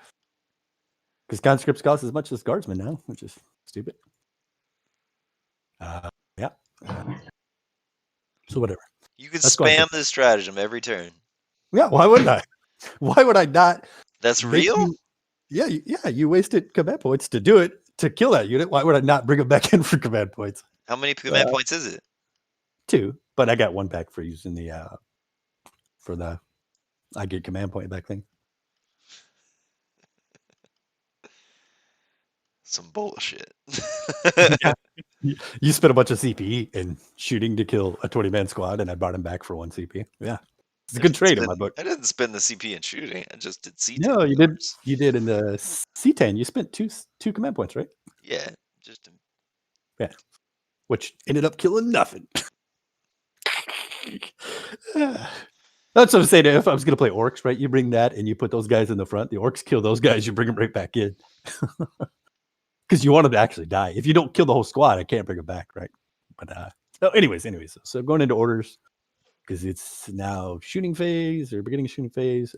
A: Because conscripts cost as much as guardsmen now, which is stupid. Yeah. So whatever.
B: You could spam this stratagem every turn.
A: Yeah, why wouldn't I? Why would I not?
B: That's real?
A: You wasted command points to do it, to kill that unit. Why would I not bring them back in for command points?
B: How many command points is it?
A: 2, but I got 1 back for using the I get command point back thing.
B: Some bullshit.
A: Yeah. You spent a bunch of CP in shooting to kill a 20-man squad, and I brought him back for 1 CP. Yeah, it's a good trade in my book.
B: I didn't spend the CP in shooting. I just did C10.
A: No, you did. You did in the C10. You spent two command points, right?
B: Yeah,
A: which ended up killing nothing. That's what I'm saying. If I was going to play orcs, right, you bring that and you put those guys in the front. The orcs kill those guys. You bring them right back in. Because you want them to actually die. If you don't kill the whole squad, I can't bring them back, right? But anyways. So going into orders, because it's now shooting phase or beginning of shooting phase.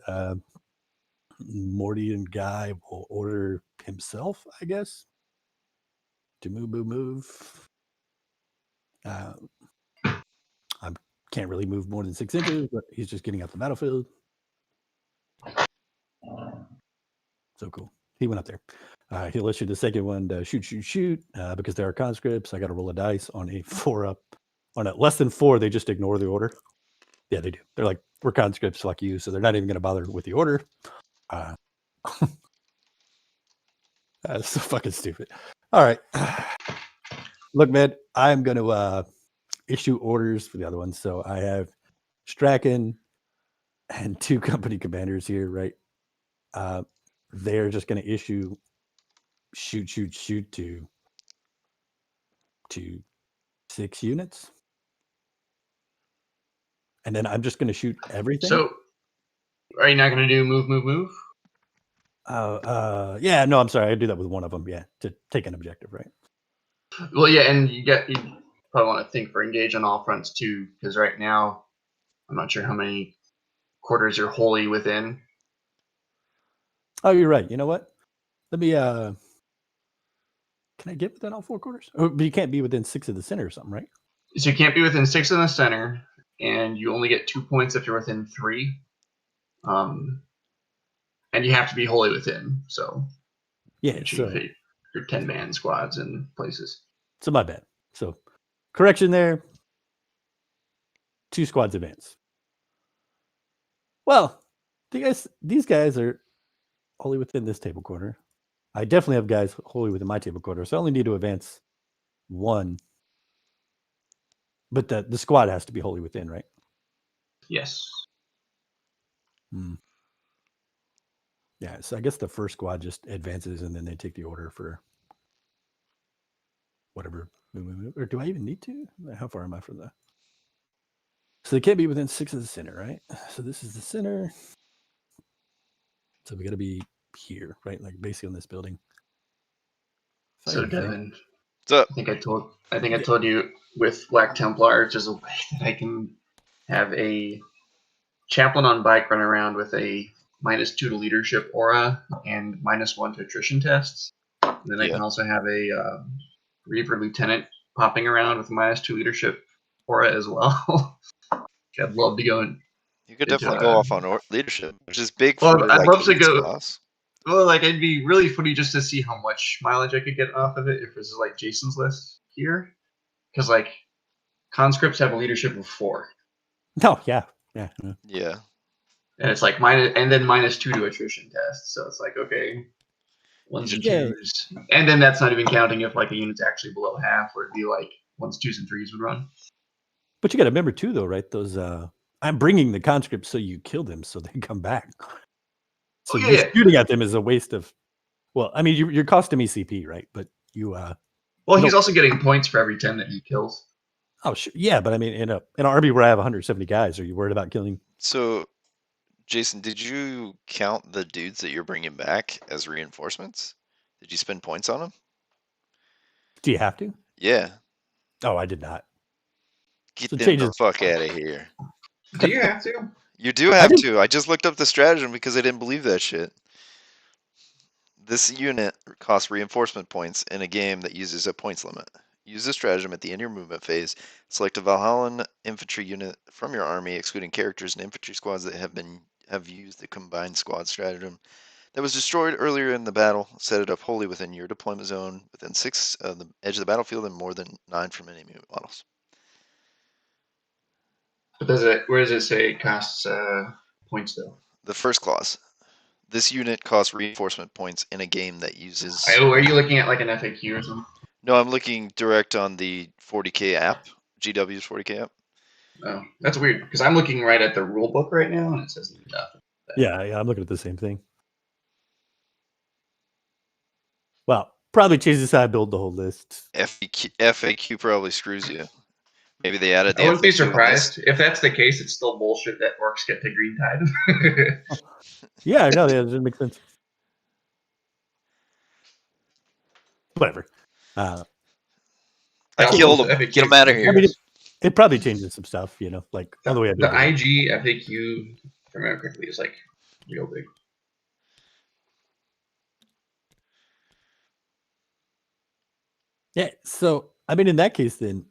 A: Morty and Guy will order himself, I guess, to move. I can't really move more than 6 inches, but he's just getting out the battlefield. So cool. He went up there. He'll issue the second one to shoot. Because there are conscripts, I got to roll a dice on a 4-up. On a less than 4, they just ignore the order. Yeah, they do. They're like, we're conscripts like you, so they're not even going to bother with the order. That's so fucking stupid. All right. Look, man, I'm going to issue orders for the other ones. So I have Strachan and 2 company commanders here, right? They're just going to issue shoot to 6 units. And then I'm just going to shoot everything.
C: So are you not going to do move?
A: Yeah, no, I'm sorry. I do that with one of them. Yeah, to take an objective, right?
C: Well, yeah, and you probably want to think for engage on all fronts too, because right now I'm not sure how many quarters you're wholly within.
A: Oh, you're right. You know what? Let me. Can I get within all 4 quarters? Oh, but you can't be within 6 of the center or something, right?
C: So you can't be within 6 in the center, and you only get 2 points if you're within 3. And and you have to be wholly within. So
A: Yeah,
C: achieve your 10-man squads and places.
A: So my bad. So correction there. 2 squads advance. Well, these guys are wholly within this table corner. I definitely have guys wholly within my table corner, so I only need to advance 1. But the squad has to be wholly within, right?
C: Yes.
A: Yeah, so I guess the first squad just advances and then they take the order for whatever move. Or do I even need to? How far am I from the? So they can't be within 6 of the center, right? So this is the center. So we got to be here, right? Like basically on this building.
C: So Devin,
B: What's up?
C: I think I told you with Black Templar, there's a way that I can have a chaplain on bike run around with a -2 to leadership aura and -1 to attrition tests. And then I can also have a Reaver lieutenant popping around with a -2 leadership aura as well. I'd love to go in.
B: You could definitely go off on leadership, which is big
C: Well,
B: for
C: I'd
B: like
C: love to
B: Elite's
C: go-
B: class.
C: Well, like it'd be really funny just to see how much mileage I could get off of it if this is like Jason's list here, because like conscripts have a leadership of 4,
A: No, yeah.
B: Yeah.
C: and it's like -2 to attrition tests. So it's like okay, 1s and 2s, and then that's not even counting if like a unit's actually below half, where it'd be like 1s, 2s, and 3s would run.
A: But you got to remember too, though, right? Those I'm bringing the conscripts so you kill them so they come back. So shooting at them is a waste of. Well, I mean, you're costing me CP, right? But you.
C: Well, he's also getting points for every 10 that he kills.
A: Oh, sure. Yeah, but I mean, in an army where I have 170 guys, are you worried about killing?
B: So, Jason, did you count the dudes that you're bringing back as reinforcements? Did you spend points on them?
A: Do you have to?
B: Yeah.
A: Oh, I did not.
B: Get them the fuck out of here.
C: Do you have to?
B: You do have to. I just looked up the stratagem because I didn't believe that shit. This unit costs reinforcement points in a game that uses a points limit. Use this stratagem at the end of your movement phase. Select a Valhallan infantry unit from your army, excluding characters and infantry squads that have used the combined squad stratagem that was destroyed earlier in the battle. Set it up wholly within your deployment zone, within 6 of the edge of the battlefield, and more than 9 from enemy models.
C: But where does it say it costs points though?
B: The first clause. This unit costs reinforcement points in a game that uses.
C: Oh, are you looking at like an FAQ or something?
B: No, I'm looking direct on the 40K app, GW's 40K app.
C: Oh, that's weird because I'm looking right at the rule book right now and it says nothing.
A: Yeah, I'm looking at the same thing. Well, probably changes how I build the whole list.
B: FAQ probably screws you. Maybe they added the
C: I wouldn't be
B: FAQ on
C: surprised. If that's the case, it's still bullshit that orcs get to green tide.
A: Yeah, no, that doesn't make sense. Whatever.
B: I killed him. Get him out of here.
A: I mean, it probably changes some stuff, like on the way I
C: The
A: build it.
C: IG FAQ, if I remember correctly, is like real big.
A: Yeah, so I mean, in that case, then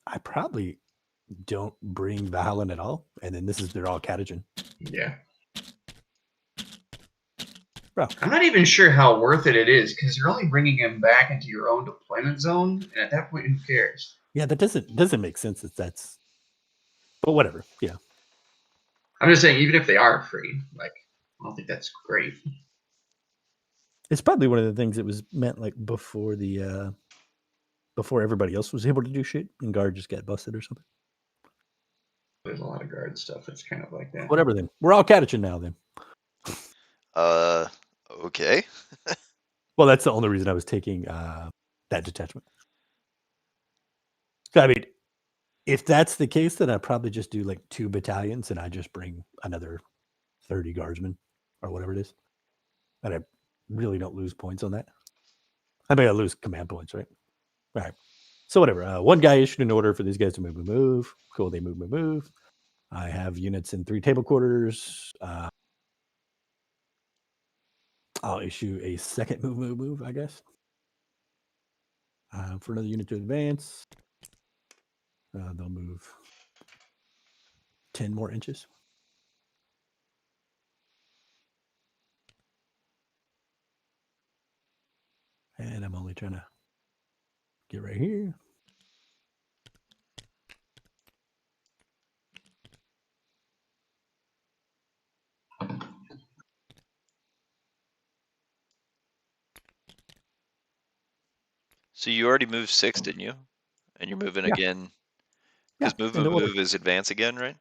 A: I probably don't bring Valhallan at all, and then they're all catagen.
C: Yeah.
A: Bro.
C: I'm not even sure how worth it is because you're only bringing him back into your own deployment zone, and at that point, who cares?
A: Yeah, that doesn't make sense. That's, but whatever. Yeah.
C: I'm just saying, even if they are free, like I don't think that's great.
A: It's probably one of the things that was meant like before everybody else was able to do shit, and guard just got busted or something.
C: There's a lot of guard stuff that's kind of like that.
A: Whatever. Then we're all catagen now. Then.
B: Okay.
A: Well, that's the only reason I was taking that detachment. I mean, if that's the case, then I probably just do like 2 battalions, and I just bring another 30 guardsmen or whatever it is, and I really don't lose points on that. I mean, I lose command points, right? All right. So whatever. One guy issued an order for these guys to move. Cool. They move. I have units in 3 table quarters. I'll issue a second move, I guess. For another unit to advance. They'll move 10 more inches. And I'm only trying to get right here.
B: So you already moved 6, didn't you? And you're moving
A: Yeah.
B: again.
A: Yeah,
B: Because move
A: in the order.
B: is advance again, right?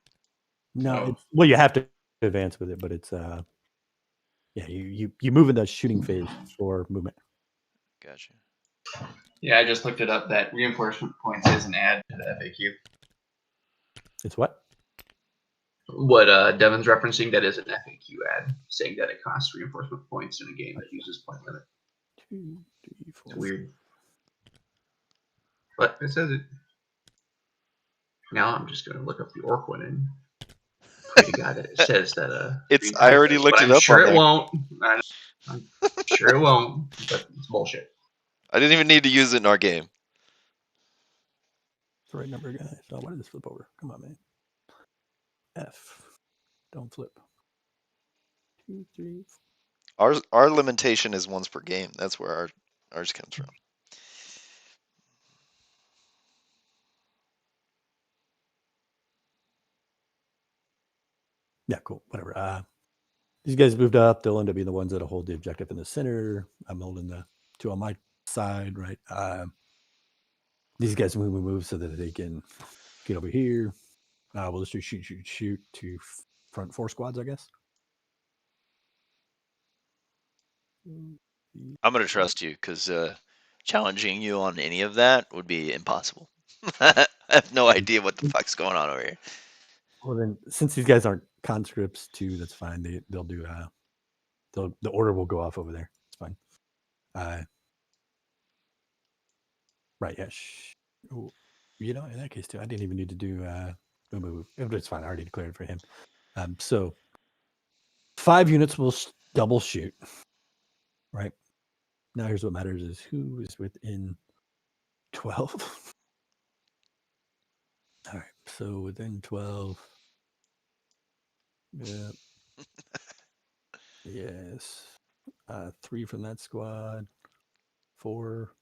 A: No,
C: Oh.
A: it's, well, you have to advance with it, but it's yeah, you move in the shooting phase for movement.
B: Gotcha.
C: Yeah, I just looked it up. That reinforcement points is an add to the FAQ.
A: It's what?
C: What Devin's referencing, that is an FAQ ad saying that it costs reinforcement points in a game that uses point limit.
A: 2, 3, 4.
C: It's weird. But it says it. Now I'm just going to look up the orc one and pray to God that it says that
B: I already
C: does,
B: looked
C: but
B: it
C: I'm
B: up
C: sure
B: on
C: it
B: there.
C: won't. I'm sure it won't, but it's bullshit.
B: I didn't even need to use it in our game.
A: It's the right number, guys. So why did this flip over? Come on, man. F. Don't flip. 2, 3, 4.
B: Our limitation is once per game. That's where ours comes from.
A: Yeah, cool. Whatever. These guys moved up. They'll end up being the ones that'll hold the objective in the center. I'm holding the 2 on my side, right? These guys move so that they can get over here. We'll just do shoot to front 4 squads, I guess.
B: I'm going to trust you because challenging you on any of that would be impossible. I have no idea what the fuck's going on over here.
A: Well, then, since these guys aren't conscripts too, that's fine. They'll do the order will go off over there. It's fine. Right. Yeah. You know, in that case too, I didn't even need to do move. It's fine. I already declared for him. So 5 units will double shoot. Right. Now here's what matters: is who is within 12. All right. So within 12. Yeah. Yes. 3 from that squad. 4.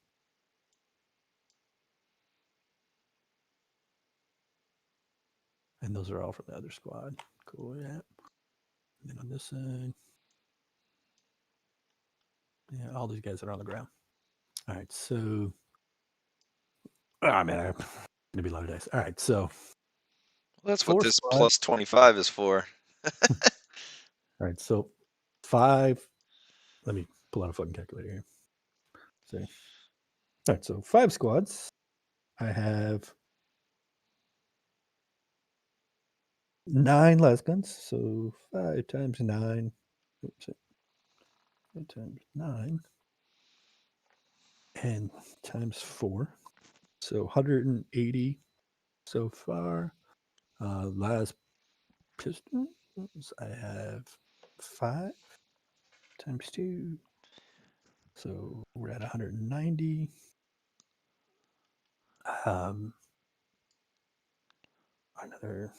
A: And those are all from the other squad. Cool, yeah. And then on this side, yeah, all these guys are on the ground. All right, so, man, I'm gonna be a lot of dice. All right, so.
B: Well, that's what
A: 4
B: this
A: squad.
B: plus 25 is for.
A: All right, so 5. Let me pull out a fucking calculator here. So, all right, so 5 squads. I have 9 las guns, so 5 times 9. Oops, 5 times 9 and times 4, so 180 so far. Last pistons, I have 5 times 2, so we're at 190. Another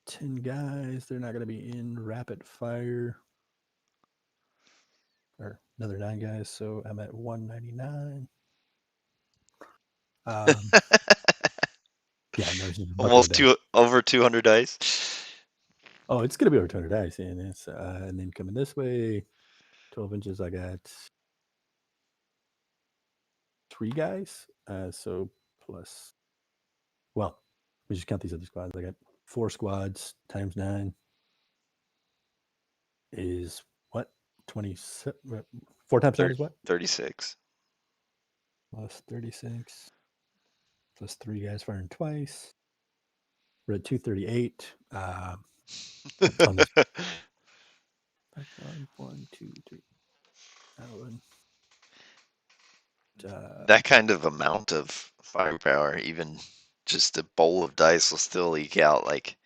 A: 10 guys. They're not going to be in rapid fire. Or another 9 guys, so I'm at 199. Yeah, no,
B: Almost over 200 dice.
A: Oh, it's gonna be over 200 dice, and it's and then coming this way, 12 inches. I got 3 guys. So plus, well, we just count these other squads. I got 4 squads times 9 is what? 27. 4 times 9 is what?
B: 36.
A: Plus 36. Plus 3 guys firing twice. We're at 238. On this. 1, 2, 3.
B: That kind of amount of firepower, even just a bowl of dice, will still eke out like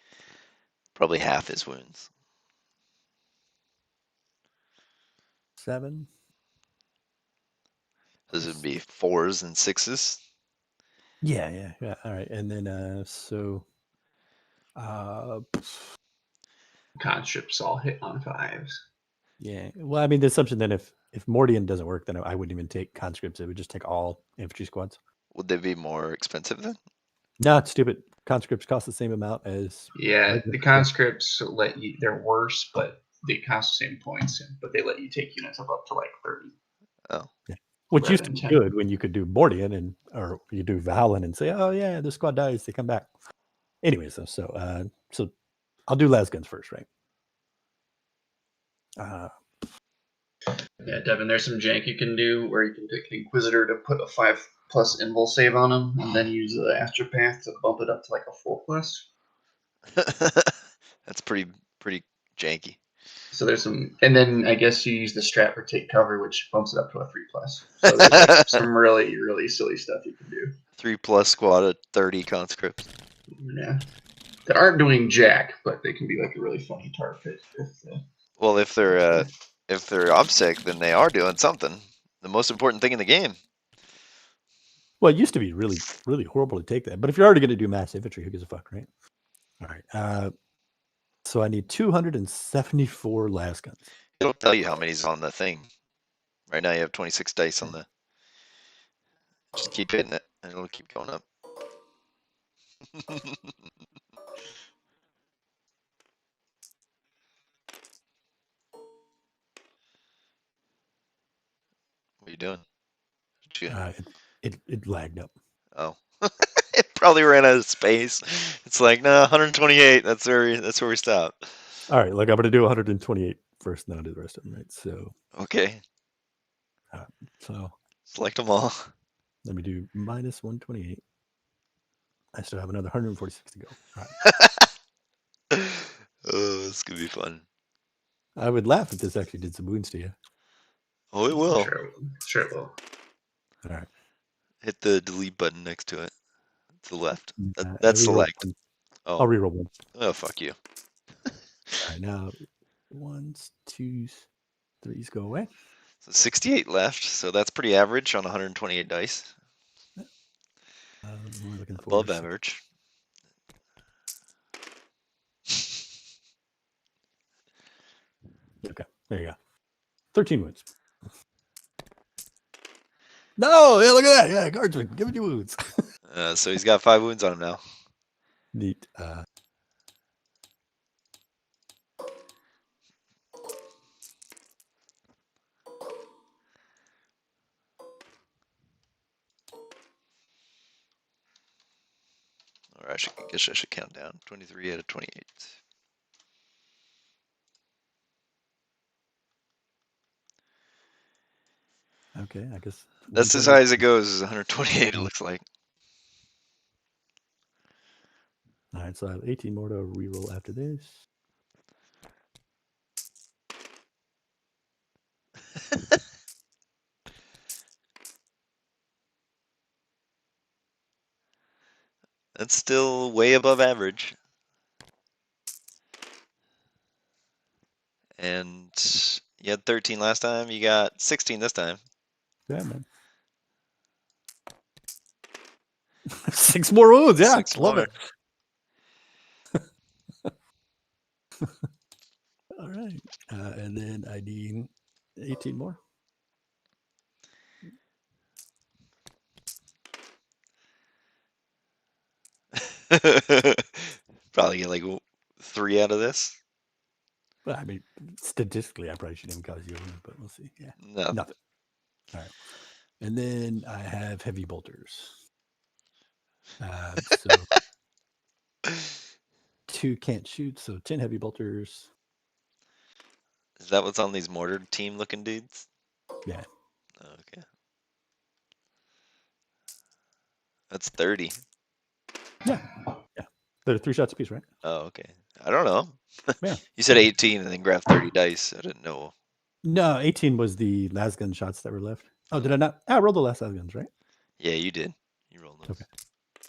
B: probably half his wounds.
A: 7.
B: Those would be 4s and 6s.
A: Yeah. All right, and then so
C: Conscripts all hit on 5s.
A: yeah. Well, I mean, the assumption then if if Mordian doesn't work, then I wouldn't even take conscripts. It would just take all infantry squads.
B: Would they be more expensive then?
A: No, it's stupid. Conscripts cost the same amount as
C: Yeah,
A: regular
C: the
A: squads.
C: conscripts let you. They're worse, but they cost the same points. But they let you take units up to like 30.
B: Oh,
A: Which
C: rather
A: used to
C: than
A: be
C: 10.
A: good when you could do Mordian or you do Valhalla and say, oh yeah, the squad dies, they come back. Anyways, though, so I'll do las guns first, right?
C: Yeah, Devin, there's some jank you can do where you can take an Inquisitor to put a 5+ invul save on him, and then use the Astropath to bump it up to like a 4+.
B: that's pretty janky.
C: So there's some, and then I guess you use the Strat for take cover, which bumps it up to a 3+. So there's like some really, really silly stuff you can do.
B: 3+ squad at 30 conscripts.
C: Yeah, that aren't doing jack, but they can be like a really funny target.
B: Well, if they're obsec, then they are doing something. The most important thing in the game.
A: Well, it used to be really, really horrible to take that. But if you're already going to do mass infantry, who gives a fuck, right? All right. So I need 274 las guns.
B: It'll tell you how many's on the thing. Right now you have 26 dice on the. Just keep hitting it, and it'll keep going up. What are you doing?
A: It lagged up.
B: Oh, it probably ran out of space. It's like, no, 128. That's where we stop.
A: All right, look, I'm going to do 128 first, and then I'll do the rest of them, right? So,
B: Okay.
A: So
B: Select them all.
A: let me do minus 128. I still have another 146 to go. All right.
B: Oh, this could be fun.
A: I would laugh if this actually did some wounds to you.
B: Oh, it will.
C: Sure it will.
A: All right.
B: Hit the delete button next to it. To the left.
A: I
B: That's
A: reroll
B: select.
A: one.
B: Oh.
A: I'll reroll one.
B: Oh, fuck you.
A: All right, now 1s, 2s, 3s go away.
B: So 68 left, so that's pretty average on 128 dice.
A: We're looking for
B: Above average.
A: Okay, there you go. 13 wounds. No, yeah, look at that. Yeah, guardsman, give it your wounds.
B: So he's got 5 wounds on him now.
A: Neat.
B: Or I guess I should count down. 23 out of 28.
A: Okay, I guess.
B: That's as high as it goes, is 128, it looks like.
A: All right, so I have 18 more to reroll after this.
B: That's still way above average. And you had 13 last time, you got 16 this time.
A: Yeah, man. 6 more wounds. Yeah,
B: 6
A: love
B: more.
A: it. All right, and then I need 18 more.
B: Probably get like 3 out of this.
A: Well, I mean, statistically, I probably shouldn't even cause you a wound, but we'll see. Yeah,
B: No.
A: nothing. All right, and then I have heavy bolters. So 2 can't shoot, so 10 heavy bolters.
B: Is that what's on these mortar team looking dudes?
A: Yeah.
B: Okay. That's 30.
A: Yeah. They're 3 shots apiece, right?
B: Oh, okay. I don't know.
A: Yeah.
B: You said 18 and then grabbed 30 dice. I didn't know.
A: No, 18 was the last gun shots that were left. Oh, did I not? I rolled the last las guns, right?
B: Yeah, you did. You rolled those.
A: Okay.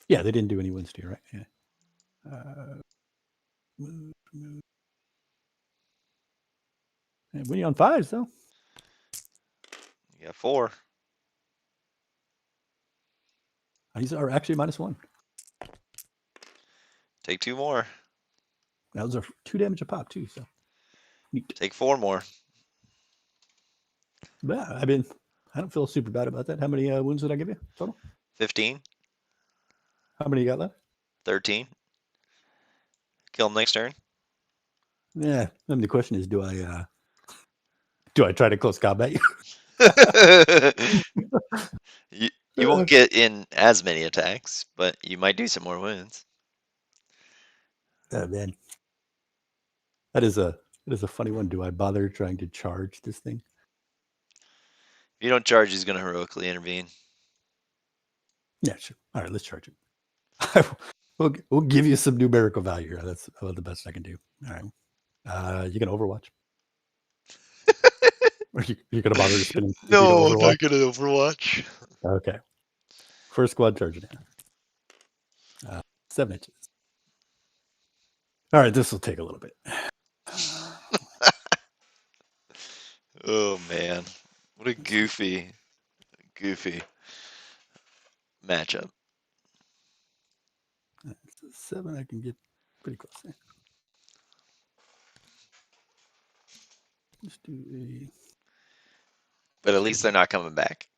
A: Yeah, they didn't do any wounds to you, right? Yeah. And winning on 5s, though.
B: You got 4.
A: These are actually -1.
B: Take 2 more.
A: Those are 2 damage a pop, too. So neat.
B: Take 4 more.
A: Yeah, I mean, I don't feel super bad about that. How many wounds did I give you total?
B: 15,
A: How many you got left?
B: 13. Kill him next turn.
A: Yeah. I mean, the question is, do I try to close combat you?
B: You won't get in as many attacks, but you might do some more wounds.
A: Oh, man. That is a funny one. Do I bother trying to charge this thing?
B: If you don't charge, he's going to heroically intervene.
A: Yeah, sure. All right, let's charge it. we'll give you some numerical value here. That's about the best I can do. All right. You can Overwatch. Are you going to bother to spin to
B: No, I'm
A: Overwatch?
B: not going to Overwatch.
A: Okay. First squad charging in. 7 inches. All right, this will take a little bit.
B: Oh, man. What a goofy matchup.
A: 7, I can get pretty close there. Let's do a.
B: But at least they're not coming back.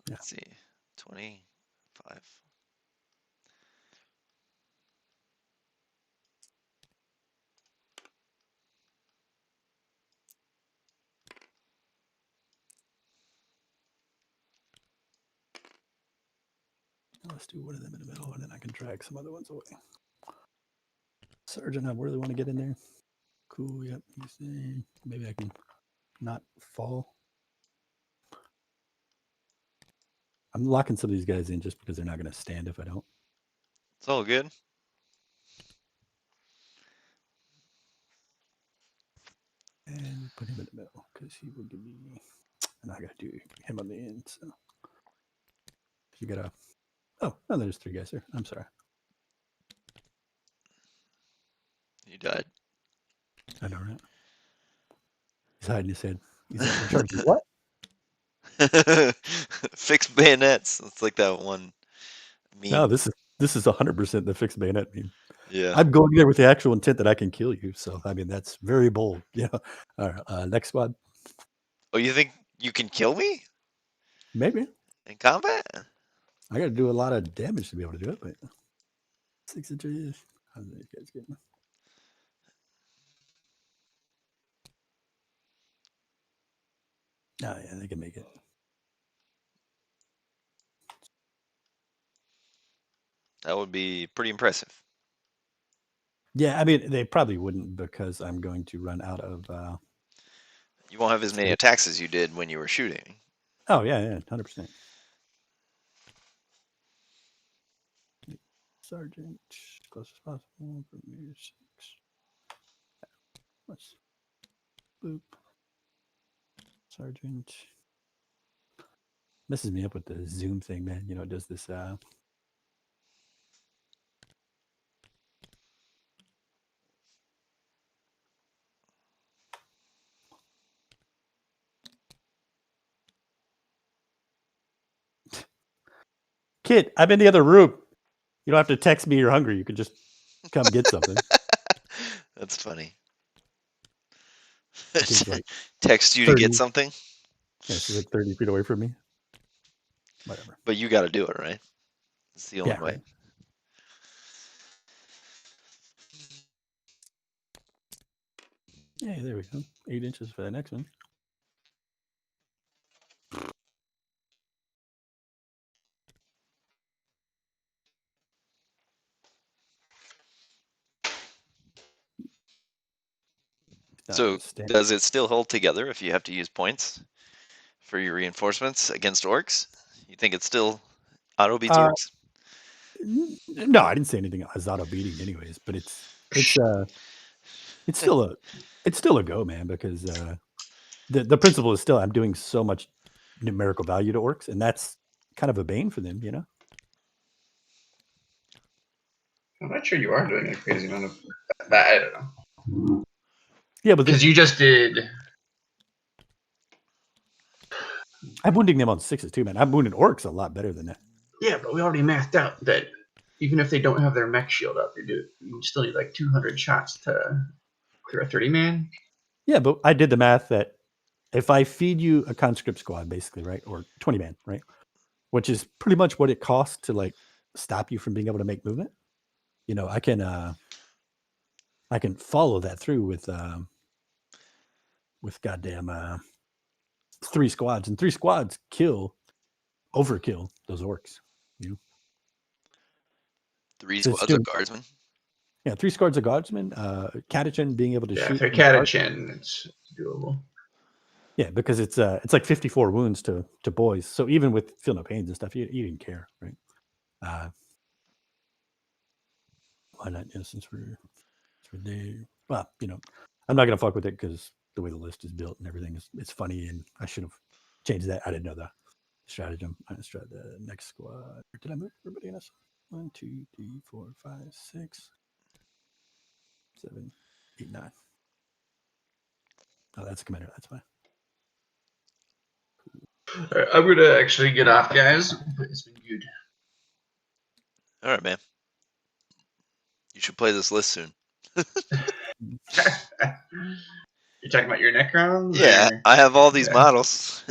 B: Let's see. 25.
A: Let's do one of them in the middle, and then I can drag some other ones away. Sergeant, I really want to get in there. Cool. Yep. Maybe I can not fall. I'm locking some of these guys in just because they're not going to stand if I don't.
B: It's all good.
A: And put him in the middle because he will give me. And I got to do him on the end. So you got to. Oh, there's 3 guys there. I'm sorry.
B: You died.
A: I know, right? He's hiding his head. He's like, charging what?
B: Fixed bayonets. It's like that one meme.
A: No, this is 100% the fixed bayonet meme.
B: Yeah.
A: I'm going there with the actual intent that I can kill you. So I mean, that's very bold. Yeah. All right. Next squad.
B: Oh, you think you can kill me
A: Maybe.
B: in combat?
A: I got to do a lot of damage to be able to do it, but 6 inches. How's these guys getting? Oh, yeah, they can make it.
B: That would be pretty impressive.
A: Yeah, I mean, they probably wouldn't because I'm going to run out of.
B: You won't have as many attacks as you did when you were shooting.
A: Oh, yeah, 100%. Sergeant, close as possible. Premier 6. Let's boop. Sergeant. Messes me up with the zoom thing, man. You know, it does this. Kid, I'm in the other room. You don't have to text me you're hungry. You can just come get something.
B: That's funny.
A: Kid's like
B: Text you
A: 30,
B: to get something?
A: Yeah, she's like 30 feet away from me. Whatever.
B: But you got to do it, right? It's the only way.
A: Right. Yeah, there we go. 8 inches for that next one.
B: So does it still hold together if you have to use points for your reinforcements against orcs? You think it's still auto beats orcs?
A: No, I didn't say anything as auto beating anyways, but it's still a go, man, because the principle is still I'm doing so much numerical value to orcs, and that's kind of a bane for them, you know.
C: I'm not sure you are doing a crazy amount of that. I don't know.
A: Yeah, but
C: because you just did
A: I'm wounding them on 6s too, man. I'm wounding orcs a lot better than that.
C: Yeah, but we already mathed out that even if they don't have their mech shield up, you still need like 200 shots to clear a 30-man.
A: Yeah, but I did the math that if I feed you a conscript squad, basically, right, or 20-man, right, which is pretty much what it costs to like stop you from being able to make movement. You know, I can follow that through with goddamn 3 squads, and 3 squads overkill those orcs. You know?
B: 3
A: So it's
B: squads
A: still,
B: of guardsmen.
A: yeah, 3 squads of guardsmen. Catachin being able to
C: Yeah,
A: shoot.
C: for
A: in the dark.
C: Catachin, it's doable.
A: Yeah, because it's like 54 wounds to boys. So even with feeling no pains and stuff, you didn't care, right? Why not? You know, since we're there. Well, you know, I'm not gonna fuck with it because the way the list is built and everything is it's funny, and I should have changed that. I didn't know the stratagem. I just tried the next squad. Did I move everybody in this? 1, 2, 3, 4, 5, 6, 7, 8, 9. Oh, that's a commander. That's fine.
C: All right, I'm gonna actually get off, guys. But it's been good.
B: All right, man. You should play this list soon.
C: You're talking about your Necrons?
B: Yeah,
C: or-
B: I have all these
C: Yeah.
B: models.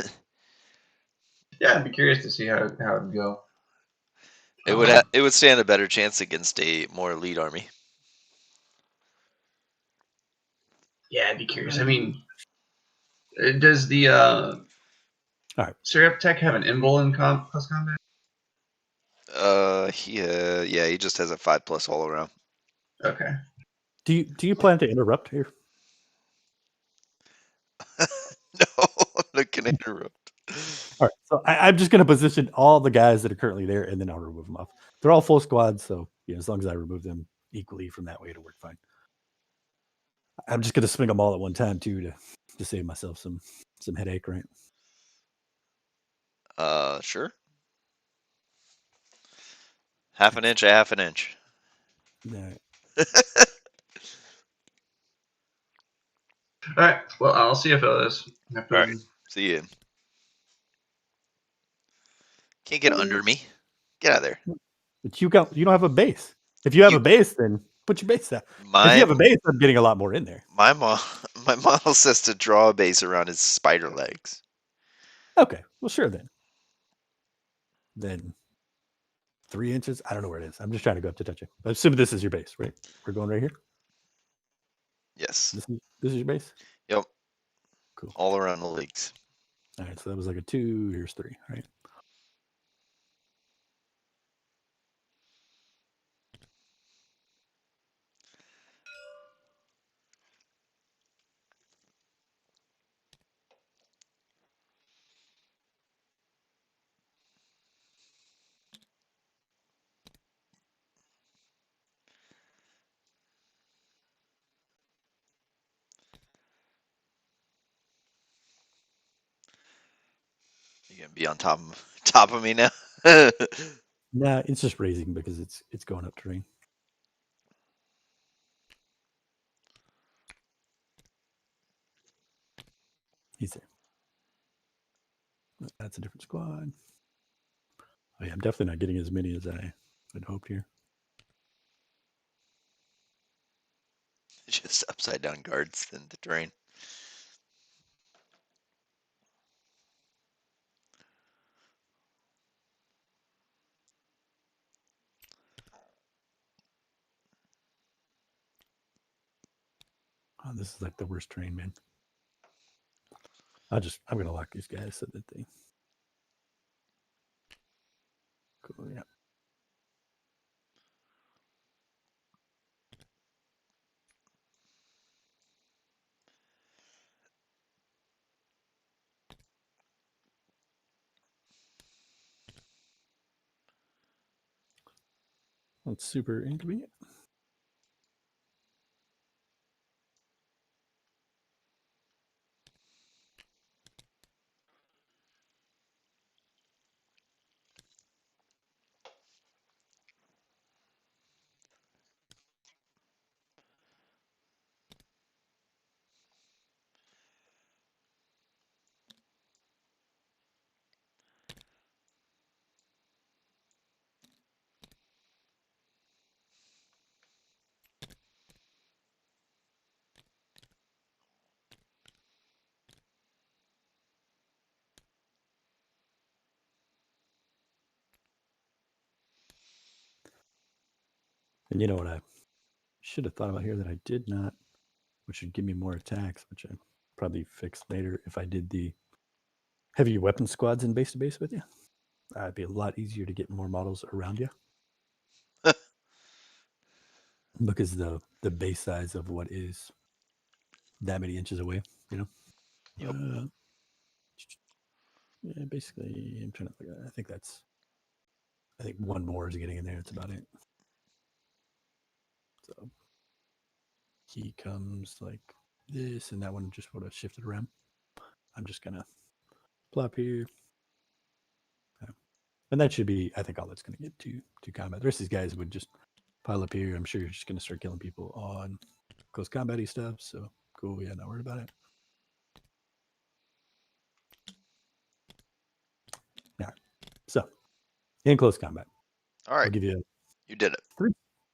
C: Yeah, I'd be curious to see how it'd go.
B: It would stand a better chance against a more elite army.
C: Yeah, I'd be curious. I mean, does the
A: right.
C: Syrup Tech have an Imbol in plus combat?
B: He just has a 5+ all around.
C: Okay.
A: Do you plan to interrupt here?
B: No, I'm not gonna interrupt.
A: All right, so I'm just going to position all the guys that are currently there, and then I'll remove them off. They're all full squads, so yeah, as long as I remove them equally from that way, it'll work fine. I'm just going to swing them all at one time too to save myself some headache, right?
B: Sure. Half an inch, a half an inch.
A: All right.
C: All right. Well, I'll see you fellas.
B: All right. See you. Can't get under me. Get out of there.
A: But you don't have a base. If you have a base, then put your base out. If you have a base, I'm getting a lot more in there.
B: My model says to draw a base around his spider legs.
A: Okay, well, sure then. Then 3 inches. I don't know where it is. I'm just trying to go up to touch it. I assume this is your base, right? We're going right here.
B: Yes.
A: This is your base.
B: Yep.
A: Cool.
B: All around the legs.
A: All right, so that was like a 2. Here's 3. Right.
B: You gonna be on top of me now?
A: Nah, it's just raising because it's going up terrain. He's there. That's a different squad. Oh, yeah, I'm definitely not getting as many as I had hoped here.
B: Just upside down guards in the terrain.
A: Oh, this is like the worst terrain, man. I'm gonna lock these guys so that they. Cool, yeah. That's super inconvenient. And you know what I should have thought about here that I did not, which would give me more attacks, which I probably fix later if I did the heavy weapon squads in base to base with you. It'd be a lot easier to get more models around you because the base size of what is that many inches away, you know.
B: Yep.
A: Yeah, basically, I'm trying to look at it. I think one more is getting in there. That's about it. So he comes like this, and that one just would have shifted around. I'm just gonna plop here. And that should be, I think, all that's going to get to combat. The rest of these guys would just pile up here. I'm sure you're just going to start killing people on close combat-y stuff. So cool. Yeah, not worried about it. All right. So in close combat,
B: All right.
A: I'll give you
B: You did it.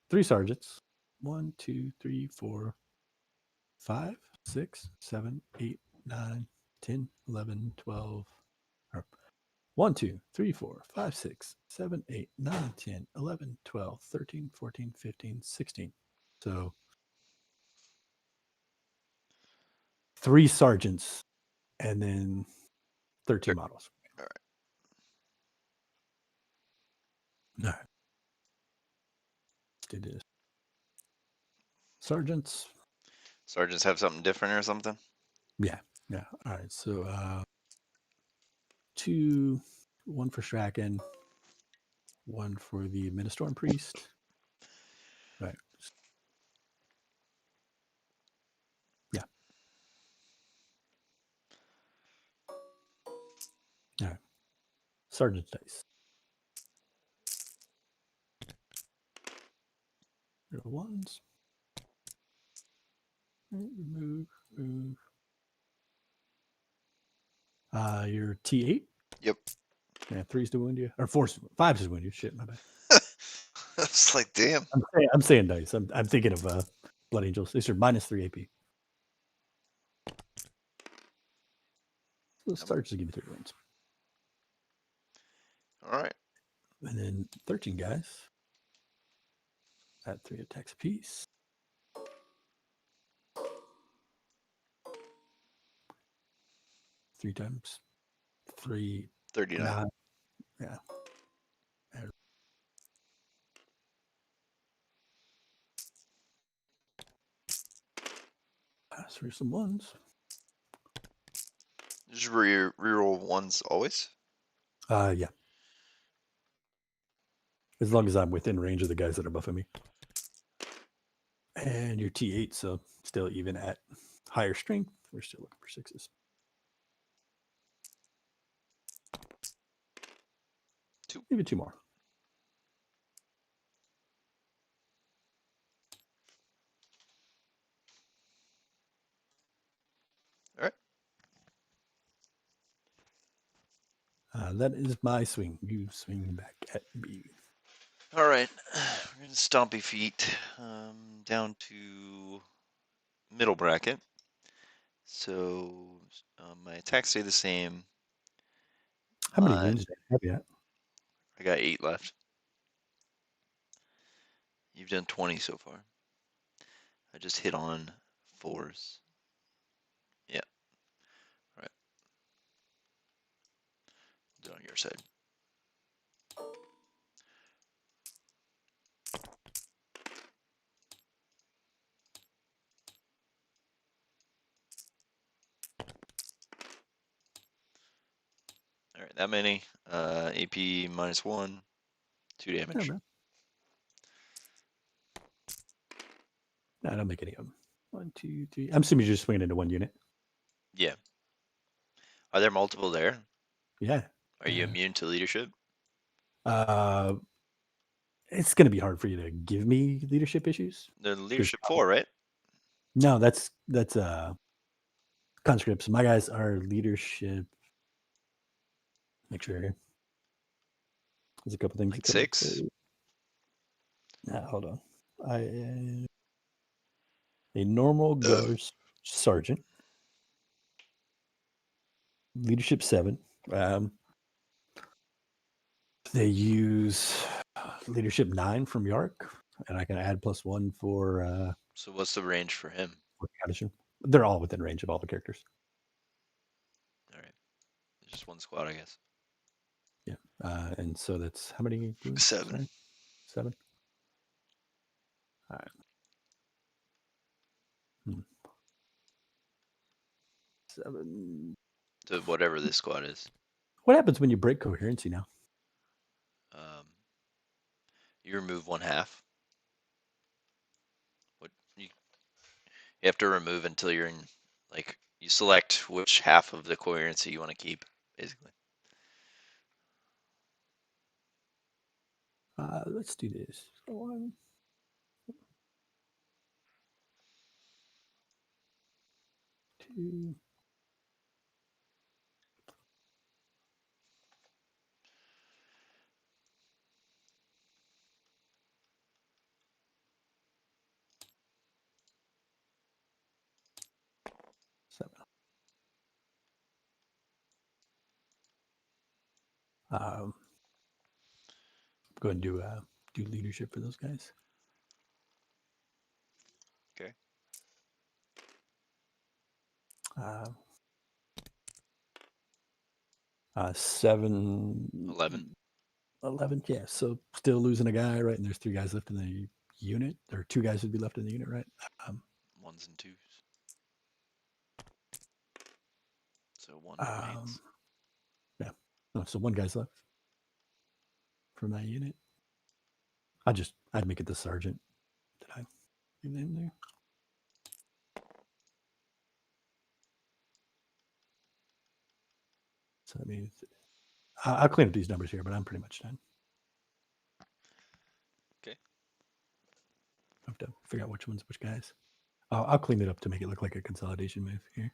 A: three sergeants. 1, 2, 3, 4, 5, 6, 7, 8, 9, 10, 11, 12. 1, 2, 3, 4, 5, 6, 7, 8, 9, 10, 11, 12, 13, 14, 15, 16. So 3 sergeants and then 13 models.
B: All
A: right. Let's do this. Sergeants.
B: Sergeants have something different or something?
A: Yeah. All right. So 2, 1 for Straken, 1 for the Ministorm Priest. Right. Yeah. All right. Sergeant's dice. 0 1s. Remove. Your T8.
B: Yep.
A: Yeah, 3's to wound you, or 5's to wound you. Shit, my bad.
B: It's like, damn.
A: I'm saying dice. I'm thinking of Blood Angels. These are -3 AP. So start to give you 3 wounds.
B: All right.
A: And then 13 guys. Add 3 attacks apiece. Three times 3.
B: 39.
A: Yeah. Pass through some ones.
B: Just reroll ones always?
A: Yeah. As long as I'm within range of the guys that are buffing me. And your T8, so still even at higher strength, we're still looking for 6s. Maybe 2 more.
B: All right.
A: That is my swing. You swing back at me.
B: All right. We're going to stompy feet down to middle bracket. So my attacks stay the same.
A: How many wounds do you have yet?
B: I got 8 left. You've done 20 so far. I just hit on 4s. Yeah. All right. Do it on your side. All right, that many. AP -1, 2 damage.
A: No, I don't make any of them. 1, 2, 3. I'm assuming you're just swinging into 1 unit.
B: Yeah. Are there multiple there?
A: Yeah.
B: Are you immune to leadership?
A: It's going to be hard for you to give me leadership issues.
B: The leadership 4, right?
A: No, that's conscripts. My guys are leadership. Make sure here. There's a couple things.
B: Like 6?
A: Hold on. A normal guards sergeant. Leadership 7. They use leadership 9 from Yark. and I can add +1 for
B: So what's the range for him?
A: condition. They're all within range of all the characters.
B: All right, just one squad, I guess.
A: Yeah, and so that's how many? Wounds?
B: 7.
A: Sorry? 7. All right. 7.
B: To whatever this squad is.
A: What happens when you break coherency now?
B: You remove 1/2. What you have to remove until you're in, like, you select which half of the coherency you want to keep, basically.
A: Let's do this. 1, 2. Go ahead and do leadership for those guys.
B: Okay.
A: 7.
B: 11.
A: 11. Yeah. So still losing a guy, right? And there's 3 guys left in the unit, or 2 guys would be left in the unit, right?
B: 1s and 2s. So 1 remains.
A: Yeah. Oh, so 1 guy's left from that unit. I'd make it the sergeant. Did I leave him there? So that means I'll clean up these numbers here, but I'm pretty much done.
B: Okay.
A: I have to figure out which one's which guys. I'll clean it up to make it look like a consolidation move here.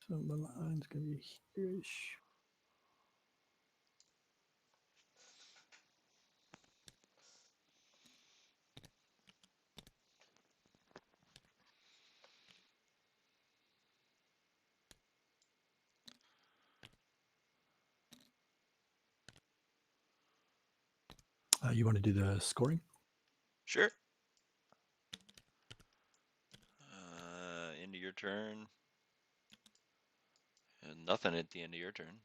A: So the line's gonna be here-ish. You want to do the scoring?
B: Sure. End of your turn. And nothing at the end of your turn.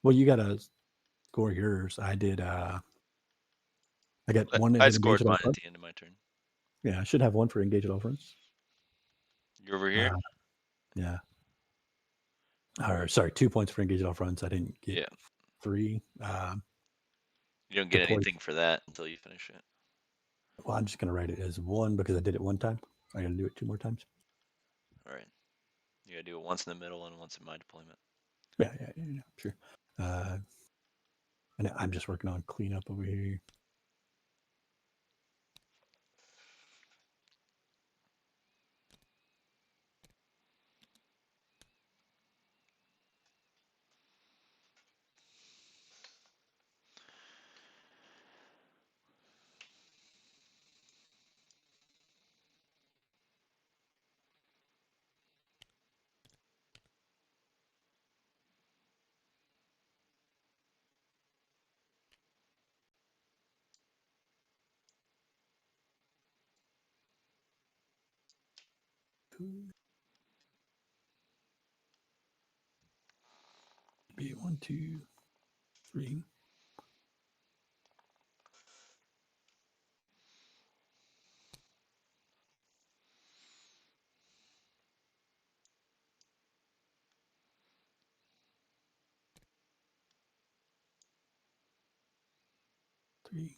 A: Well, you got to score yours. I did. I got 1
B: I
A: at
B: scored
A: engage at all
B: mine at
A: fronts.
B: the end of my turn.
A: Yeah, I should have 1 for engage at all fronts.
B: You're over here?
A: Yeah. Or sorry, 2 points for engage at all fronts. I didn't get 3.
B: You don't get
A: deploy-
B: anything for that until you finish it.
A: Well, I'm just gonna write it as 1 because I did it 1 time. I gotta do it 2 more times.
B: All right. You gotta do it once in the middle and once in my deployment.
A: Yeah, sure. And I'm just working on cleanup over here. Be 1, 2, 3. Three.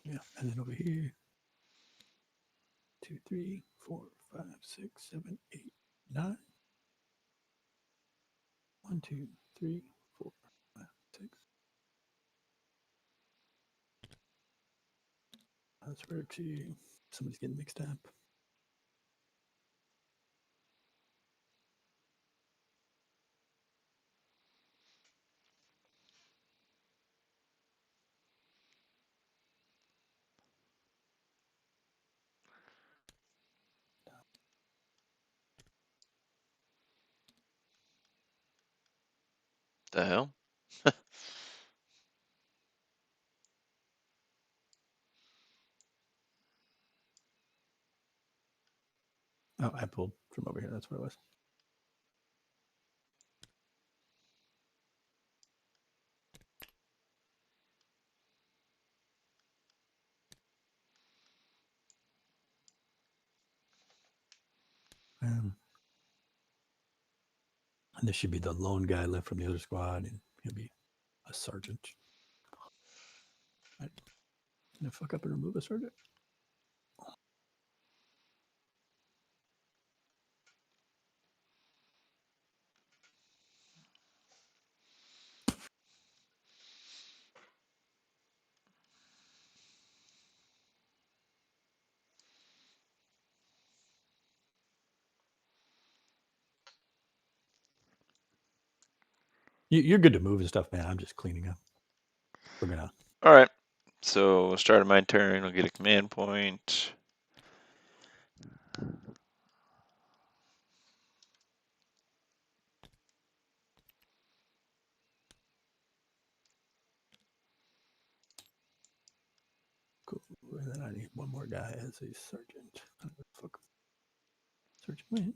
A: Yeah, and then over here. 2, 3, 4, 5, 6, 7, 8, 9. 1, 2, 3, 4, 5, 6. That's where somebody's getting mixed up.
B: The hell?
A: Oh, I pulled from over here. That's what it was. And this should be the lone guy left from the other squad, and he'll be a sergeant. Right. Can I fuck up and remove a sergeant? You're good to move and stuff, man. I'm just cleaning up. We're gonna.
B: All right. So start of my turn. I'll get a command point.
A: Cool. And then I need one more guy as a sergeant. Fuck. Sergeant went.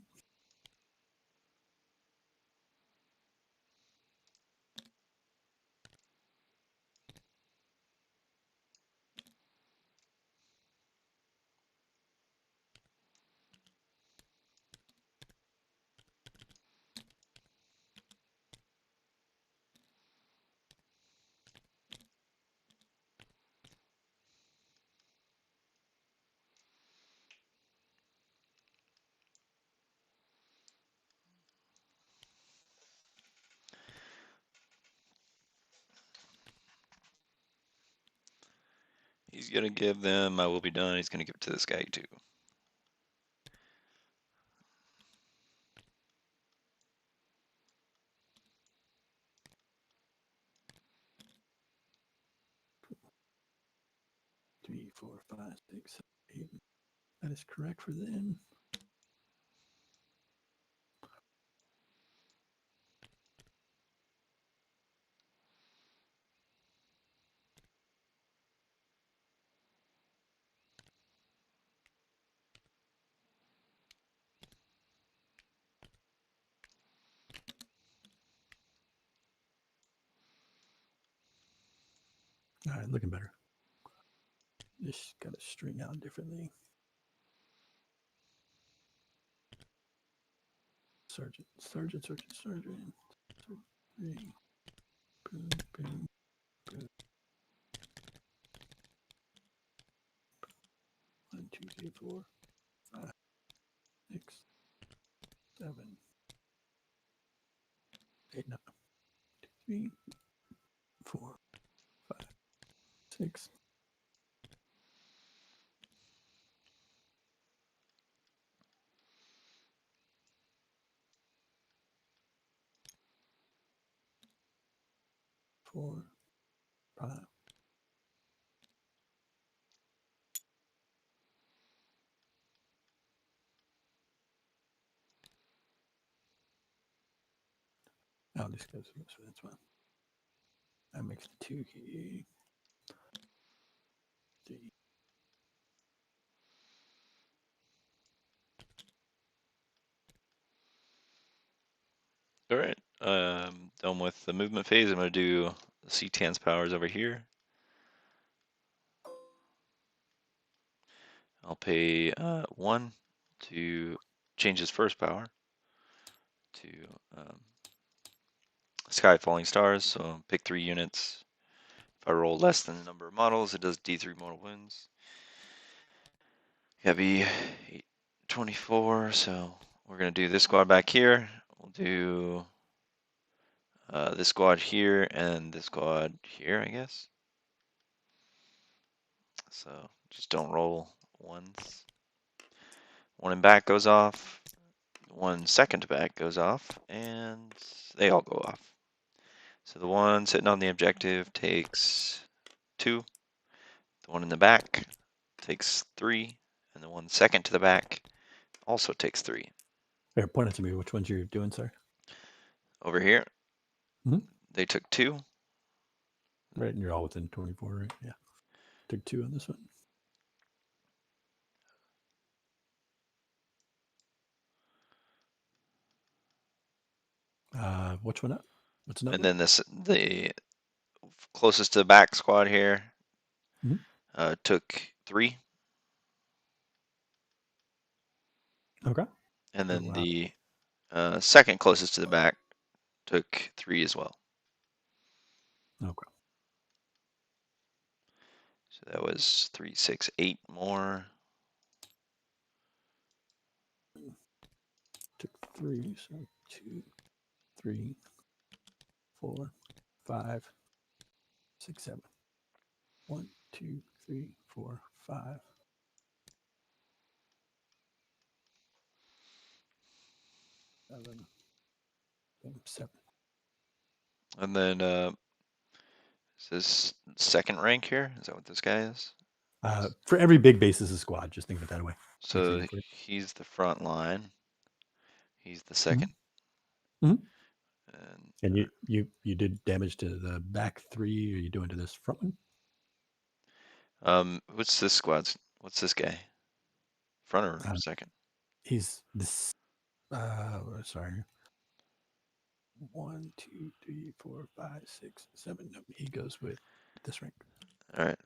B: He's gonna give them. I will be done. He's gonna give it to this guy too.
A: Three, 4, 5, 6, 7, 8. That is correct for them. All right, looking better. Just got to string out differently. Sergeant, sergeant, sergeant, sergeant. Three. Boom, boom, boom. 1, 2, 3, 4, 5, 6, 7, 8, 9, 3, 4, 5, 6. Four, 5. Oh, this goes this way. That's fine. That makes 2 here. 3.
B: All right. Done with the movement phase. I'm gonna do C10's powers over here. I'll pay 1 to change his first power to Sky Falling Stars. So pick 3 units. If I roll less than the number of models, it does D3 mortal wounds. Gotta be 24, so we're gonna do this squad back here. We'll do this squad here and this squad here, I guess. So just don't roll ones. One in back goes off, one second back goes off, and they all go off. So the one sitting on the objective takes 2, the one in the back takes 3, and the one second to the back also takes 3.
A: Here, point it to me. Which ones you're doing, sir?
B: Over here,
A: Mhm.
B: they took 2.
A: Right, and you're all within 24, right? Yeah. Took 2 on this one. Which one up? What's another?
B: And then the closest to the back squad here
A: Mhm.
B: took 3.
A: Okay.
B: And then
A: wow.
B: the second closest to the back took 3 as well.
A: Okay.
B: So that was 3, 6, 8 more.
A: Took 3, so 2, 3, 4, 5, 6, 7. 1, 2, 3, 4, 5. 7. 7.
B: And then is this second rank here? Is that what this guy is?
A: For every big base is a squad. Just think of it that way.
B: So he's the front line. He's the second.
A: Mhm.
B: And
A: And you did damage to the back 3. Are you doing to this front one?
B: what's this squad's? What's this guy? Front or second?
A: He's this. Sorry. 1, 2, 3, 4, 5, 6, 7. No, he goes with this rank.
B: All right.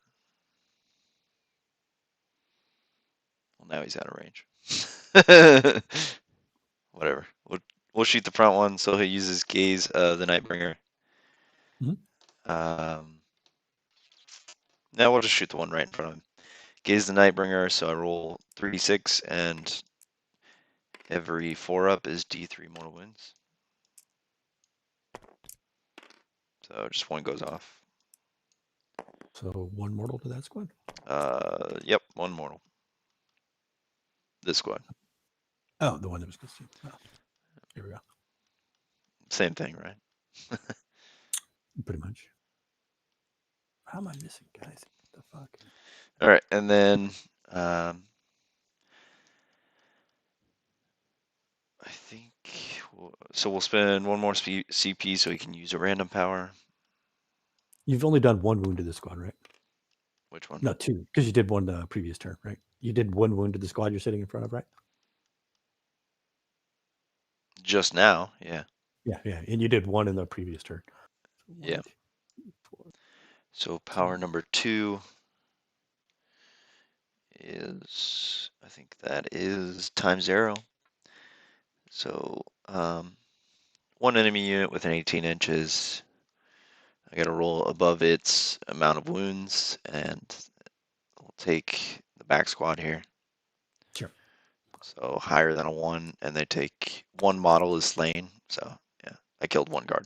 B: Well, now he's out of range. Whatever. We'll shoot the front one, so he uses gaze the Nightbringer.
A: Mhm.
B: Now we'll just shoot the one right in front of him. Gaze the Nightbringer, so I roll 3d6, and every 4 up is d3 mortal wounds. So just one goes off.
A: So 1 mortal to that squad?
B: Yep, 1 mortal. This squad.
A: Oh, the one that was supposed to. Oh, here we go.
B: Same thing, right?
A: Pretty much. How am I missing, guys? What the fuck?
B: All right, and then I think so. We'll spend 1 more CP so he can use a random power.
A: You've only done 1 wound to this squad, right?
B: Which one?
A: No, 2, because you did 1 the previous turn, right? You did 1 wound to the squad you're sitting in front of, right?
B: Just now, yeah.
A: Yeah, and you did 1 in the previous turn. So 1,
B: Yeah.
A: 2, 4.
B: So power number 2 is, I think that is ×0. So 1 enemy unit within 18 inches. I got to roll above its amount of wounds, and we'll take the back squad here.
A: Sure.
B: So higher than a 1, and they take 1 model is slain. So yeah, I killed 1 guard.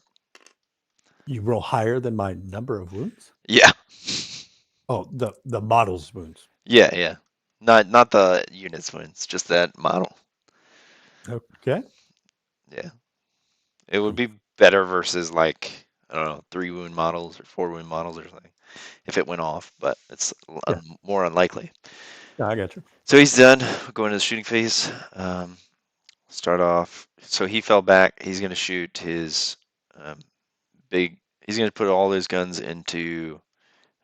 A: You roll higher than my number of wounds?
B: Yeah.
A: Oh, the model's wounds.
B: Yeah. Not the unit's wounds, just that model.
A: Okay.
B: Yeah. It would be better versus like, I don't know, 3 wound models or 4 wound models or something if it went off, but it's more unlikely.
A: Yeah, I got you.
B: So he's done. We'll go into the shooting phase. Start off. So he fell back. He's going to shoot his he's going to put all his guns into.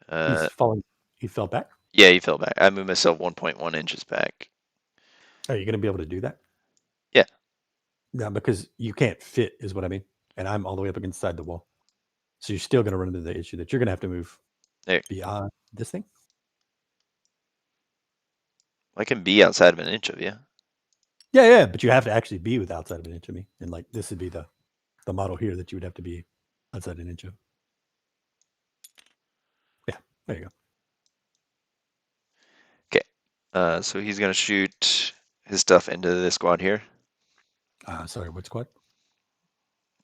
A: He's falling. He fell back?
B: Yeah, he fell back. I moved myself 1.1 inches back.
A: Are you going to be able to do that?
B: Yeah.
A: No, because you can't fit, is what I mean. And I'm all the way up against the wall. So you're still going to run into the issue that you're going to have to move beyond this thing.
B: I can be outside of an inch of you.
A: Yeah, but you have to actually be with outside of an inch of me. And like this would be the model here that you would have to be outside an inch of. Yeah, there you go.
B: So he's gonna shoot his stuff into this squad here.
A: Sorry, what squad?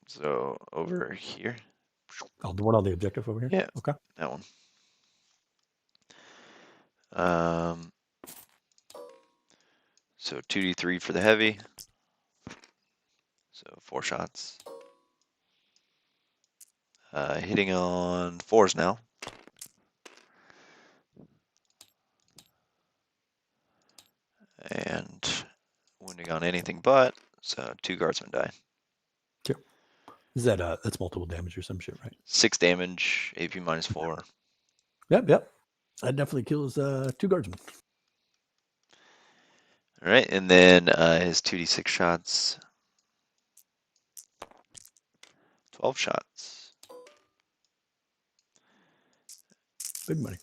B: So over here.
A: Oh, the one on the objective over here?
B: Yeah.
A: Okay.
B: That one. So 2d3 for the heavy. So 4 shots. Hitting on 4s now. And wounding on anything but, so 2 guardsmen die.
A: Sure. Is that that's multiple damage or some shit, right?
B: 6 damage, AP -4.
A: Yep. That definitely kills 2 guardsmen.
B: All right, and then his 2d6 shots. 12 shots.
A: Big money.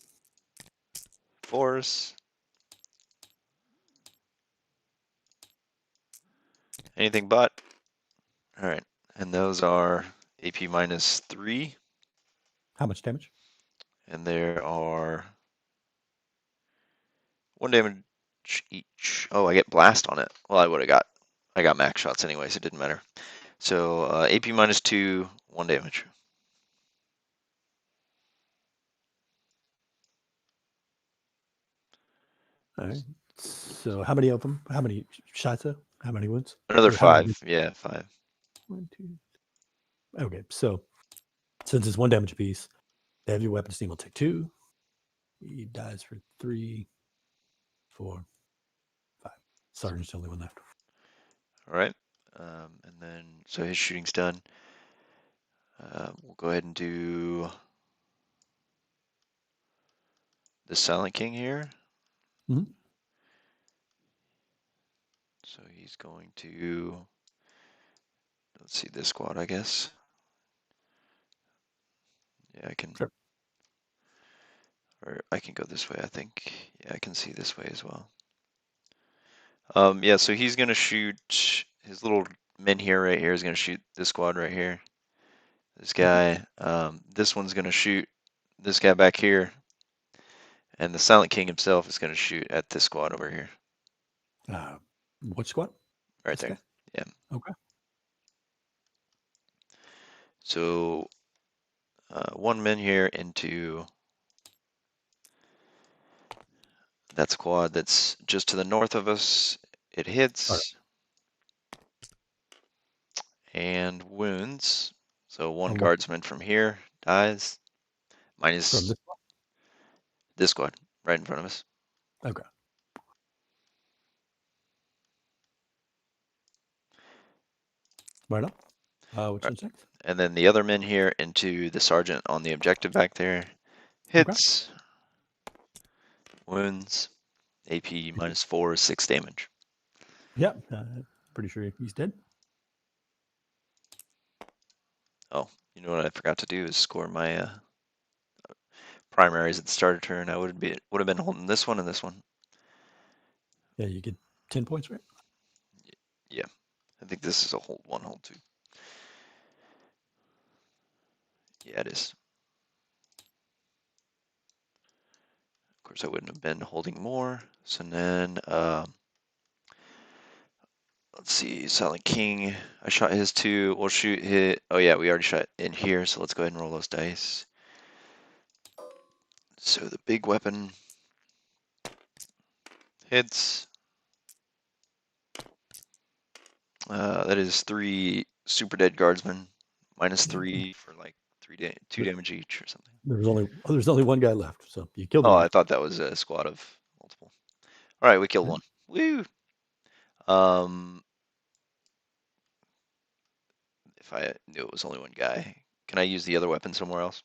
B: 4s. Anything but. All right, and those are AP -3.
A: How much damage?
B: And there are 1 damage each. Oh, I get blast on it. Well, I got max shots anyway, so it didn't matter. So AP -2, 1 damage.
A: All right. So how many of them? How many shots? How many wounds?
B: Another
A: Or how many
B: 5. Yeah, 5.
A: 1, 2. Okay, so since it's 1 damage apiece, the heavy weapons team will take 2. He dies for 3, 4, 5. Sergeant's the only one left.
B: All right. And then, so his shooting's done. We'll go ahead and do the Silent King here.
A: Mhm.
B: So he's going to, let's see, this squad, I guess. Yeah, I can,
A: Sure.
B: or I can go this way, I think. Yeah, I can see this way as well. Yeah, so he's going to shoot his little men here, right here, is going to shoot this squad right here. This guy. This one's going to shoot this guy back here. And the Silent King himself is going to shoot at this squad over here.
A: Which squad?
B: Right
A: This
B: there.
A: guy?
B: Yeah.
A: Okay.
B: So 1 min here into that squad that's just to the north of us. It hits and wounds. So 1
A: On what?
B: guardsman from here dies. Minus
A: From this squad?
B: this squad right in front of us.
A: Okay. Right on. Which one's next?
B: And then the other men here into the sergeant on the objective back there. Hits. Wounds. AP -4, 6 damage.
A: Yeah, pretty sure he's dead.
B: Oh, you know what I forgot to do is score my primaries at the start of turn. I would have been holding this one and this one.
A: Yeah, you get 10 points, right?
B: Yeah, I think this is a hold 1, hold 2. Yeah, it is. Of course, I wouldn't have been holding more. So then, let's see, Silent King. I shot his 2. We'll shoot hit. Oh yeah, we already shot in here. So let's go ahead and roll those dice. So the big weapon hits. That is 3 super dead guardsmen, -3 for like 2 damage each or something.
A: There's only 1 guy left, so you killed him.
B: Oh, I thought that was a squad of multiple. All right, we killed
A: Yeah.
B: 1. Woo! If I knew it was only 1 guy, can I use the other weapon somewhere else?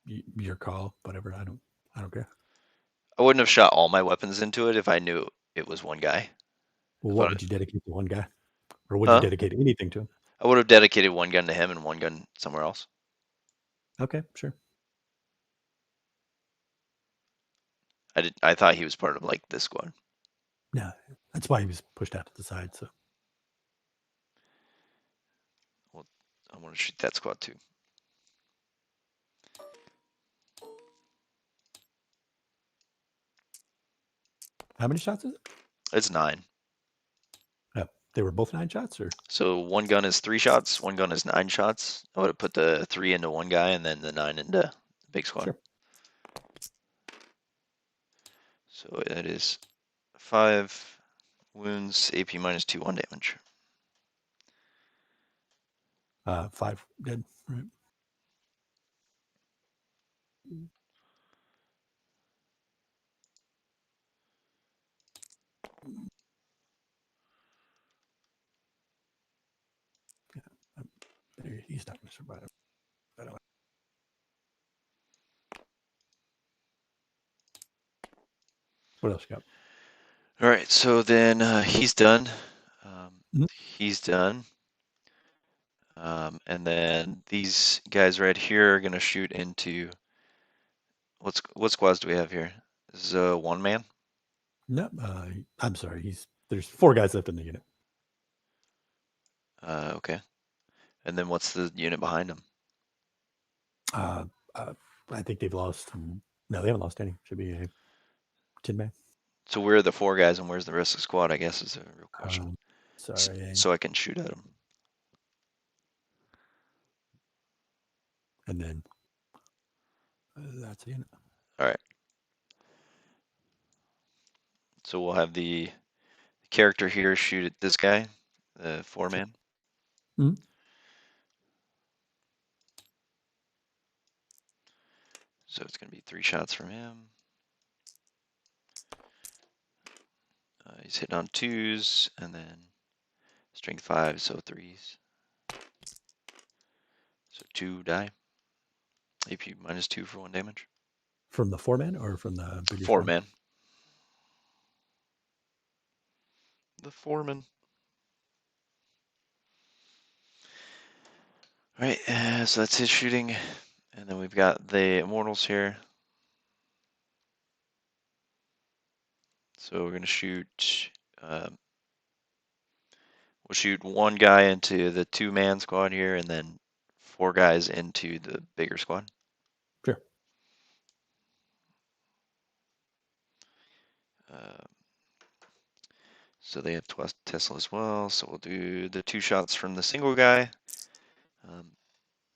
A: Your call, whatever. I don't care.
B: I wouldn't have shot all my weapons into it if I knew it was 1 guy.
A: Well, what would you dedicate to 1 guy, or would you
B: Huh?
A: dedicate anything to him?
B: I would have dedicated 1 gun to him and 1 gun somewhere else.
A: Okay, sure.
B: I thought he was part of like this squad.
A: Yeah, that's why he was pushed out to the side. So
B: Well, I want to shoot that squad too.
A: How many shots is it?
B: It's 9.
A: They were both 9 shots, or
B: So one gun is 3 shots, one gun is 9 shots. I would have put the 3 into one guy and then the 9 into the big squad.
A: Sure.
B: So it is 5 wounds, AP minus 2, 1 damage.
A: 5 dead. Right. He's not going to survive. I don't. What else you got?
B: All right, so then he's done.
A: Mhm.
B: He's done. And then these guys right here are gonna shoot into what squads do we have here? This is a 1-man.
A: No, I'm sorry. There's 4 guys left in the unit.
B: Okay. And then what's the unit behind him?
A: I think they've lost. No, they haven't lost any. Should be a 10-man.
B: So where are the 4 guys and where's the rest of the squad? I guess is a real question.
A: Sorry.
B: So I can shoot at them.
A: And then that's the unit.
B: All right. So we'll have the character here shoot at this guy, the 4-man.
A: Mhm.
B: So it's gonna be 3 shots from him. He's hitting on 2s and then strength 5, so 3s. So 2 die. AP minus 2 for 1 damage.
A: From the 4-man or from the bigger
B: 4-man. The foreman. All right, so that's his shooting, and then we've got the immortals here. So we're gonna shoot. We'll shoot 1 guy into the 2-man squad here, and then 4 guys into the bigger squad.
A: Sure.
B: So they have Tesla as well. So we'll do the 2 shots from the single guy.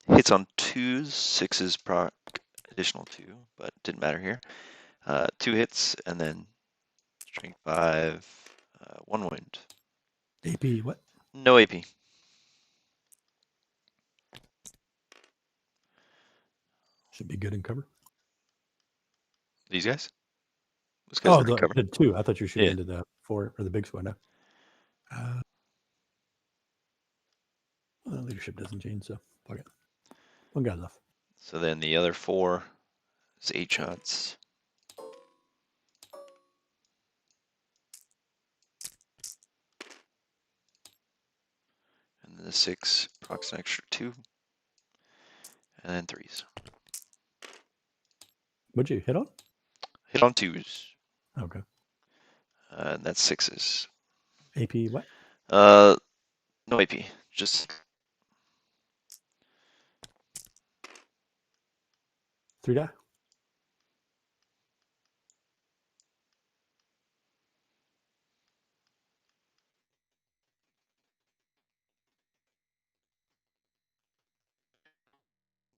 B: Hits on 2s, 6s proc additional 2, but didn't matter here. 2 hits and then strength 5, 1 wound.
A: AP what?
B: No AP.
A: Should be good in cover.
B: These guys? Those guys
A: Oh,
B: are in cover.
A: the 2. I thought you were shooting
B: Yeah.
A: into the 4 or the big squad. No. Well, leadership doesn't change, so fuck it. 1 guy's off.
B: So then the other 4 is 8 shots. And then the 6 procs an extra 2. And then 3s.
A: What'd you hit on?
B: Hit on 2s.
A: Okay.
B: And that's 6s.
A: AP what?
B: No AP. Just
A: 3 die.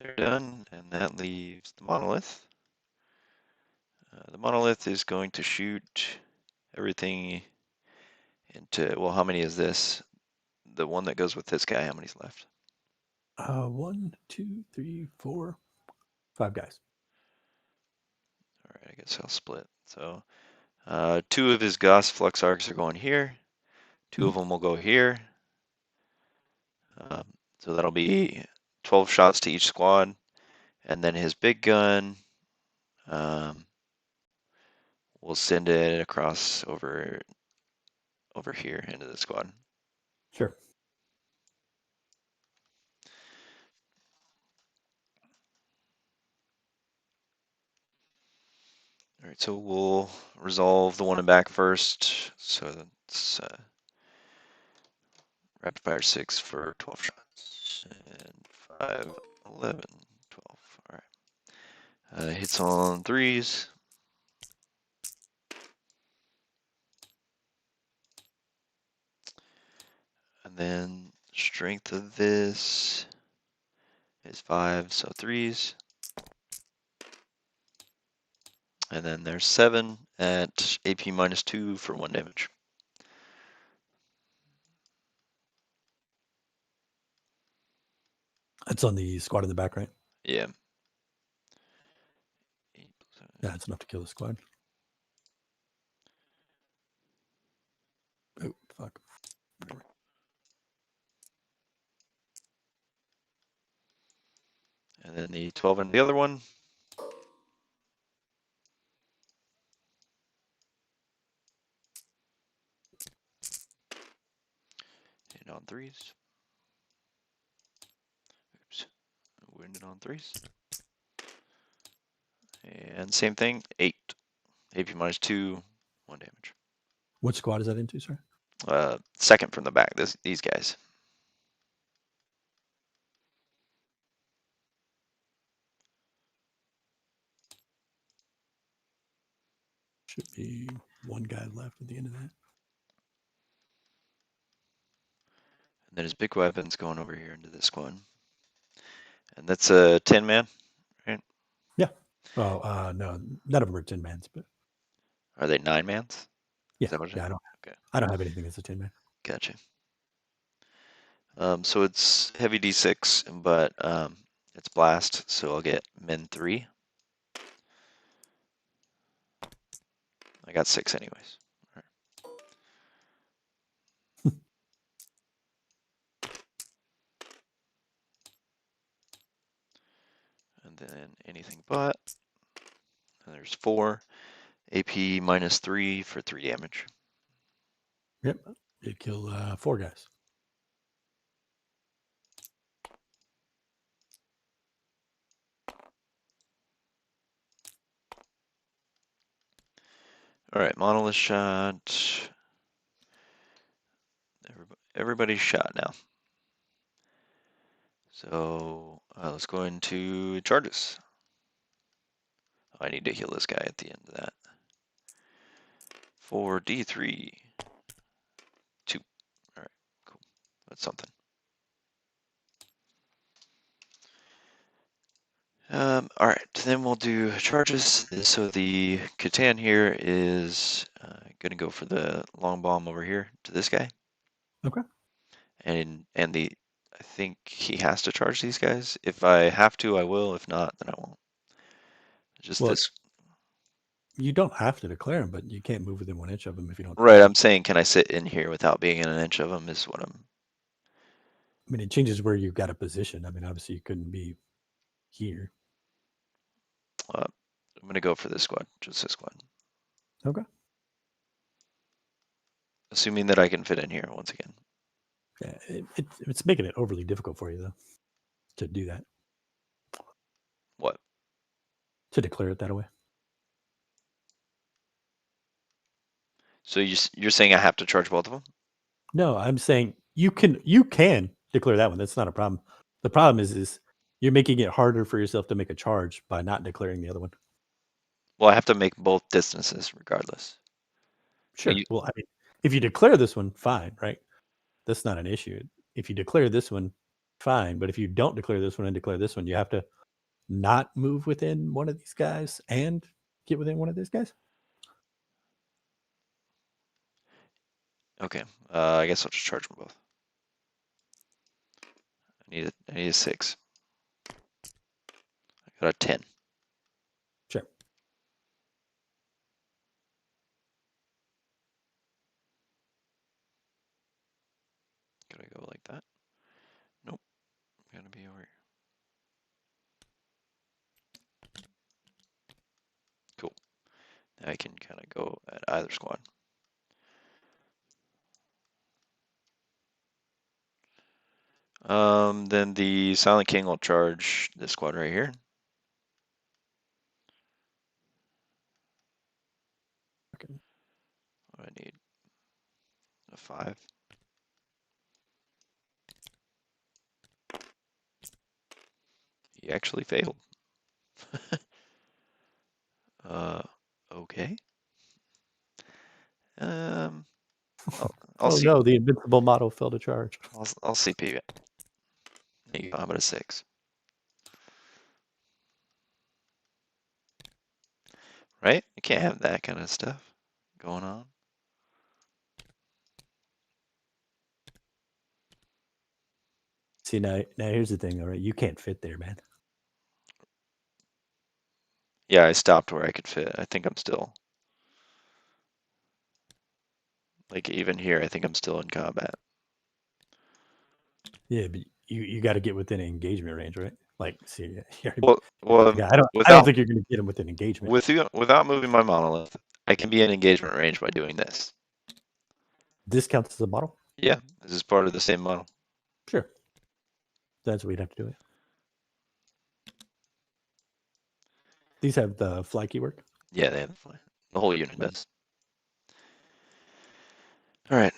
B: they're done, and that leaves the monolith. The monolith is going to shoot everything into, well, how many is this? The one that goes with this guy, how many's left?
A: 1, 2, 3, 4, 5 guys.
B: All right, I guess I'll split. So 2 of his Gauss flux arcs are going here. 2 of them will go here. So that'll be 12 shots to each squad. And then his big gun, we'll send it across over here into the squad.
A: Sure.
B: All right, so we'll resolve the one in back first. So that's rapid fire 6 for 12 shots. And 5, 11, 12. All right. Hits on 3s. then strength of this is 5, so 3s. And then there's 7 at AP -2 for 1 damage.
A: That's on the squad in the back, right?
B: Yeah.
A: Yeah, it's enough to kill the squad. Oh, fuck.
B: And then the 12 and the other one. Hit on 3s. Oops. Wounded on 3s. And same thing, 8. AP -2, 1 damage.
A: What squad is that into, sir?
B: Second from the back, these guys.
A: Should be one guy left at the end of that.
B: And then his big weapon's going over here into this squad. And that's a 10-man, right?
A: Yeah. Oh, no, none of them are 10 mans, but
B: Are they 9-mans?
A: yeah,
B: that what it
A: yeah,
B: is?
A: I don't have anything that's a 10 man.
B: Gotcha. So it's heavy D6, but it's blast, so I'll get min 3. I got 6 anyways. All right. And then anything but. And there's 4. AP -3 for 3 damage.
A: Yep. You kill 4 guys.
B: All right, monolith shot. Everybody's shot now. So let's go into charges. I need to heal this guy at the end of that. 4d3. 2. All right, cool. That's something. All right, then we'll do charges. So the Catan here is going to go for the long bomb over here to this guy.
A: Okay.
B: And I think he has to charge these guys. If I have to, I will. If not, then I won't. Just
A: Well,
B: this.
A: You don't have to declare them, but you can't move within 1 inch of them if you don't.
B: Right, I'm saying, can I sit in here without being in an inch of them is what I'm.
A: I mean, it changes where you've got a position. I mean, obviously you couldn't be here.
B: I'm going to go for this squad, just this squad.
A: Okay.
B: Assuming that I can fit in here once again.
A: Yeah, it's making it overly difficult for you, though, to do that.
B: What?
A: To declare it that way.
B: So you're saying I have to charge both of them?
A: No, I'm saying you can declare that one. That's not a problem. The problem is you're making it harder for yourself to make a charge by not declaring the other one.
B: Well, I have to make both distances regardless.
A: Sure. Well, I mean, if you declare this one, fine, right? That's not an issue. If you declare this one, fine. But if you don't declare this one and declare this one, you have to not move within one of these guys and get within one of these guys.
B: Okay. I guess I'll just charge them both. I need a 6. I got a 10.
A: Sure.
B: Could I go like that? Nope. Gotta be over here. Cool. Now I can kind of go at either squad. Then the Silent King will charge this squad right here.
A: Okay.
B: I need a 5. He actually failed. Okay.
A: Oh no, the invincible model failed to charge.
B: I'll CP it. There you go. How about a 6? Right? You can't have that kind of stuff going on.
A: See, now here's the thing, all right? You can't fit there, man.
B: Yeah, I stopped where I could fit. I think I'm still, like, even here, I think I'm still in combat.
A: Yeah, but you got to get within engagement range, right? Like, see,
B: Well,
A: yeah, I don't
B: without
A: think you're going to get him within engagement.
B: without moving my monolith, I can be in engagement range by doing this.
A: This counts as a model?
B: Yeah, this is part of the same model.
A: Sure. That's what you'd have to do it. These have the fly keyword?
B: Yeah, they have the fly. The whole unit does. All right.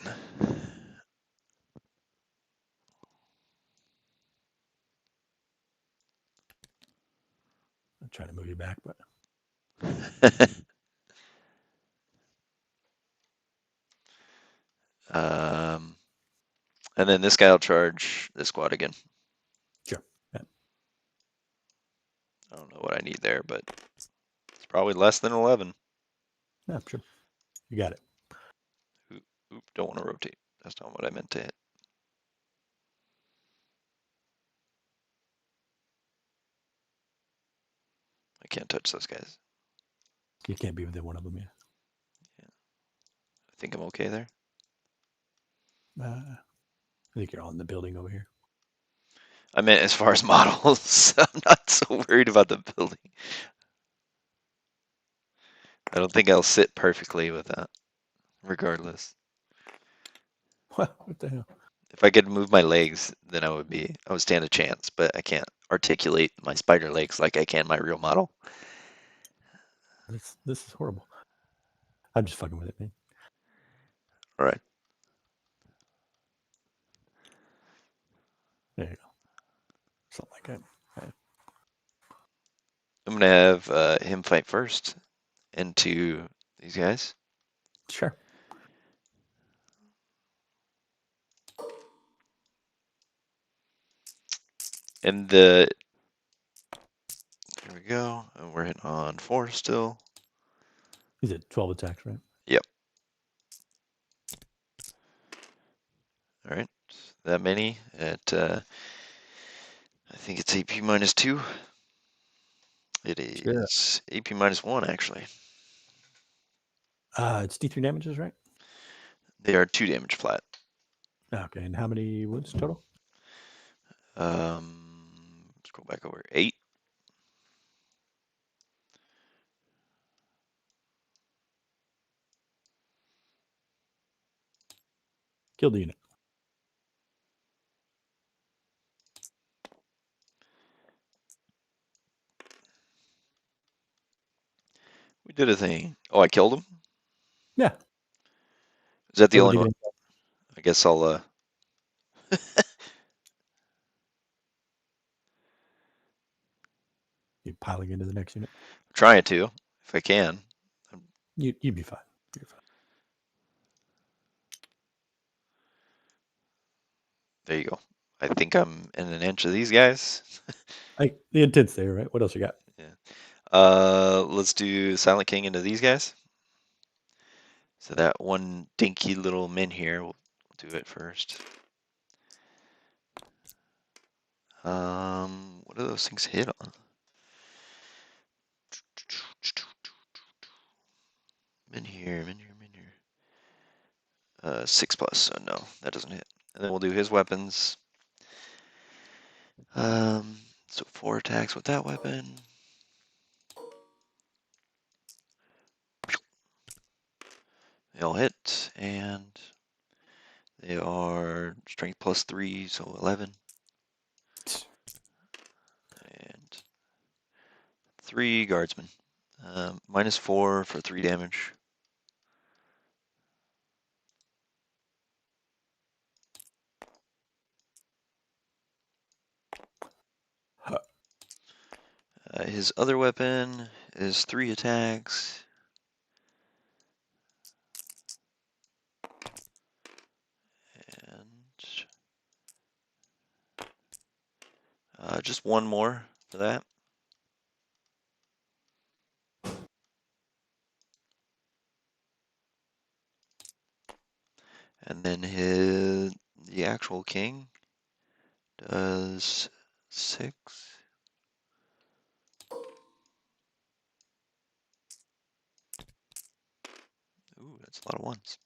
A: I'm trying to move you back, but
B: And then this guy will charge this squad again.
A: sure. Yeah.
B: I don't know what I need there, but it's probably less than 11.
A: Yeah, sure. You got it.
B: Oop, don't want to rotate. That's not what I meant to hit. I can't touch those guys.
A: You can't be within one of them yet.
B: I think I'm okay there.
A: I think you're all in the building over here.
B: I meant as far as models. I'm not so worried about the building. I don't think I'll sit perfectly with that, regardless.
A: What the hell?
B: If I could move my legs, then I would stand a chance, but I can't articulate my spider legs like I can my real model.
A: This is horrible. I'm just fucking with it, man.
B: All right.
A: There you go. Something like that. Right.
B: I'm gonna have him fight first into these guys.
A: Sure.
B: And here we go. And we're hitting on 4 still.
A: He's at 12 attacks, right?
B: Yep. All right. That many at I think it's AP -2. It is AP -1 actually.
A: It's D3 damages, right?
B: They are 2 damage flat.
A: Okay, and how many wounds total?
B: Let's go back over 8.
A: Kill the unit.
B: We did a thing. Oh, I killed him?
A: Yeah.
B: Is that the
A: What
B: only
A: would
B: one?
A: you
B: I guess I'll
A: You piling into the next unit?
B: try it to, if I can.
A: You'd be fine. You're fine.
B: There you go. I think I'm in an inch of these guys.
A: The intent's there, right? What else you got?
B: Yeah. Let's do Silent King into these guys. So that one dinky little min here, we'll do it first. What do those things hit on? Min here, min here, min here. 6+, so no, that doesn't hit. And then we'll do his weapons. So 4 attacks with that weapon. They all hit, and they are strength +3, so 11. And 3 guardsmen. -4 for 3 damage. His other weapon is 3 attacks. Just one more for that. And then the actual king does 6. Ooh, that's a lot of ones.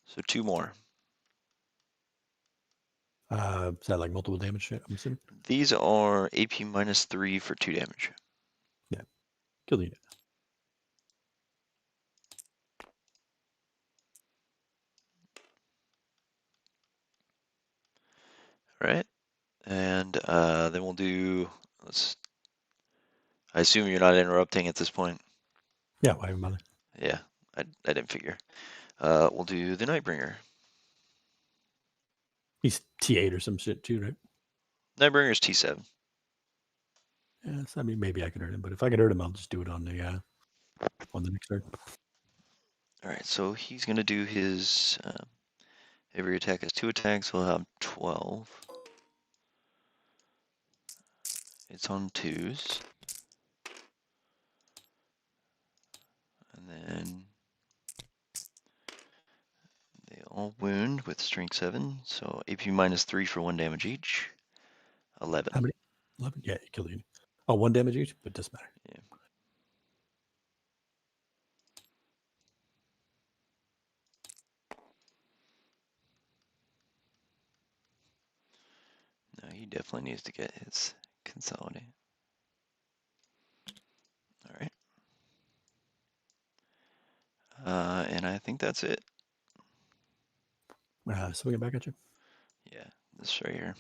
B: So 2 more.
A: Is that like multiple damage? I'm assuming.
B: These are AP -3 for 2 damage.
A: Kill the unit.
B: All right. And then we'll do. I assume you're not interrupting at this point.
A: Yeah, why even bother?
B: Yeah, I didn't figure. We'll do the Nightbringer.
A: He's T8 or some shit too, right?
B: Nightbringer's T7.
A: Yeah, so, I mean, maybe I could hurt him, but if I could hurt him, I'll just do it on the next turn.
B: All right, so he's gonna do his. Every attack has 2 attacks. We'll have 12. It's on 2s. And then they all wound with strength 7. So AP -3 for 1 damage each. 11.
A: How many? 11? Yeah, you kill the unit. Oh, 1 damage each, but it doesn't matter.
B: Yeah. No, he definitely needs to get his consolidate. All right. And I think that's it.
A: Swing it back at you.
B: Yeah, this right here.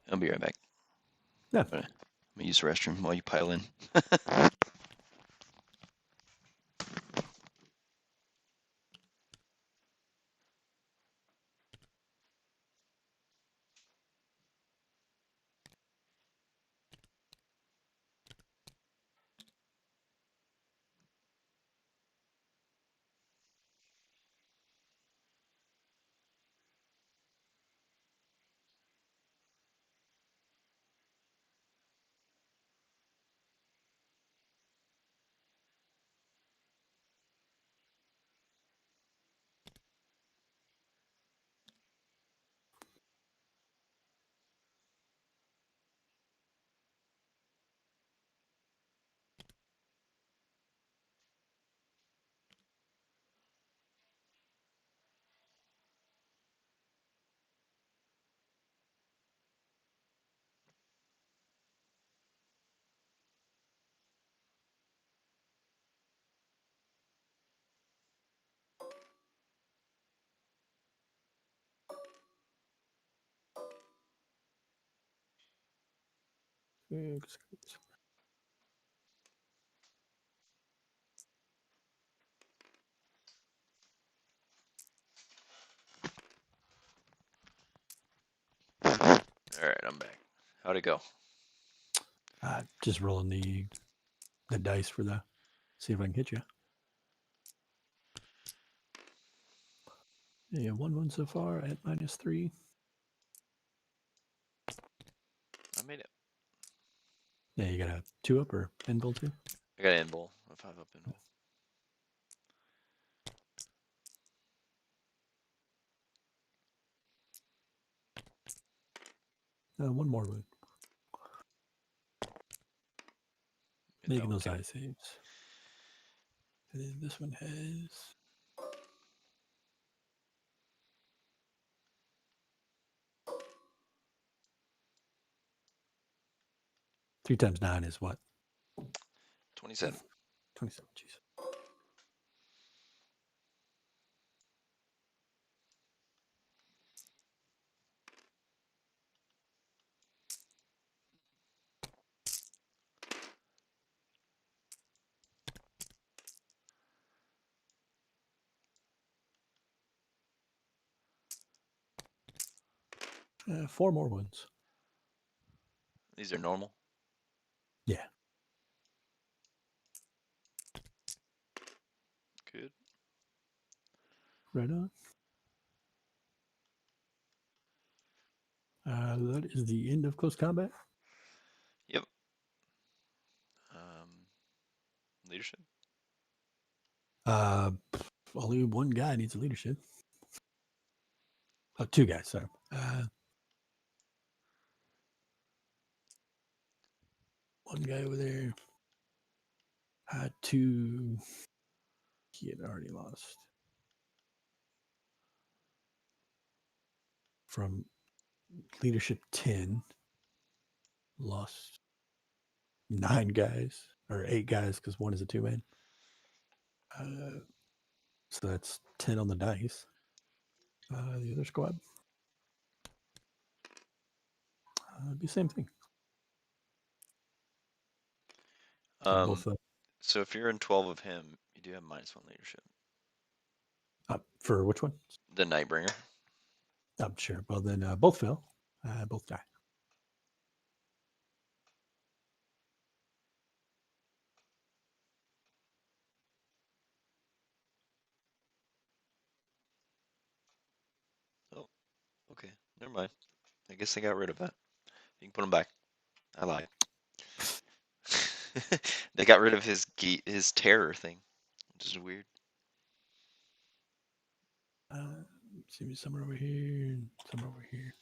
B: I'll be right back.
A: Yeah.
B: I'm gonna use the restroom while you pile in. All right, I'm back. How'd it go?
A: Just rolling the dice for the. See if I can hit you. Yeah, 1 so far at -3.
B: I made it.
A: Yeah, you got a 2 up or invul too?
B: I got an invul, a 5 up invul.
A: One more wound. Making those
B: okay.
A: eye saves. And then this one has. Three times 9 is what?
B: 27.
A: 27. Jeez. Four more wounds.
B: These are normal.
A: Yeah.
B: Good.
A: Right on. That is the end of close combat.
B: Yep. Leadership.
A: Only one guy needs a leadership. Oh, two guys. Sorry. One guy over there. Two. He had already lost. From leadership 10, lost 9 guys or 8 guys because one is a 2-man. So that's 10 on the dice. The other squad. It'd be the same thing. Both
B: So if you're in 12 of him, you do have -1 leadership.
A: For which one?
B: The Nightbringer.
A: Sure. Well, then both fail. Both die.
B: Oh, okay. Never mind. I guess they got rid of that. You can put him back. I lied. They got rid of his terror thing, which is weird.
A: See me somewhere over here, somewhere over here.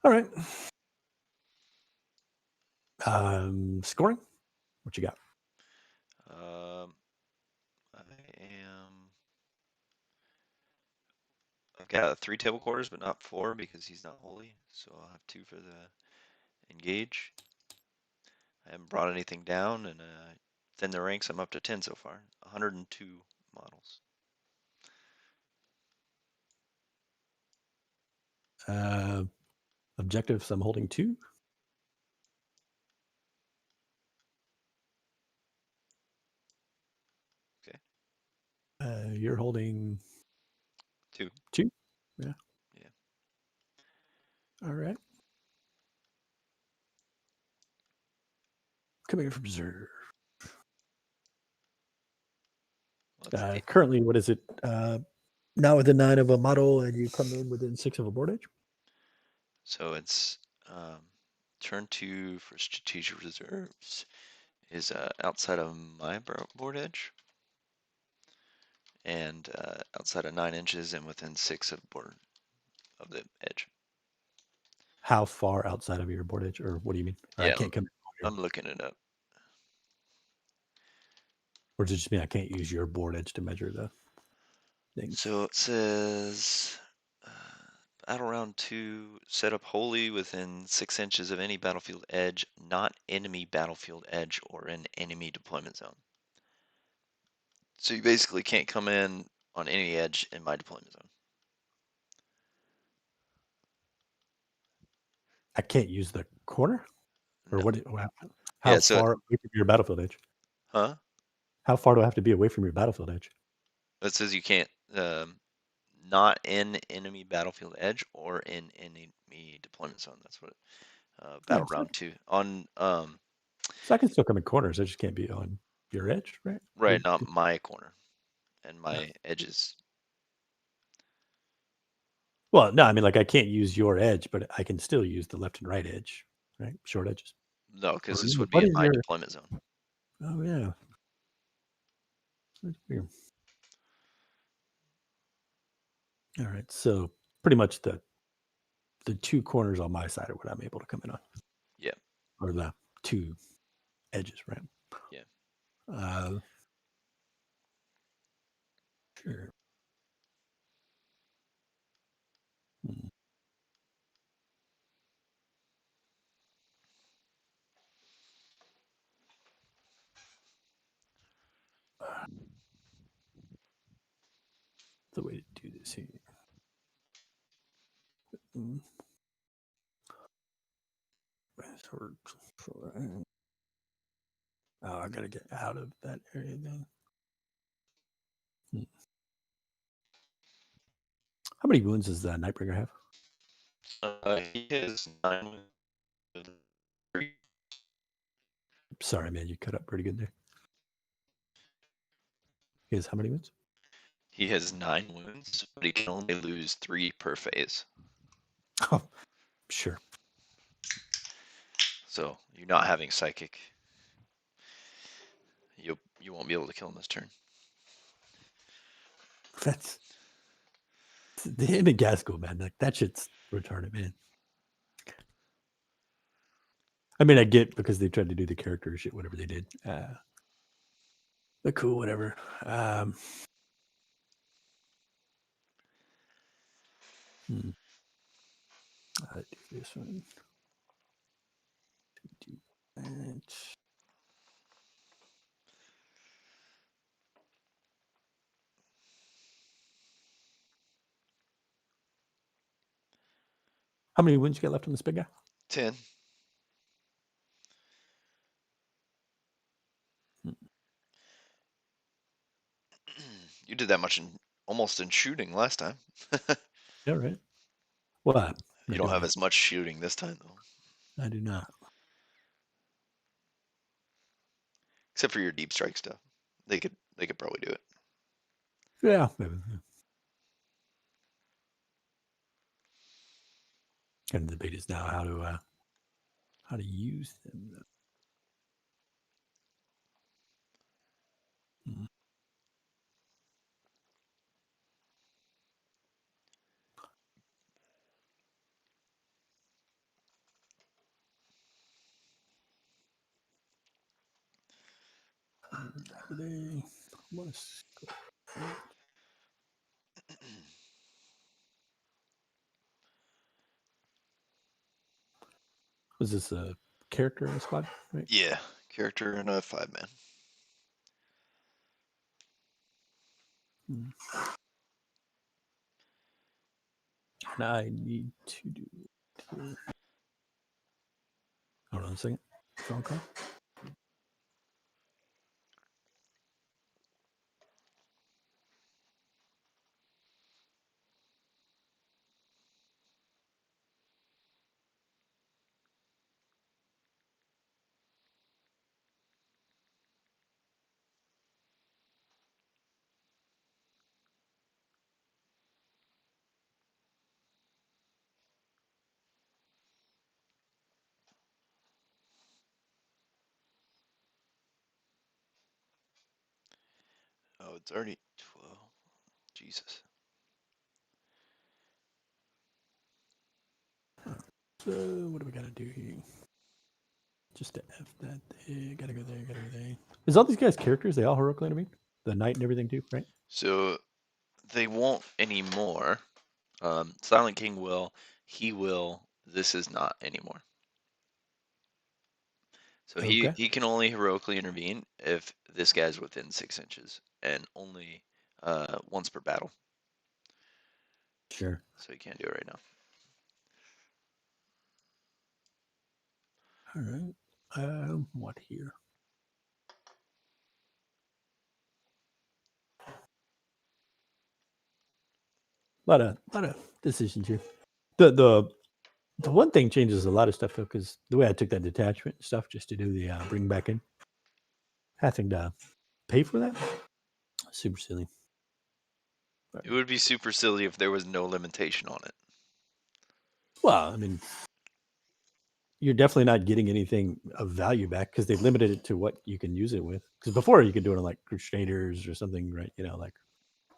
A: All right. Scoring. What you got?
B: I've got 3 table quarters, but not 4 because he's not holy. So I'll have 2 for the engage. I haven't brought anything down, and thin the ranks. I'm up to 10 so far. 102 models.
A: Objectives. I'm holding 2.
B: Okay.
A: You're holding
B: 2.
A: 2. Yeah.
B: Yeah.
A: All right. Coming in from reserve. Currently, what is it? Now within 9 of a model, and you come in within 6 of a board edge.
B: So it's turn 2 for strategic reserves is outside of my board edge, and outside of 9 inches and within 6 of board of the edge.
A: How far outside of your board edge, or what do you mean? Or
B: Yeah,
A: I can't come.
B: I'm looking it up.
A: Or does it just mean I can't use your board edge to measure the things?
B: So it says battle round 2, set up wholly within 6 inches of any battlefield edge, not enemy battlefield edge or an enemy deployment zone. So you basically can't come in on any edge in my deployment zone.
A: I can't use the corner? Or
B: No.
A: what? How
B: Yeah, so
A: far away from your battlefield edge?
B: Huh?
A: How far do I have to be away from your battlefield edge?
B: It says you can't, not in enemy battlefield edge or in enemy deployment zone. That's what battle round 2 on.
A: So I can still come in corners. I just can't be on your edge, right?
B: Right, not my corner and my edges.
A: Well, no, I mean, like I can't use your edge, but I can still use the left and right edge, right? Short edges.
B: No, because this
A: Or
B: would
A: what
B: be in
A: is
B: my
A: your-
B: deployment zone.
A: Oh yeah. That's weird. All right, so pretty much the 2 corners on my side are what I'm able to come in on.
B: Yeah.
A: Or the 2 edges, right?
B: Yeah.
A: Sure. The way to do this here. Oh, I gotta get out of that area then. How many wounds does Nightbringer have?
B: He has 9 wounds.
A: Sorry, man, you cut up pretty good there. He has how many wounds?
B: He has 9 wounds, but he can only lose 3 per phase.
A: Oh, sure.
B: So you're not having psychic. You won't be able to kill him this turn.
A: That's him and Gaskell, man. Like that shit's retarded, man. I mean, I get because they tried to do the character shit, whatever they did. But cool, whatever. I'll do this one. Do that. How many wounds you got left on this big guy?
B: 10. You did that much almost in shooting last time.
A: Yeah, right. Well,
B: You don't have as much shooting this time, though.
A: I do not.
B: Except for your deep strike stuff. They could probably do it.
A: Yeah, maybe. Kind of the debate is now how to use them. They must go. Was this a character in the squad? Right?
B: Yeah, character and a 5-man.
A: And I need to do. Hold on a second. Phone call.
B: Oh, it's already 12. Jesus.
A: So what do we gotta do here? Just to F that there. Gotta go there, gotta go there. Is all these guys characters? They all heroic enemy? The knight and everything too, right?
B: So they won't anymore. Silent King will. He will. This is not anymore. So
A: Okay.
B: he can only heroically intervene if this guy's within 6 inches, and only once per battle.
A: Sure.
B: So he can't do it right now.
A: All right. What here? A lot of decisions here. The one thing changes a lot of stuff because the way I took that detachment stuff just to do the bring back in, having to pay for that, super silly.
B: It would be super silly if there was no limitation on it.
A: Well, I mean, you're definitely not getting anything of value back because they've limited it to what you can use it with. Because before you could do it on like Crusaders or something, right? You know, like,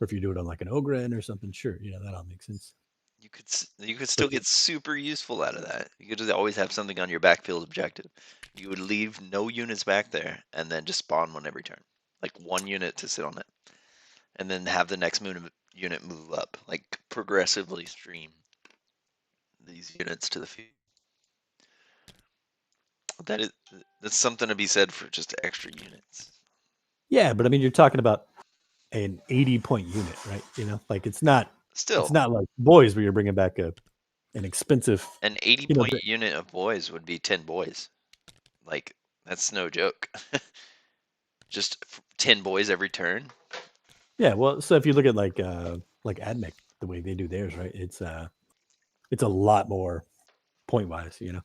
A: or if you do it on like an Ogren or something, sure, you know, that all makes sense.
B: You could still get super useful out of that. You could just always have something on your backfield objective. You would leave no units back there, and then just spawn one every turn, like one unit to sit on it, and then have the next unit move up, like progressively stream these units to the field. That's something to be said for just extra units.
A: Yeah, but I mean, you're talking about an 80-point unit, right? You know, like it's not like boys where you're bringing back an expensive.
B: An 80-point unit of boys would be 10 boys. Like that's no joke. Just 10 boys every turn.
A: Yeah, well, so if you look at like AdMech, the way they do theirs, right? It's it's a lot more point wise, you know.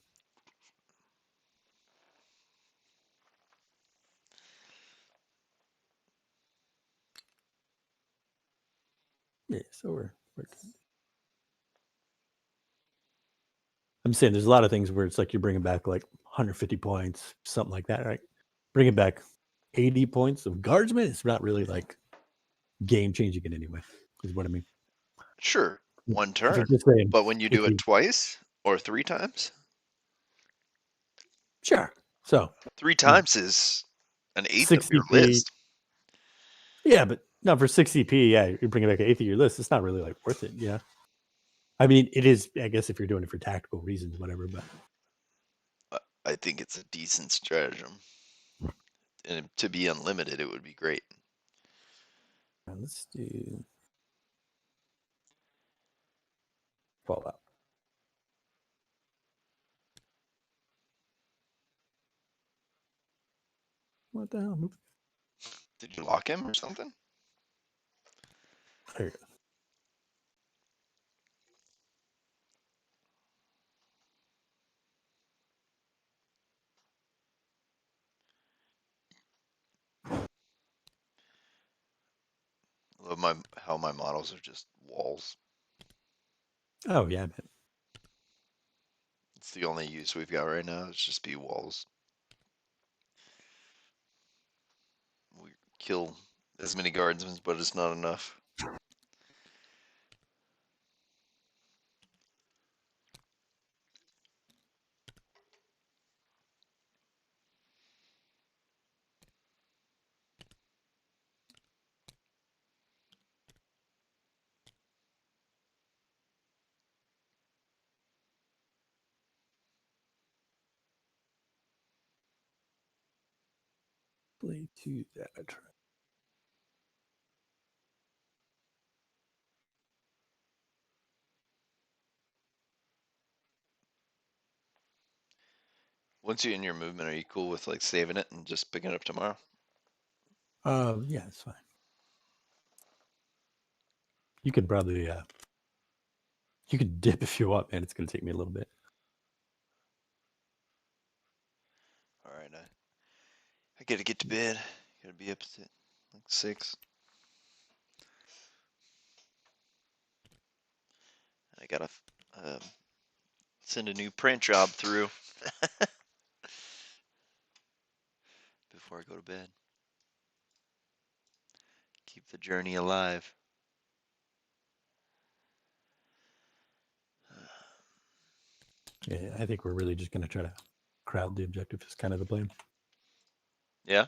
A: Yeah, so we're I'm saying there's a lot of things where it's like you're bringing back like 150 points, something like that, right? Bringing back 80 points of guardsman, it's not really like game changing in any way, is what I mean.
B: Sure, one
A: If you're
B: turn,
A: just saying,
B: but when you do
A: if
B: it
A: you,
B: twice or 3 times,
A: sure. So
B: 3 times is an eighth of
A: 60
B: your
A: p,
B: list.
A: yeah, but no, for 60p, yeah, you're bringing back an eighth of your list. It's not really like worth it, yeah. I mean, it is, I guess, if you're doing it for tactical reasons, whatever. But
B: I think it's a decent stratagem, and to be unlimited, it would be great.
A: let's do Fallout. What the hell?
B: Did you lock him or something?
A: There you go.
B: I love how my models are just walls.
A: Oh yeah, man.
B: It's the only use we've got right now. It's just be walls. We kill as many guardsmen, but it's not enough.
A: Play to that.
B: Once you end your movement, are you cool with like saving it and just picking it up tomorrow?
A: Yeah, it's fine. You could probably you could dip if you want, man. It's gonna take me a little bit.
B: All right, I gotta get to bed. Gotta be up at like 6. I gotta send a new print job through before I go to bed. Keep the journey alive.
A: Yeah, I think we're really just gonna try to crowd the objective. Is kind of the plan.
B: Yeah.